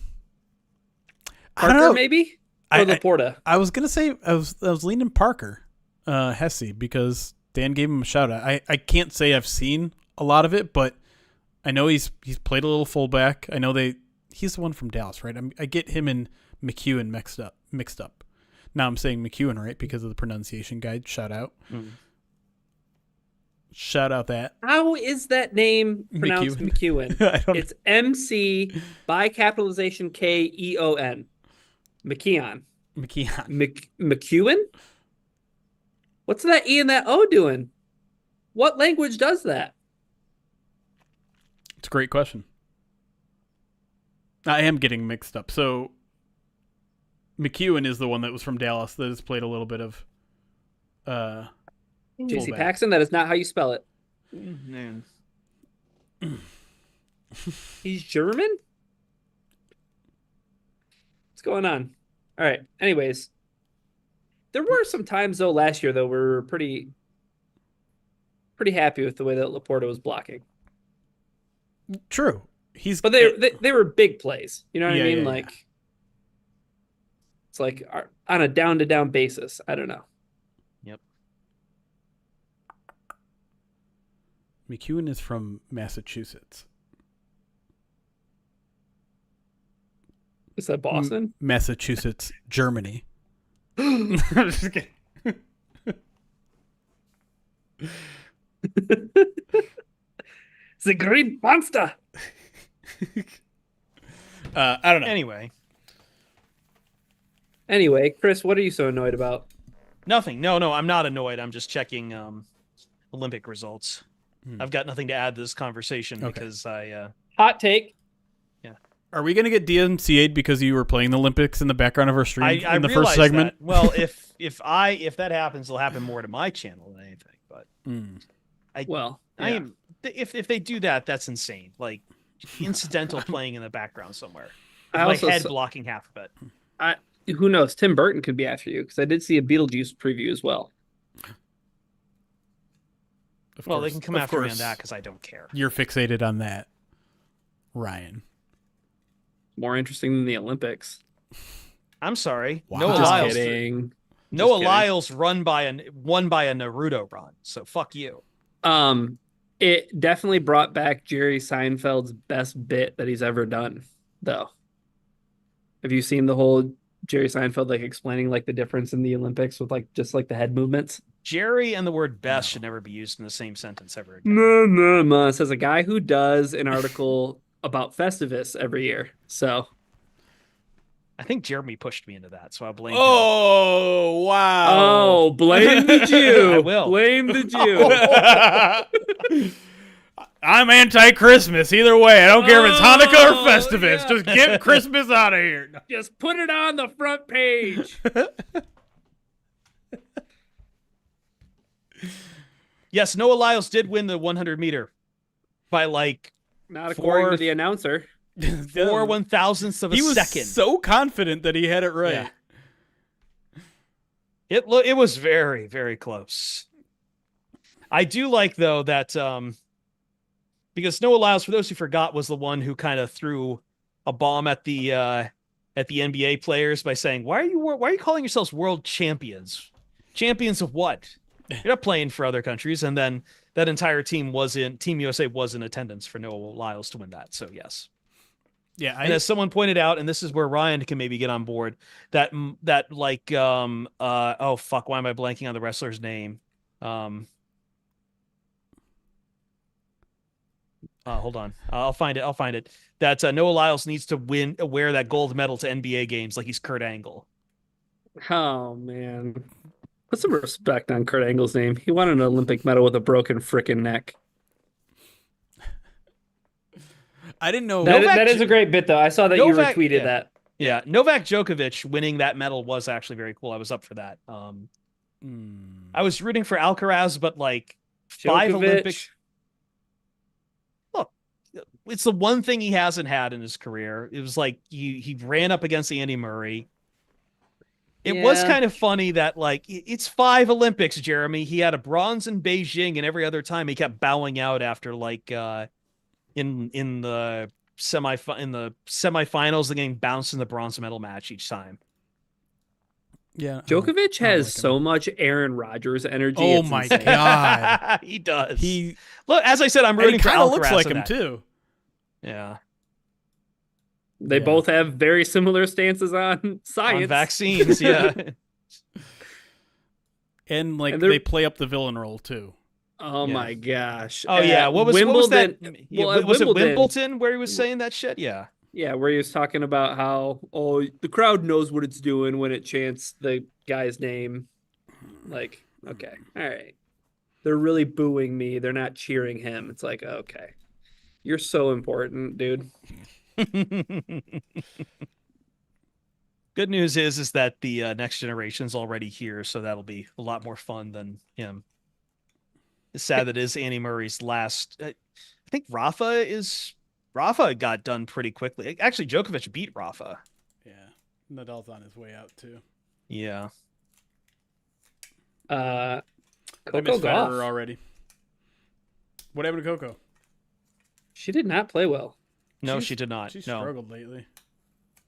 C: Parker,
B: know.
C: maybe? Or Laporta?
B: I was gonna say I was leaning Parker, Hesse, because Dan gave him a shout out. I can't say I've seen a lot of it, but I know he's played a little fullback. I know he's the one from Dallas, right? I get him and McEwen mixed up. Now I'm saying McEwen, right, because of the pronunciation guide. Shout out. Shout out that.
C: How is that name pronounced McEwen?
B: I don't
C: It's MC by capitalization KEON. McKeon. McEwen? What's that E and that O doing? What language does that?
B: It's a great question. I am getting mixed up. So McEwen is the one that was from Dallas that has played a little bit of
C: JC
B: fullback.
C: Paxton, that is not how you spell it.
A: Man.
C: He's German? What's going on? All right. Anyways, there were some times though last year though we were pretty happy with the way that Laporta was blocking.
B: True.
C: But they were big plays. You know what I mean?
B: Yeah.
C: Like it's like on a down to down basis. I don't know.
A: Yep.
B: McEwen is from Massachusetts.
C: Is that Boston?
B: Massachusetts, Germany.
A: I'm just kidding.
C: The green monster.
B: I don't know.
C: Anyway, Chris, what are you so annoyed about?
A: Nothing. No, I'm not annoyed. I'm just checking Olympic results. I've got nothing to add to this conversation because I
C: Hot take.
B: Are we going to get DMCA'd because you were playing the Olympics in the background of our stream in the first
A: realize
B: segment?
A: that. Well, if that happens, it'll happen more to my channel than anything. But I am if they do that, that's insane. Like incidental playing in the background somewhere. My head blocking half of it.
C: Who knows? Tim Burton could be after you because I did see a Beetlejuice preview as well.
A: Well, they can come after me on that because I don't care.
B: You're fixated on that, Ryan.
C: More interesting than the Olympics.
A: I'm sorry.
B: Wow.
A: Noah
C: Just
A: Lyles.
C: kidding.
A: Noah Lyles won by a Naruto run. So fuck you.
C: It definitely brought back Jerry Seinfeld's best bit that he's ever done, though. Have you seen the whole Jerry Seinfeld like explaining like the difference in the Olympics with like just like the head movements?
A: Jerry and the word best should never be used in the same sentence ever again.
C: No. Says a guy who does an article about Festivus every year. So
A: I think Jeremy pushed me into that, so I'll blame him.
B: Oh, wow.
C: Oh, blame the Jew.
A: I will.
C: Blame the Jew.
B: I'm anti-Christmas either way. I don't care if it's Hanukkah or Festivus.
C: Yeah.
B: Just get Christmas out of here.
C: Just put it on the front page.
A: Yes, Noah Lyles did win the 100 meter by like
C: Not according to the announcer.
A: 4/1000ths of a
B: He was
A: second.
B: so confident that he had it right.
A: Yeah. It was very, very close. I do like though that because Noah Lyles, for those who forgot, was the one who kind of threw a bomb at the NBA players by saying, "Why are you calling yourselves world champions? Champions of what? You're not playing for other countries." And then that entire team Team USA was in attendance for Noah Lyles to win that. So yes.
B: Yeah,
A: And as someone pointed out, and this is where Ryan can maybe get on board, that like oh fuck, why am I blanking on the wrestler's name? Hold on, I'll find it. That Noah Lyles needs to wear that gold medal to NBA games like he's Kurt Angle.
C: Oh man, put some respect on Kurt Angle's name. He won an Olympic medal with a broken frickin' neck.
B: I didn't know
C: that is a great bit though. I saw that you retweeted that.
A: Yeah, Novak Djokovic winning that medal was actually very cool. I was up for that. I was rooting for Alcaraz, but like five Olympics. Look, it's the one thing he hasn't had in his career. It was like he ran up against Andy Murray. It was kind of funny that like it's 5 Olympics, Jeremy. He had a bronze in Beijing, and every other time he kept bowing out after like in the semifinals, the game bounced in the bronze medal match each time.
B: Yeah,
C: Djokovic has so much Aaron Rodgers energy.
B: Oh my god,
A: he does.
C: Look,
A: as I said, I'm rooting for Alcaraz.
B: Looks like him too.
A: Yeah,
C: they both have very similar stances on science,
A: on vaccines. Yeah,
B: and like they play up the villain role too.
C: Oh my gosh!
A: Oh yeah, what was that? Was it Wimbledon where he was saying that shit? Yeah.
C: Yeah, where he was talking about how, the crowd knows what it's doing when it chants the guy's name. Like, okay, all right. They're really booing me. They're not cheering him. It's like, okay. You're so important, dude.
A: Good news is that the next generation's already here, so that'll be a lot more fun than him. It's sad that it is Andy Murray's last. I think Rafa got done pretty quickly. Actually, Djokovic beat Rafa.
B: Yeah. Nadal's on his way out, too.
A: Yeah.
C: Coco
B: Federer already. What happened to Coco?
C: She did not play well.
A: No, she did not.
B: She struggled lately.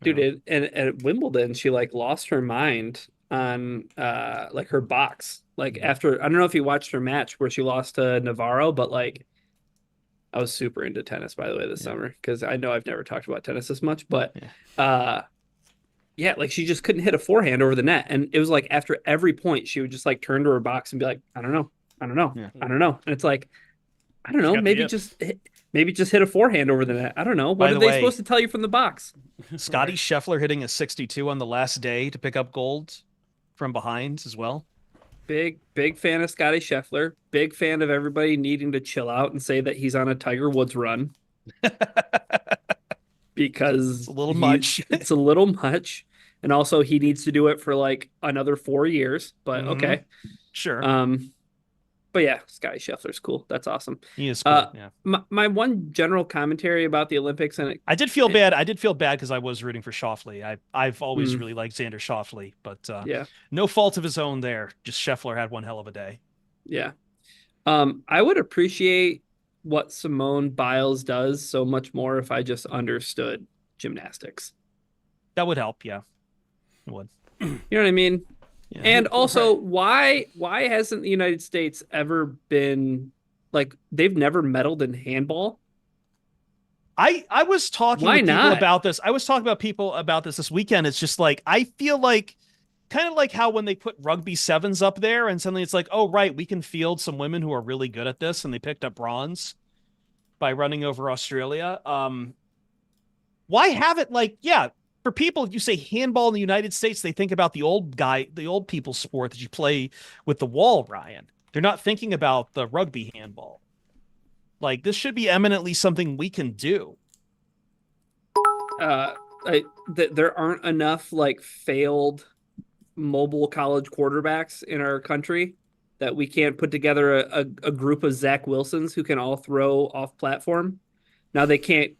C: Dude, and at Wimbledon, she like lost her mind on like her box. Like after, I don't know if you watched her match where she lost to Navarro, but like I was super into tennis, by the way, this summer, because I know I've never talked about tennis this much, but like she just couldn't hit a forehand over the net. And it was like after every point, she would just like turn to her box and be like, I don't know. And it's like, I don't know, maybe just hit a forehand over the net. I don't know. What are they supposed to tell you from the box?
A: Scotty Scheffler hitting a 62 on the last day to pick up gold from behind as well.
C: Big fan of Scotty Scheffler. Big fan of everybody needing to chill out and say that he's on a Tiger Woods run. Because
A: it's a little much.
C: It's a little much. And also he needs to do it for like another 4 years. But okay.
A: Sure.
C: But yeah, Scotty Scheffler's cool. That's awesome.
A: He is cool. Yeah.
C: My one general commentary about the Olympics, and
A: I did feel bad. I did feel bad because I was rooting for Schauffele. I've always really liked Xander Schauffele, but no fault of his own there. Just Scheffler had one hell of a day.
C: Yeah. I would appreciate what Simone Biles does so much more if I just understood gymnastics.
A: That would help. Yeah, it would.
C: You know what I mean? Yeah. And also, why hasn't the United States ever been like they've never medaled in handball?
A: I was talking to people about this. I was talking about people about this weekend. It's just like I feel like kind of like how when they put rugby sevens up there and suddenly it's like, oh right, we can field some women who are really good at this, and they picked up bronze by running over Australia. Why haven't for people, you say handball in the United States, they think about the old people sport that you play with the wall, Ryan. They're not thinking about the rugby handball. Like, this should be eminently something we can do.
C: There aren't enough, like, failed mobile college quarterbacks in our country that we can't put together a group of Zach Wilsons who can all throw off platform. Now, they can't,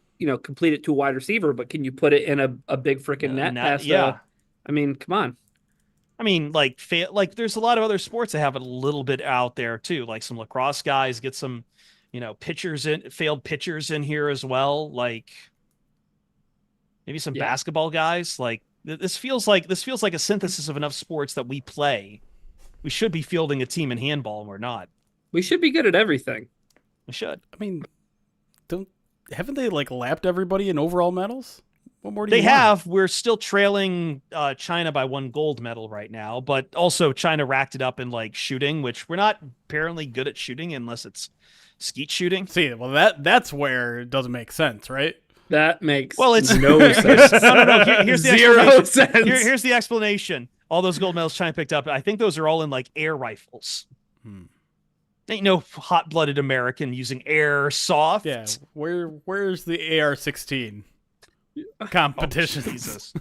C: complete it to a wide receiver, but can you put it in a big freaking net? I mean, come on.
A: I mean, there's a lot of other sports that have it a little bit out there too. Like some lacrosse guys get some, failed pitchers in here as well. Like maybe some basketball guys. Like this feels like a synthesis of enough sports that we play. We should be fielding a team in handball, and we're not.
C: We should be good at everything.
A: We should.
B: I mean, haven't they like lapped everybody in overall medals? What more do
A: They
B: you want?
A: have. We're still trailing China by 1 gold medal right now, but also China racked it up in like shooting, which we're not apparently good at shooting unless it's skeet shooting.
B: See, well that's where it doesn't make sense, right?
C: That makes
A: Well, it's
C: no sense.
A: no. Here's the
C: Zero
A: explanation.
C: sense.
A: Here's the explanation. All those gold medals China picked up, I think those are all in like air rifles. Ain't no hot-blooded American using airsoft.
B: Yeah, where's the AR-16 competition?
A: Oh, Jesus.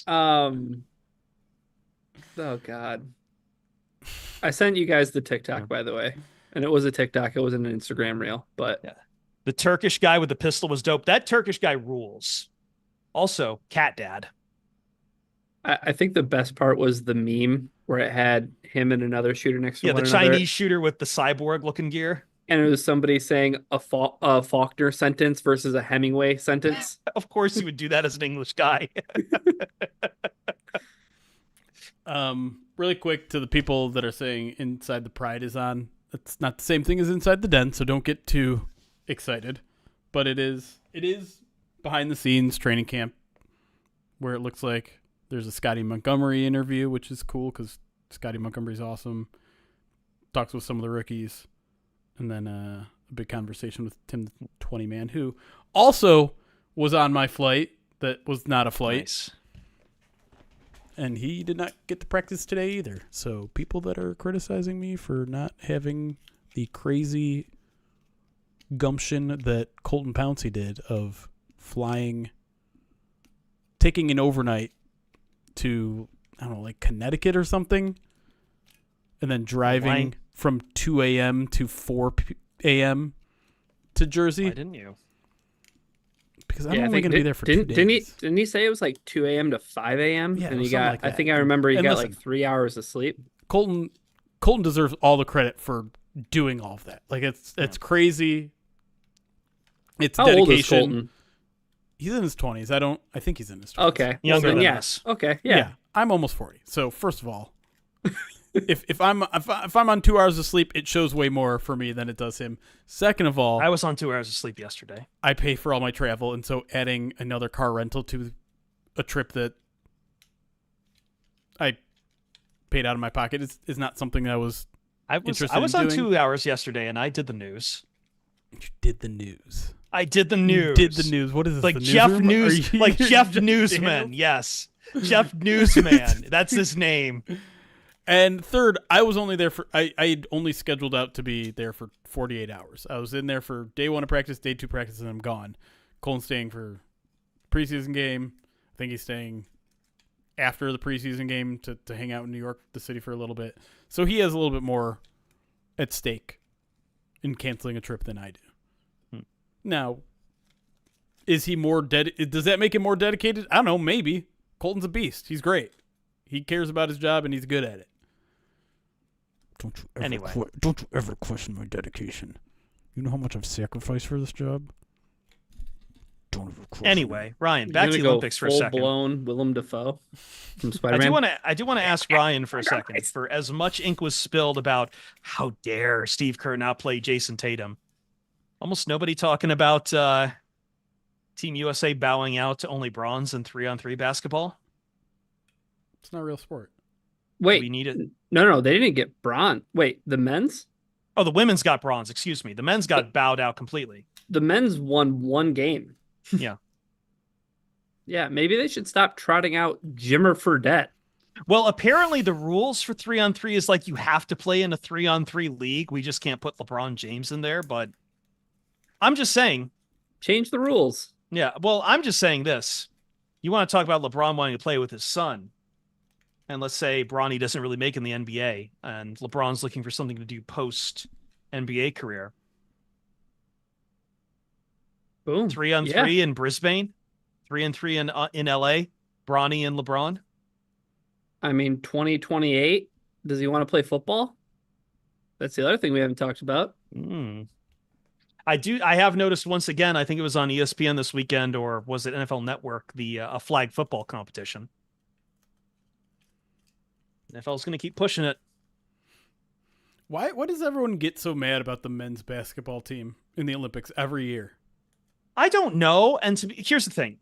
C: Oh God. I sent you guys the TikTok, by the way. And it was a TikTok. It wasn't an Instagram reel, but
A: Yeah. The Turkish guy with the pistol was dope. That Turkish guy rules. Also, cat dad.
C: I think the best part was the meme where it had him and another shooter next to
A: Yeah,
C: one
A: the
C: another.
A: Chinese shooter with the cyborg looking gear.
C: And it was somebody saying a Faulkner sentence versus a Hemingway sentence.
A: Of course, you would do that as an English guy.
B: Really quick to the people that are saying Inside the Pride is on. It's not the same thing as Inside the Den, so don't get too excited. But it is behind the scenes training camp where it looks like there's a Scotty Montgomery interview, which is cool because Scotty Montgomery's awesome. Talks with some of the rookies. And then a big conversation with Tim the 20 Man, who also was on my flight that was not a flight.
A: Nice.
B: And he did not get to practice today either. So people that are criticizing me for not having the crazy gumption that Colton Pouncey did of taking an overnight to, I don't know, like Connecticut or something, and then driving from 2 a.m. to 4 a.m. to Jersey.
A: Why didn't you?
B: Because I'm only going to be there for 2 days.
C: Didn't he say it was like 2 a.m. to 5 a.m.?
B: Yeah,
C: and he
B: something
C: got,
B: like
C: I
B: that.
C: think I remember he
B: And
C: got
B: listen,
C: like 3 hours of sleep.
B: Colton deserves all the credit for doing all of that. Like it's crazy. It's
C: How
B: dedication.
C: old is Colton?
B: He's in his 20s. I think he's in his 20s.
C: Okay.
A: Younger
C: Then
A: than
C: yeah.
A: us.
C: Okay. Yeah.
B: I'm almost 40. So first of all, if I'm on 2 hours of sleep, it shows way more for me than it does him. Second of all,
A: I was on 2 hours of sleep yesterday.
B: I pay for all my travel, and so adding another car rental to a trip that I paid out of my pocket is not something that I was interested
A: I was
B: in
A: on
B: doing.
A: 2 hours yesterday, and I did the news.
B: You did the news.
A: I did the news.
B: You did the news. What is this?
A: Like
B: the
A: Jeff
B: newsroom?
A: News,
B: Are you-
A: like Jeff
B: Dan?
A: Newsman. Yes, Jeff Newsman. That's his name.
B: And third, I was only there for I had only scheduled out to be there for 48 hours. I was in there for day 1 of practice, day 2 practice, and I'm gone. Colin's staying for preseason game. I think he's staying after the preseason game to hang out in New York, the city, for a little bit. So he has a little bit more at stake in canceling a trip than I do. Now, is he more does that make him more dedicated? I don't know, maybe. Colton's a beast. He's great. He cares about his job and he's good at it. Don't you ever question my dedication. You know how much I've sacrificed for this job? Don't ever question
A: Anyway, Ryan,
C: You're
A: back to
C: gonna
A: the
C: go
A: Olympics for a second.
C: Full-blown Willem Dafoe from
A: I
C: Spider-Man.
A: do want to ask Ryan for a second. For as much ink was spilled about how dare Steve Kerr not play Jason Tatum, almost nobody talking about Team USA bowing out to only bronze in 3-on-3 basketball.
B: It's not a real sport.
C: Wait,
A: We need it.
C: no, they didn't get bronze. Wait, the men's?
A: Oh, the women's got bronze. Excuse me. The men's got bowed out completely.
C: The men's won 1 game.
A: Yeah.
C: Yeah, maybe they should stop trotting out Jimmer Fredette.
A: Well, apparently the rules for 3-on-3 is like you have to play in a 3-on-3 league. We just can't put LeBron James in there. But I'm just saying.
C: Change the rules.
A: Yeah. Well, I'm just saying this. You want to talk about LeBron wanting to play with his son. And let's say Bronny doesn't really make in the NBA and LeBron's looking for something to do post NBA career.
C: Boom.
A: 3-on-3 in Brisbane, 3-on-3 in LA, Bronny and LeBron.
C: I mean, 2028. Does he want to play football? That's the other thing we haven't talked about.
A: I have noticed once again, I think it was on ESPN this weekend, or was it NFL Network, the a flag football competition. NFL's going to keep pushing it.
B: Why does everyone get so mad about the men's basketball team in the Olympics every year?
A: I don't know. And here's the thing.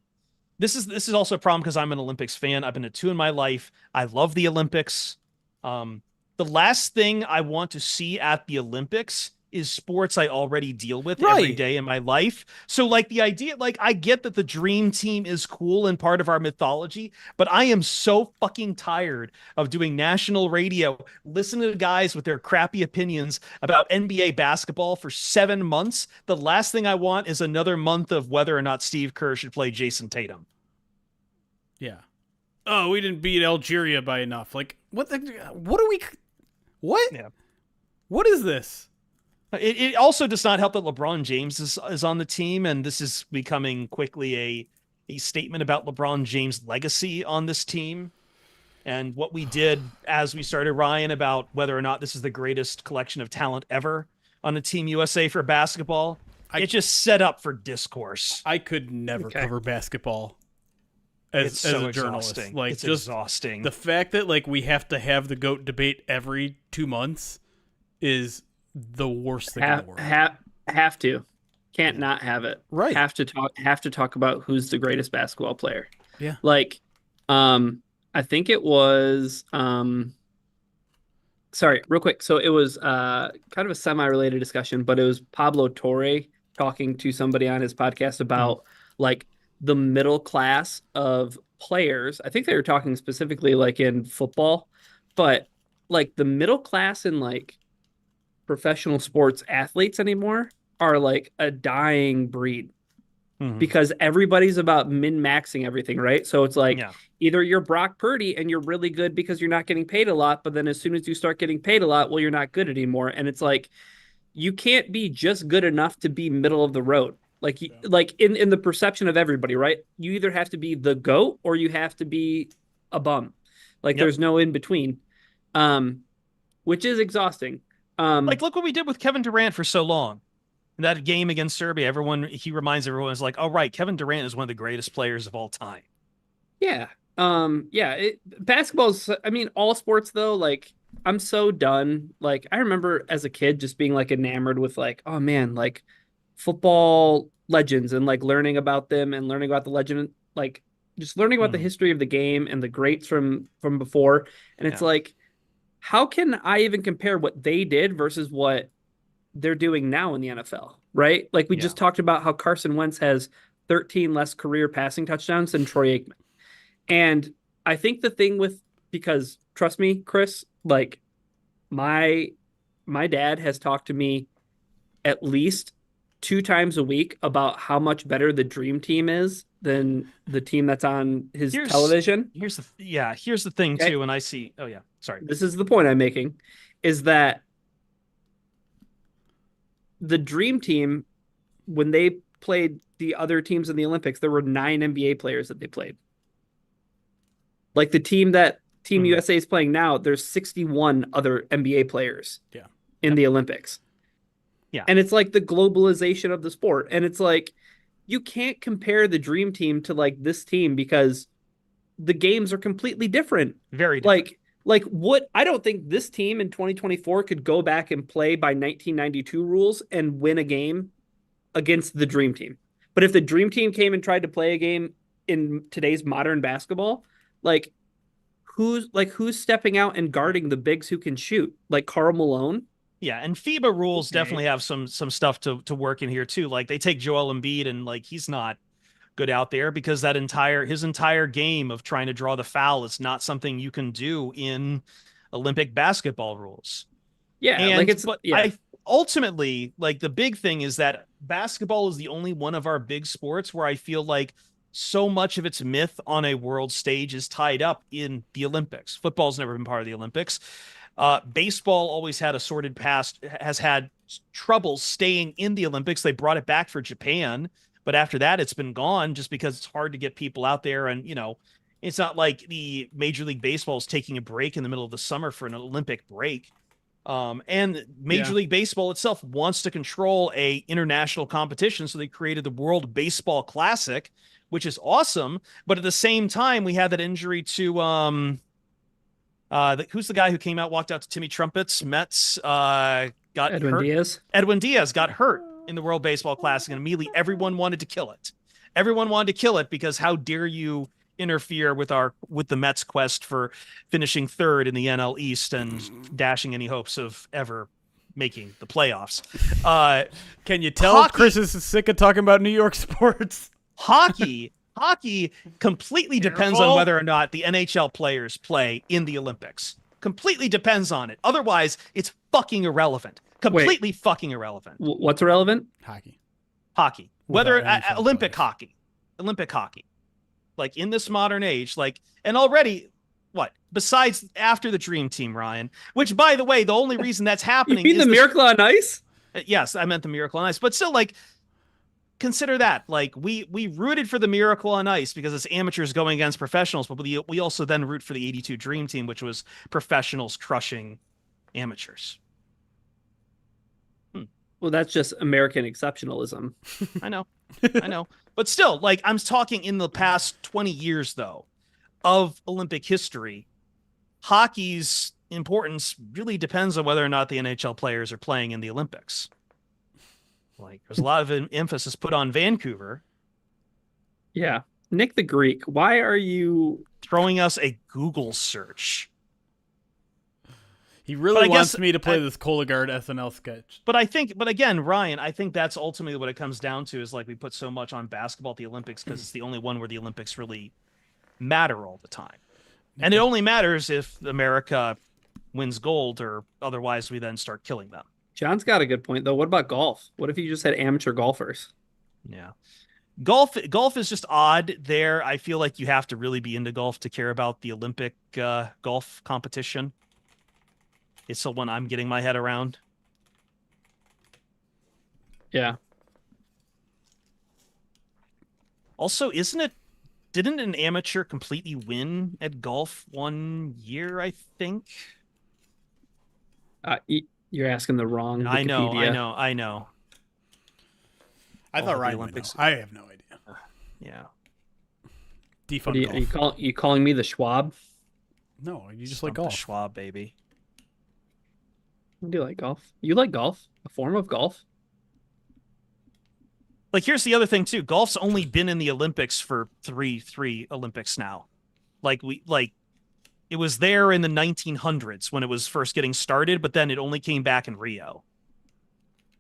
A: This is also a problem because I'm an Olympics fan. I've been to 2 in my life. I love the Olympics. The last thing I want to see at the Olympics is sports I already deal with every
B: Right.
A: day in my life. So like the idea, like I get that the dream team is cool and part of our mythology, but I am so fucking tired of doing national radio, listening to guys with their crappy opinions about NBA basketball for 7 months. The last thing I want is another month of whether or not Steve Kerr should play Jason Tatum.
B: Yeah. Oh, we didn't beat Algeria by enough. Like, what are we, what?
A: Yeah.
B: What is this?
A: It also does not help that LeBron James is on the team, and this is becoming quickly a statement about LeBron James' legacy on this team and what we did as we started, Ryan, about whether or not this is the greatest collection of talent ever on a Team USA for basketball. It just set up for discourse.
B: I could never cover basketball as
A: so
B: a journalist.
A: Exhausting.
B: Like,
A: it's
B: just
A: exhausting.
B: The fact that like we have to have the GOAT debate every 2 months is the worst thing in the world.
C: Have to. Can't not have it.
B: Right.
C: Have to talk about who's the greatest basketball player.
B: Yeah.
C: Like, I think it was sorry, real quick. So it was kind of a semi-related discussion, but it was Pablo Torre talking to somebody on his podcast about like the middle class of players. I think they were talking specifically like in football, but like the middle class in like professional sports athletes anymore are like a dying breed because everybody's about min-maxing everything, right? So it's like either you're Brock Purdy and you're really good because you're not getting paid a lot, but then as soon as you start getting paid a lot, well, you're not good anymore. And it's like you can't be just good enough to be middle of the road. Like like in the perception of everybody, right? You either have to be the GOAT or you have to be a bum. Like there's no in between, which is exhausting.
A: Like, look what we did with Kevin Durant for so long. In that game against Serbia, he reminds everyone, is like, oh, right, Kevin Durant is one of the greatest players of all time.
C: Yeah. Basketball's, I mean, all sports though, like I'm so done. Like I remember as a kid just being like enamored with like, oh man, like football legends and like learning about them and learning about the legend, like just learning about the history of the game and the greats from before. And it's like, how can I even compare what they did versus what they're doing now in the NFL, right? Like we just talked about how Carson Wentz has 13 less career passing touchdowns than Troy Aikman. And I think the thing because trust me, Chris, like my dad has talked to me at least 2 times a week about how much better the dream team is than the team that's on his television.
A: Here's the thing too. When I see,
C: this is the point I'm making, is that the dream team, when they played the other teams in the Olympics, there were 9 NBA players that they played. Like the team that Team USA is playing now, there's 61 other NBA players in the Olympics. Yeah. And it's like the globalization of the sport. And it's like, you can't compare the dream team to like this team because the games are completely different.
A: Very different.
C: Like what, I don't think this team in 2024 could go back and play by 1992 rules and win a game against the dream team. But if the dream team came and tried to play a game in today's modern basketball, like who's stepping out and guarding the bigs who can shoot? Like Karl Malone?
A: Yeah, and FIBA rules definitely have some stuff to work in here too. Like they take Joel Embiid and like he's not good out there because his entire game of trying to draw the foul is not something you can do in Olympic basketball rules.
C: Yeah,
A: I ultimately, like the big thing is that basketball is the only one of our big sports where I feel like so much of its myth on a world stage is tied up in the Olympics. Football's never been part of the Olympics. Baseball always had a sordid past, has had trouble staying in the Olympics. They brought it back for Japan, but after that, it's been gone just because it's hard to get people out there. And, it's not like the Major League Baseball is taking a break in the middle of the summer for an Olympic break. And Major League Baseball itself wants to control a international competition. So they created the World Baseball Classic, which is awesome. But at the same time, we had that injury to Who's the guy who came out, walked out to Timmy Trumpets? Mets got
C: Edwin
A: hurt.
C: Diaz.
A: Edwin Diaz got hurt in the World Baseball Classic, and immediately everyone wanted to kill it. Everyone wanted to kill it because how dare you interfere with the Mets' quest for finishing third in the NL East and dashing any hopes of ever making the playoffs.
B: Can you tell
A: hockey,
B: Chris is sick of talking about New York sports?
A: Hockey completely depends on whether or not the NHL players play in the Olympics. Completely depends on it. Otherwise, it's fucking irrelevant. Completely fucking irrelevant.
C: What's irrelevant?
A: Hockey. Whether
B: NHL
A: Olympic
B: players.
A: hockey. Like in this modern age, and already what? Besides after the Dream Team, Ryan, which by the way, the only reason that's happening
C: You mean
A: is
C: the Miracle on Ice?
A: Yes, I meant the Miracle on Ice, but still consider that. We rooted for the Miracle on Ice because it's amateurs going against professionals, but we also then root for the 82 Dream Team, which was professionals crushing amateurs.
C: Well, that's just American exceptionalism.
A: I know. But still, I'm talking in the past 20 years, though, of Olympic history, hockey's importance really depends on whether or not the NHL players are playing in the Olympics. There's a lot of emphasis put on Vancouver.
C: Yeah. Nick the Greek, why are you
A: throwing us a Google search?
B: He really wants me to play this Cologuard SNL sketch.
A: But again, Ryan, I think that's ultimately what it comes down to is we put so much on basketball at the Olympics because it's the only one where the Olympics really matter all the time. And it only matters if America wins gold or otherwise we then start killing them.
C: John's got a good point, though. What about golf? What if you just had amateur golfers?
A: Yeah. Golf is just odd there. I feel like you have to really be into golf to care about the Olympic golf competition. It's the one I'm getting my head around.
C: Yeah.
A: Also, didn't an amateur completely win at golf one year, I think?
C: You're asking the wrong Wikipedia.
A: I know.
B: I thought Ryan would know. I have no idea.
A: Yeah.
B: Defund golf.
C: Are you calling me the Schwab?
B: No, you just like golf.
A: The Schwab, baby.
C: I do like golf. You like golf? A form of golf?
A: Here's the other thing too. Golf's only been in the Olympics for three Olympics now. It was there in the 1900s when it was first getting started, but then it only came back in Rio.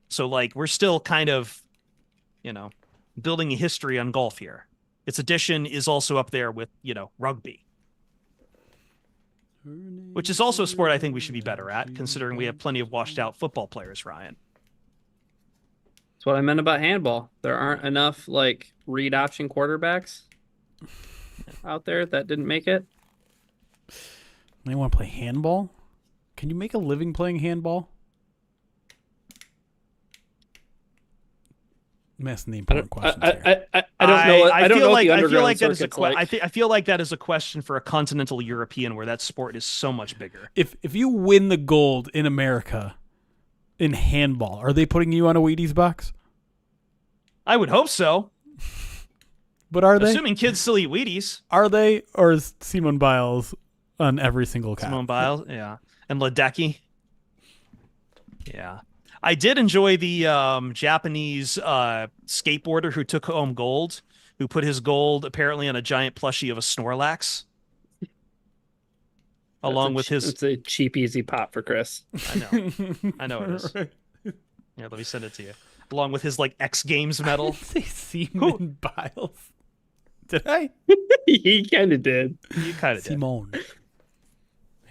A: So we're still kind of, building a history on golf here. Its addition is also up there with, rugby. Which is also a sport I think we should be better at, considering we have plenty of washed out football players, Ryan.
C: That's what I meant about handball. There aren't enough read option quarterbacks out there that didn't make it.
B: They want to play handball? Can you make a living playing handball? I'm asking the important questions here.
C: I don't know. I don't know
A: I
C: if the
A: feel like that is
C: circuit's
A: I feel like that is a question for a continental European where that sport is so much bigger.
B: If you win the gold in America in handball, are they putting you on a Wheaties box?
A: I would hope so.
B: But are they?
A: Assuming kids still eat Wheaties.
B: Are they? Or is Simone Biles on every single cap?
A: Simone Biles, yeah. And Ledecky. Yeah. I did enjoy the Japanese skateboarder who took home gold, who put his gold apparently on a giant plushie of a Snorlax. Along with his...
C: It's a cheap, easy pop for Chris.
A: I know it is. Right. Yeah, let me send it to you. Along with his X Games medal.
B: I didn't say Simone Biles. Did I?
C: He kind of did.
A: You kind of did.
B: Simone.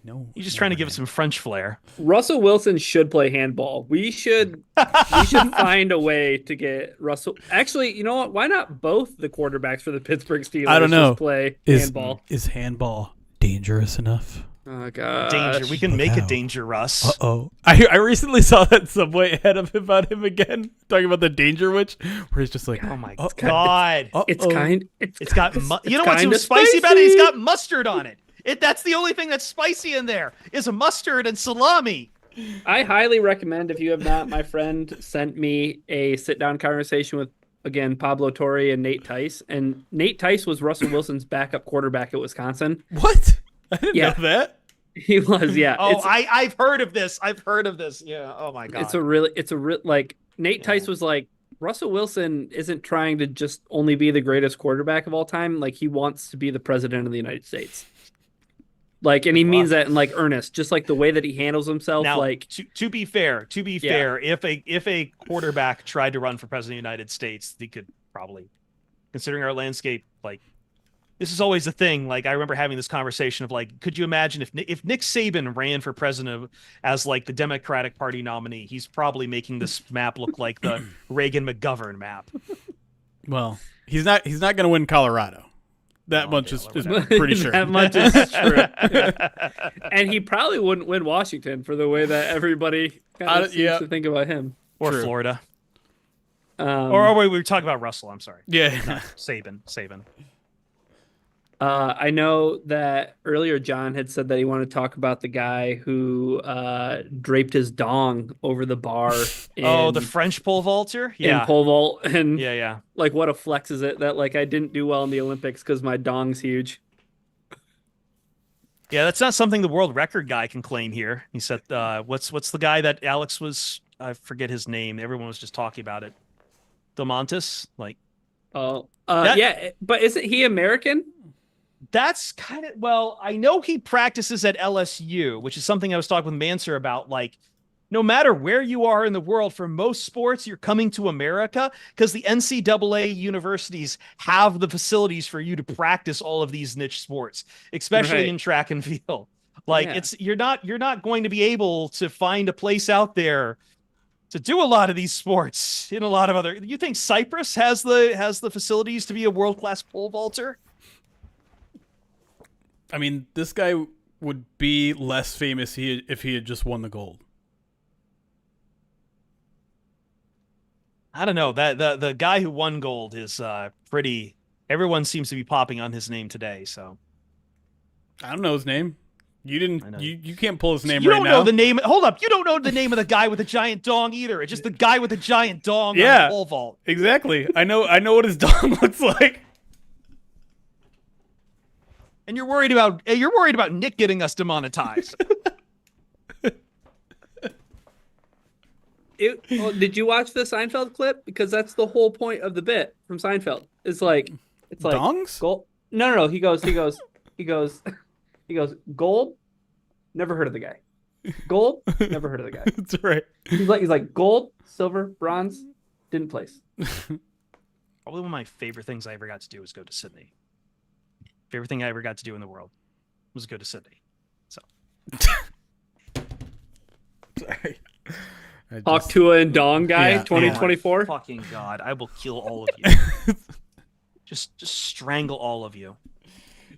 B: No,
A: you're just trying to give it some French flair.
C: Russell Wilson should play handball. We should find a way to get Russell. Actually, you know what? Why not both the quarterbacks for the Pittsburgh Steelers?
B: I don't know.
C: Just play handball.
B: Is handball dangerous enough?
C: Oh god,
A: danger. We can make it danger, Russ.
B: Uh-oh. I recently saw that Subway ad about him again, talking about the Danger Witch, where he's just like,
A: oh my god,
C: it's got
A: you know what's so spicy about it? It's got mustard on it. That's the only thing that's spicy in there is a mustard and salami.
C: I highly recommend, if you have not, my friend sent me a sit-down conversation with, again, Pablo Torre and Nate Tice. And Nate Tice was Russell Wilson's backup quarterback at Wisconsin.
B: What? I didn't know that.
C: He was, yeah.
A: Oh, I've heard of this. I've heard of this. Yeah. Oh my god.
C: It's a real like Nate Tice was like Russell Wilson isn't trying to just only be the greatest quarterback of all time. Like he wants to be the president of the United States. Like, and he means that in like earnest, just like the way that he handles himself.
A: Now,
C: like
A: to be fair, if a quarterback tried to run for president of the United States, he could probably, considering our landscape, like this is always a thing. Like I remember having this conversation of like, could you imagine if Nick Saban ran for president as like the Democratic Party nominee? He's probably making this map look like the Reagan McGovern map.
B: Well, he's not going to win Colorado. That much is pretty sure.
C: That much is true. And he probably wouldn't win Washington for the way that everybody kind of seems to think about him.
A: Or true. Florida. Or wait, we were talking about Russell. I'm sorry.
B: Yeah.
A: Not Saban.
C: I know that earlier John had said that he wanted to talk about the guy who draped his dong over the bar.
A: The French pole vaulter? Yeah.
C: In pole vault. And
A: yeah.
C: Like, what a flex is it that, like, I didn't do well in the Olympics because my dong's huge.
A: Yeah, that's not something the world record guy can claim here. He said, what's the guy that Alex was, I forget his name. Everyone was just talking about it. Domantas? Like.
C: Oh, yeah. But isn't he American?
A: That's kind of, well, I know he practices at LSU, which is something I was talking with Manser about. Like, no matter where you are in the world, for most sports, you're coming to America because the NCAA universities have the facilities for you to practice all of these niche sports, especially in track and field. Like you're not going to be able to find a place out there to do a lot of these sports in a lot of other. You think Cyprus has the facilities to be a world-class pole vaulter?
B: I mean, this guy would be less famous if he had just won the gold.
A: I don't know. That the guy who won gold is pretty. Everyone seems to be popping on his name today. So
B: I don't know his name. You didn't. You can't pull his name
A: you
B: right
A: don't
B: now.
A: know the name. Hold up. You don't know the name of the guy with the giant dong either. It's just the guy with the giant dong on the pole vault.
B: Exactly. I know what his dong looks like.
A: And you're worried about Nick getting us demonetized.
C: Did you watch the Seinfeld clip? Because that's the whole point of the bit from Seinfeld. It's like
B: dongs?
C: Gold. No. He goes. Gold. Never heard of the guy. Gold. Never heard of the guy.
B: That's right.
C: He's like gold, silver, bronze. Didn't place.
A: Probably one of my favorite things I ever got to do was go to Sydney. Favorite thing I ever got to do in the world was go to Sydney. So,
C: sorry. Hawk Tua and Dong guy, 2024.
A: Oh fucking God, I will kill all of you. just strangle all of you.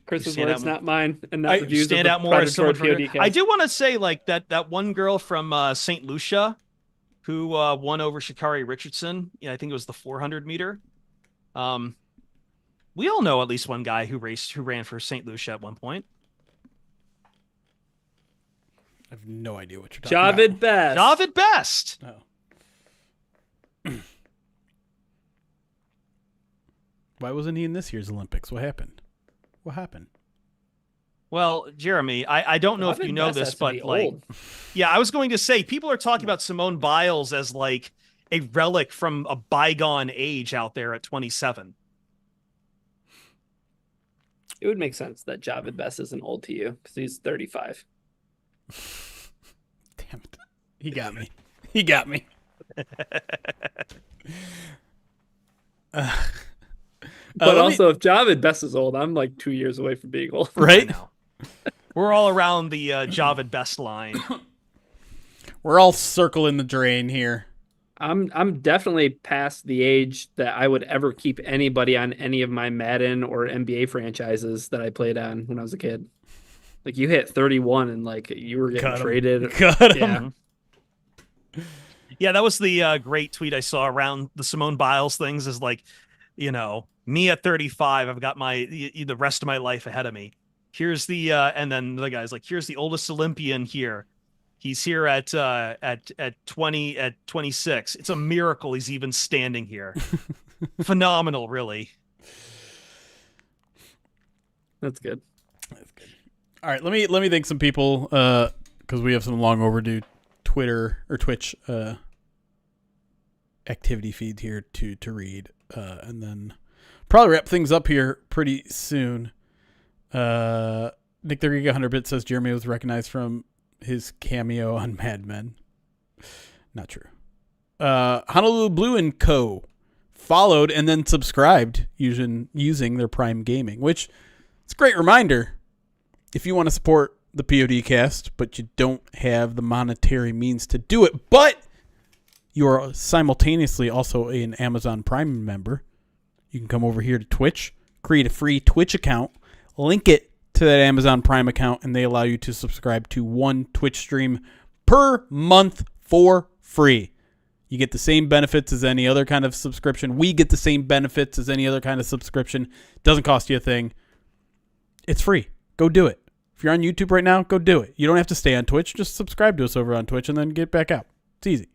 C: Chris's words, not mine, and not the views
A: stand
C: of
A: out more as someone
C: PODcast.
A: I do want to say like that one girl from St. Lucia who won over Sha'Carri Richardson. Yeah, I think it was the 400 meter. We all know at least one guy who ran for St. Lucia at one point.
B: I have no idea what you're talking about.
A: Javid Best.
B: Oh. Why wasn't he in this year's Olympics? What happened?
A: Well, Jeremy, I don't know if you know this, but like, yeah, I was going to say people are talking about Simone Biles as like a relic from a bygone age out there at 27.
C: It would make sense that Javid Best isn't old to you because he's 35.
B: Damn it. He got me.
C: But also, if Javid Best is old, I'm like 2 years away from being old.
B: Right?
A: We're all around the Javid Best line.
B: We're all circling the drain here.
C: I'm definitely past the age that I would ever keep anybody on any of my Madden or NBA franchises that I played on when I was a kid. Like you hit 31 and like you were getting traded.
B: Cut him.
A: Yeah, that was the great tweet I saw around the Simone Biles things is like, you know, me at 35, I've got the rest of my life ahead of me. Here's the and then the guy's like, here's the oldest Olympian here. He's here at 26. It's a miracle he's even standing here. Phenomenal, really.
C: That's good.
B: All right, let me thank some people because we have some long overdue Twitter or Twitch activity feed here to read, and then probably wrap things up here pretty soon. Nick the Giga 100-bit says Jeremy was recognized from his cameo on Mad Men. Not true. Honolulu Blue and Co. followed and then subscribed using their Prime Gaming, which it's a great reminder. If you want to support the POD cast, but you don't have the monetary means to do it, but you are simultaneously also an Amazon Prime member, you can come over here to Twitch, create a free Twitch account, link it to that Amazon Prime account, and they allow you to subscribe to one Twitch stream per month for free. You get the same benefits as any other kind of subscription. We get the same benefits as any other kind of subscription. Doesn't cost you a thing. It's free. Go do it. If you're on YouTube right now, go do it. You don't have to stay on Twitch. Just subscribe to us over on Twitch and then get back out. It's easy.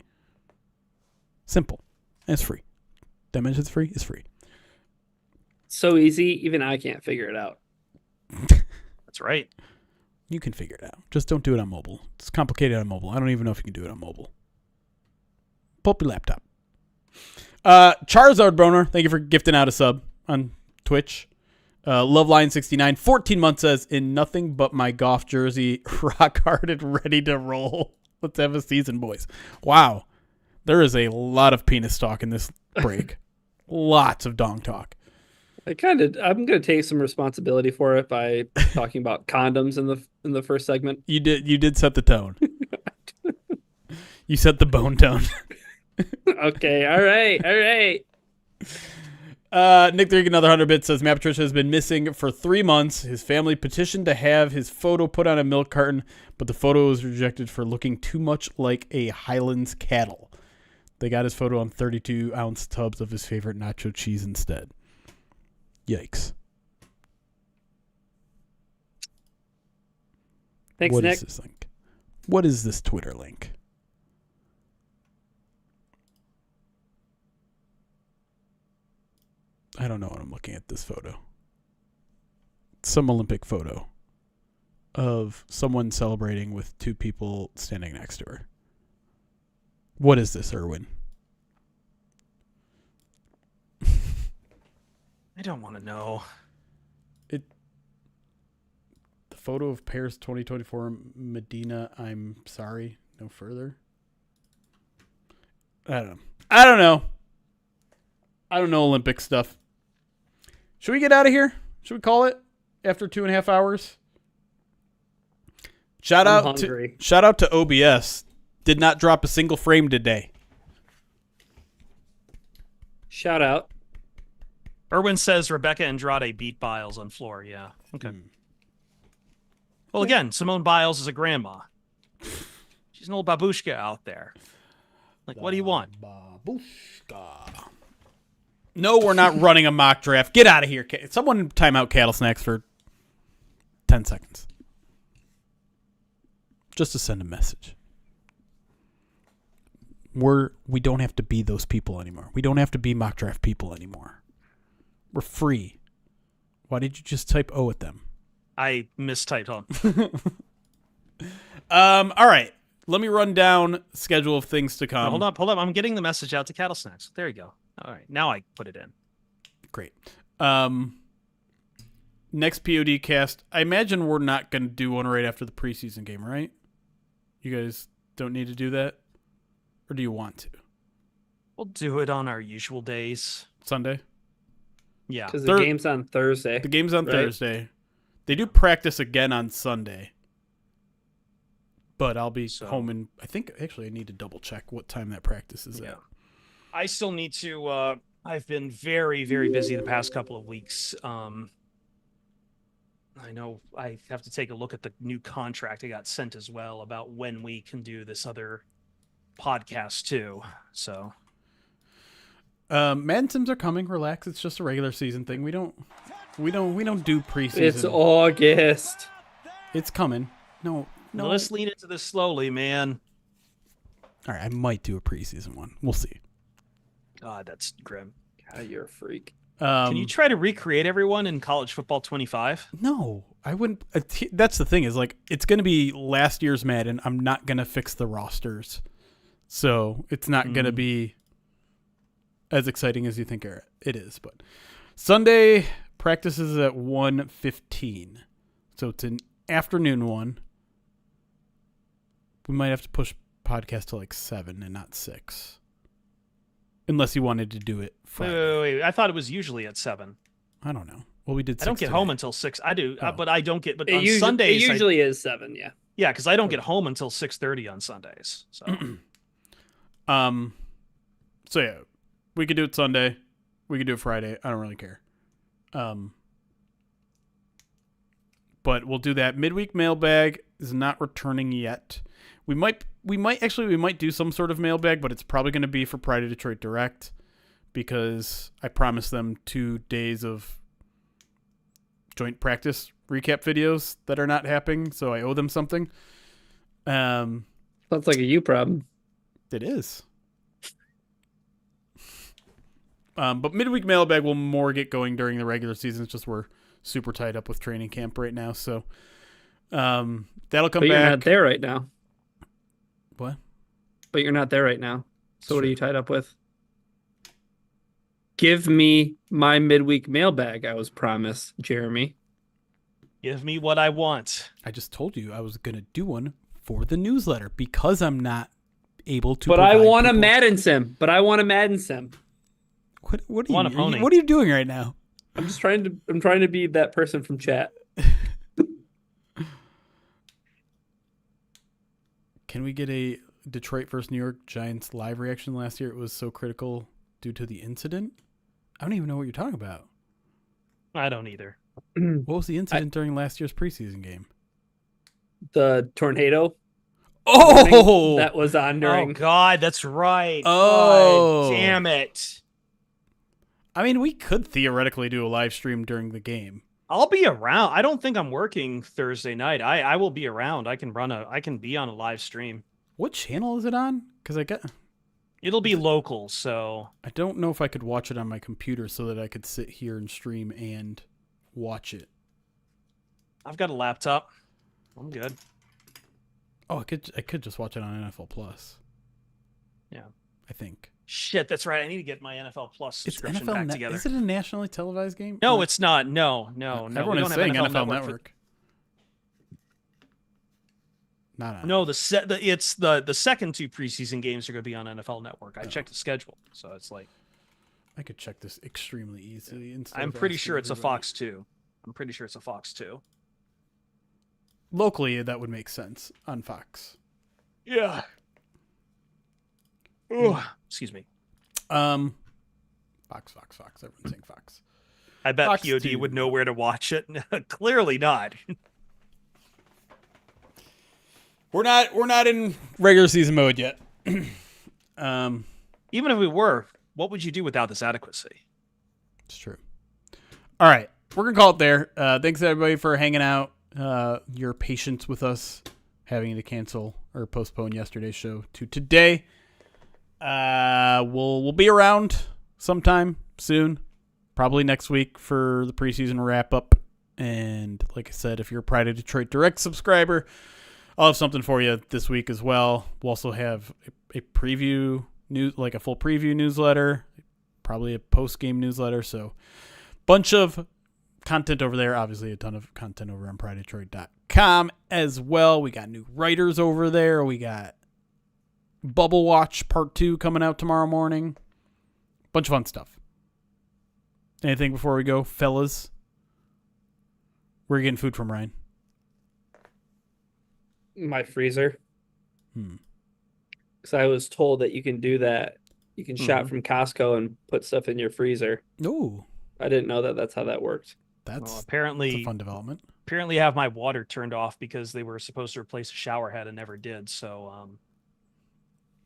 B: Simple. And it's free. That mentions free? It's free.
C: So easy, even I can't figure it out.
A: That's right.
B: You can figure it out. Just don't do it on mobile. It's complicated on mobile. I don't even know if you can do it on mobile. Pull up your laptop. Charizard Broner, thank you for gifting out a sub on Twitch. Loveline69, 14 months says, in nothing but my golf jersey, rock hard and ready to roll. Let's have a season, boys. Wow. There is a lot of penis talk in this break. Lots of dong talk.
C: I'm going to take some responsibility for it by talking about condoms in the first segment.
B: You did set the tone. You set the bone tone.
C: Okay, all right.
B: Nick Therick, another 100-bit, says Matt Patricia has been missing for 3 months. His family petitioned to have his photo put on a milk carton, but the photo was rejected for looking too much like a Highlands cattle. They got his photo on 32-ounce tubs of his favorite nacho cheese instead. Yikes.
C: Thanks,
B: What
C: Nick.
B: is this link? What is this Twitter link? I don't know what I'm looking at this photo. Some Olympic photo of someone celebrating with two people standing next to her. What is this, Erwin?
A: I don't want to know.
B: The photo of Paris 2024 Medina, I'm sorry, no further. I don't know. I don't know Olympic stuff. Should we get out of here? Should we call it after 2.5 hours? Shout out to OBS. Did not drop a single frame today.
C: Shout out.
A: Erwin says Rebecca Andrade beat Biles on floor. Yeah. Okay. Well, again, Simone Biles is a grandma. She's an old babushka out there. Like, what do you want?
B: Babushka. No, we're not running a mock draft. Get out of here. Someone time out Cattle Snacks for 10 seconds. Just to send a message. We don't have to be those people anymore. We don't have to be mock draft people anymore. We're free. Why did you just type O at them?
A: I mistyped on.
B: All right. Let me run down schedule of things to come.
A: Hold up. I'm getting the message out to Cattle Snacks. There you go. All right. Now I put it in.
B: Great. Next POD cast. I imagine we're not going to do one right after the preseason game, right? You guys don't need to do that? Or do you want to?
A: We'll do it on our usual days.
B: Sunday?
A: Yeah.
C: Because the game's on Thursday.
B: The game's on
C: right?
B: Thursday. They do practice again on Sunday. But I'll be home and I think actually I need to double check what time that practice is at.
A: I still need to I've been very, very busy the past couple of weeks. I know I have to take a look at the new contract I got sent as well about when we can do this other podcast too. So
B: Madden Sims are coming. Relax. It's just a regular season thing. We don't do preseason.
C: It's August.
B: It's coming. No.
A: Let's lean into this slowly, man.
B: All right, I might do a preseason one. We'll see.
A: God, that's grim.
C: God, you're a freak.
A: Can you try to recreate everyone in College Football 25?
B: No, I wouldn't. That's the thing is like it's going to be last year's Madden. I'm not going to fix the rosters, so it's not going to be as exciting as you think it is. But Sunday practice is at 1:15, so it's an afternoon one. We might have to push podcast to like 7 and not 6, unless you wanted to do it Friday.
A: Wait. I thought it was usually at 7.
B: I don't know. Well, we did.
A: I don't get
B: today.
A: home until 6. I do, but I don't get. But on
C: It
A: Sundays,
C: usually is 7. Yeah.
A: yeah, because I don't get home until 6:30 on Sundays. So,
B: So yeah, we could do it Sunday. We could do it Friday. I don't really care. But we'll do that. Midweek mailbag is not returning yet. We might do some sort of mailbag, but it's probably going to be for Pride of Detroit Direct because I promised them 2 days of joint practice recap videos that are not happening, so I owe them something.
C: Sounds like a you problem.
B: It is. But midweek mailbag will more get going during the regular season. It's just we're super tied up with training camp right now, so that'll come
C: But
B: back.
C: you're not there right now.
B: What?
C: But you're not there right now. So what are you tied up with? Give me my midweek mailbag, I was promised, Jeremy.
A: give me what I want.
B: I just told you I was going to do one for the newsletter because I'm not able to.
C: But I
B: provide
C: want a
B: people-
C: Madden sim.
B: What are
A: Want a
B: you?
A: pony.
B: What are you doing right now?
C: I'm trying to be that person from chat.
B: Can we get a Detroit versus New York Giants live reaction last year? It was so critical due to the incident. I don't even know what you're talking about.
A: I don't either.
B: What was the incident during last year's preseason game?
C: The tornado
B: Oh,
C: that was on during.
A: Oh God, that's right.
B: Oh.
A: God damn it.
B: I mean, we could theoretically do a live stream during the game.
A: I'll be around. I don't think I'm working Thursday night. I will be around. I can be on a live stream.
B: What channel is it on? Because
A: It'll be local, so
B: I don't know if I could watch it on my computer so that I could sit here and stream and watch it.
A: I've got a laptop. I'm good.
B: Oh, I could just watch it on NFL Plus.
A: Yeah.
B: I think.
A: Shit, that's right. I need to get my NFL Plus
B: It's
A: subscription
B: NFL
A: back together.
B: Is it a nationally televised game?
A: No,
B: Or-
A: it's not. No.
B: Everyone
A: we
B: is
A: don't have
B: saying NFL
A: for-
B: Network. Not on.
A: No, the second 2 preseason games are going to be on NFL Network. I checked the schedule, so it's like
B: I could check this extremely easily. instead
A: I'm
B: of
A: pretty
B: asking
A: sure it's a
B: everybody.
A: Fox 2. I'm pretty sure it's a Fox 2.
B: Locally, that would make sense on Fox.
A: Yeah. Ooh, excuse me.
B: Fox. Everyone's saying Fox.
A: I bet
B: Fox
A: POD
B: 2.
A: would know where to watch it. Clearly not.
B: We're not in regular season mode yet.
A: Even if we were, what would you do without this adequacy?
B: It's true. All right, we're gonna call it there. Thanks everybody for hanging out. Your patience with us having to cancel or postpone yesterday's show to today. We'll be around sometime soon, probably next week for the preseason wrap up. And like I said, if you're a Pride of Detroit Direct subscriber, I'll have something for you this week as well. We'll also have a preview like a full preview newsletter, probably a post game newsletter. So bunch of content over there. Obviously a ton of content over on PrideDetroit.com as well. We got new writers over there. We got Bubble Watch Part 2 coming out tomorrow morning. Bunch of fun stuff. Anything before we go, fellas? Where are you getting food from, Ryan?
C: My freezer.
B: Hmm.
C: Because I was told that you can do that. You can shop from Costco and put stuff in your freezer.
B: Ooh,
C: I didn't know that that's how that worked.
B: that's
A: Well,
B: a
A: apparently
B: fun development.
A: I have my water turned off because they were supposed to replace a shower head and never did. So,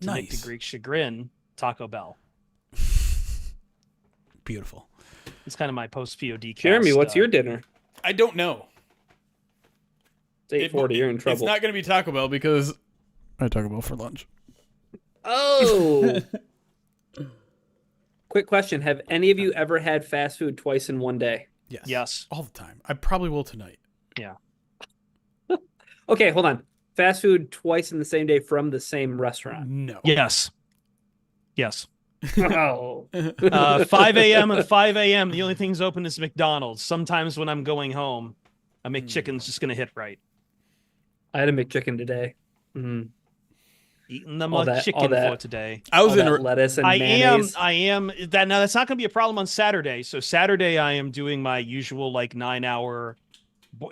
A: to make the
B: Nice.
A: Greek chagrin, Taco Bell.
B: Beautiful.
A: It's kind of my post POD.
C: Jeremy, what's your dinner?
B: I don't know.
C: It's 8:40. You're in trouble.
B: It's not going to be Taco Bell because I had Taco Bell for lunch.
C: Oh, Quick question: have any of you ever had fast food twice in one day?
A: Yes.
B: All the time. I probably will tonight.
A: Yeah.
C: Okay, hold on. Fast food twice in the same day from the same restaurant.
B: No.
A: Yes. Yes.
C: Oh.
A: 5 a.m. and 5 a.m. The only thing's open is McDonald's. Sometimes when I'm going home, a McChicken's just gonna hit right.
C: I had a McChicken today. Mm.
A: Eating the
C: All that-
A: McChicken
C: all that-
A: for today.
B: I was
C: All
B: in
C: that
B: a,
C: lettuce and
A: I
C: mayonnaise.
A: am that now that's not going to be a problem on Saturday. So Saturday I am doing my usual like 9-hour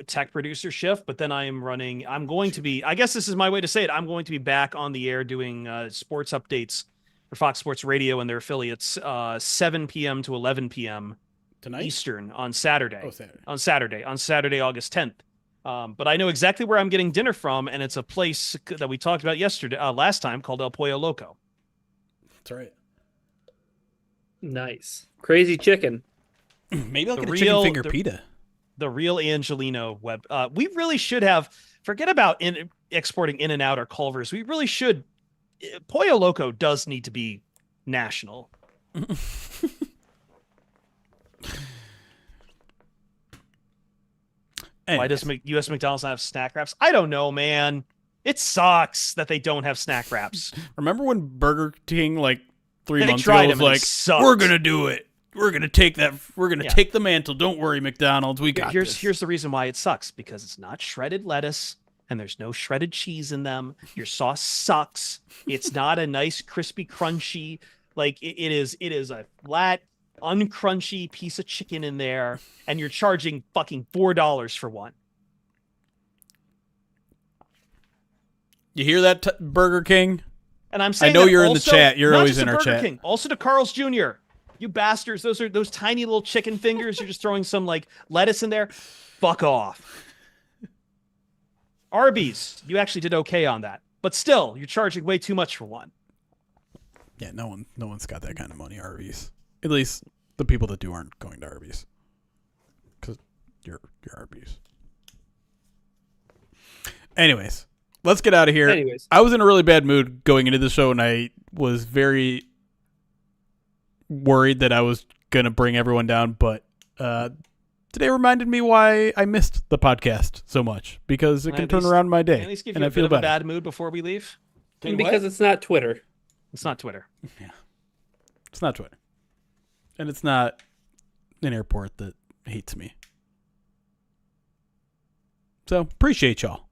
A: tech producer shift, but then I'm going to be, I guess this is my way to say it. I'm going to be back on the air doing sports updates for Fox Sports Radio and their affiliates 7 p.m. to 11 p.m.
B: tonight.
A: Eastern on Saturday.
B: Oh, Saturday.
A: On Saturday, August 10th. But I know exactly where I'm getting dinner from, and it's a place that we talked about last time called El Pollo Loco.
B: That's right.
C: Nice. Crazy chicken.
B: Maybe I'll
A: The
B: get a
A: real-
B: chicken finger
A: the-
B: pita.
A: The real Angelino web. We really should have. Forget about exporting In and Out or Culver's. We really should. Pollo Loco does need to be national. Why does U.S. McDonald's not have snack wraps? I don't know, man. It sucks that they don't have snack wraps.
B: Remember when Burger King like 3
A: They
B: months
A: tried
B: ago was
A: them and they
B: like,
A: sucked.
B: "We're gonna do it. We're gonna take that. We're gonna
A: Yeah.
B: take the mantle. Don't worry, McDonald's. We got this."
A: Here's the reason why it sucks, because it's not shredded lettuce and there's no shredded cheese in them. Your sauce sucks. It's not a nice crispy crunchy, like it is a flat uncrunchy piece of chicken in there, and you're charging fucking $4 for one.
B: You hear that, Burger King?
A: And I'm saying
B: I know
A: that
B: you're in the
A: also,
B: chat. You're
A: not
B: always
A: just
B: in
A: to
B: our
A: Burger
B: chat.
A: King, also to Carl's Jr. You bastards, those tiny little chicken fingers. You're just throwing some like lettuce in there. Fuck off. Arby's, you actually did okay on that, but still, you're charging way too much for one.
B: Yeah, no one's got that kind of money. Arby's, at least the people that do aren't going to Arby's, because you're Arby's. Anyways, let's get out of here.
C: Anyways.
B: I was in a really bad mood going into the show, and I was very worried that I was gonna bring everyone down. But today reminded me why I missed the podcast so much, because it
A: Can I
B: can
A: at
B: turn
A: least-
B: around my
A: Can I
B: day,
A: at least give
B: and
A: you
B: I
A: a bit
B: feel
A: of a
B: better.
A: bad mood before we leave?
C: Because it's not Twitter.
A: It's not Twitter.
B: It's not Twitter, and it's not an airport that hates me. So appreciate y'all.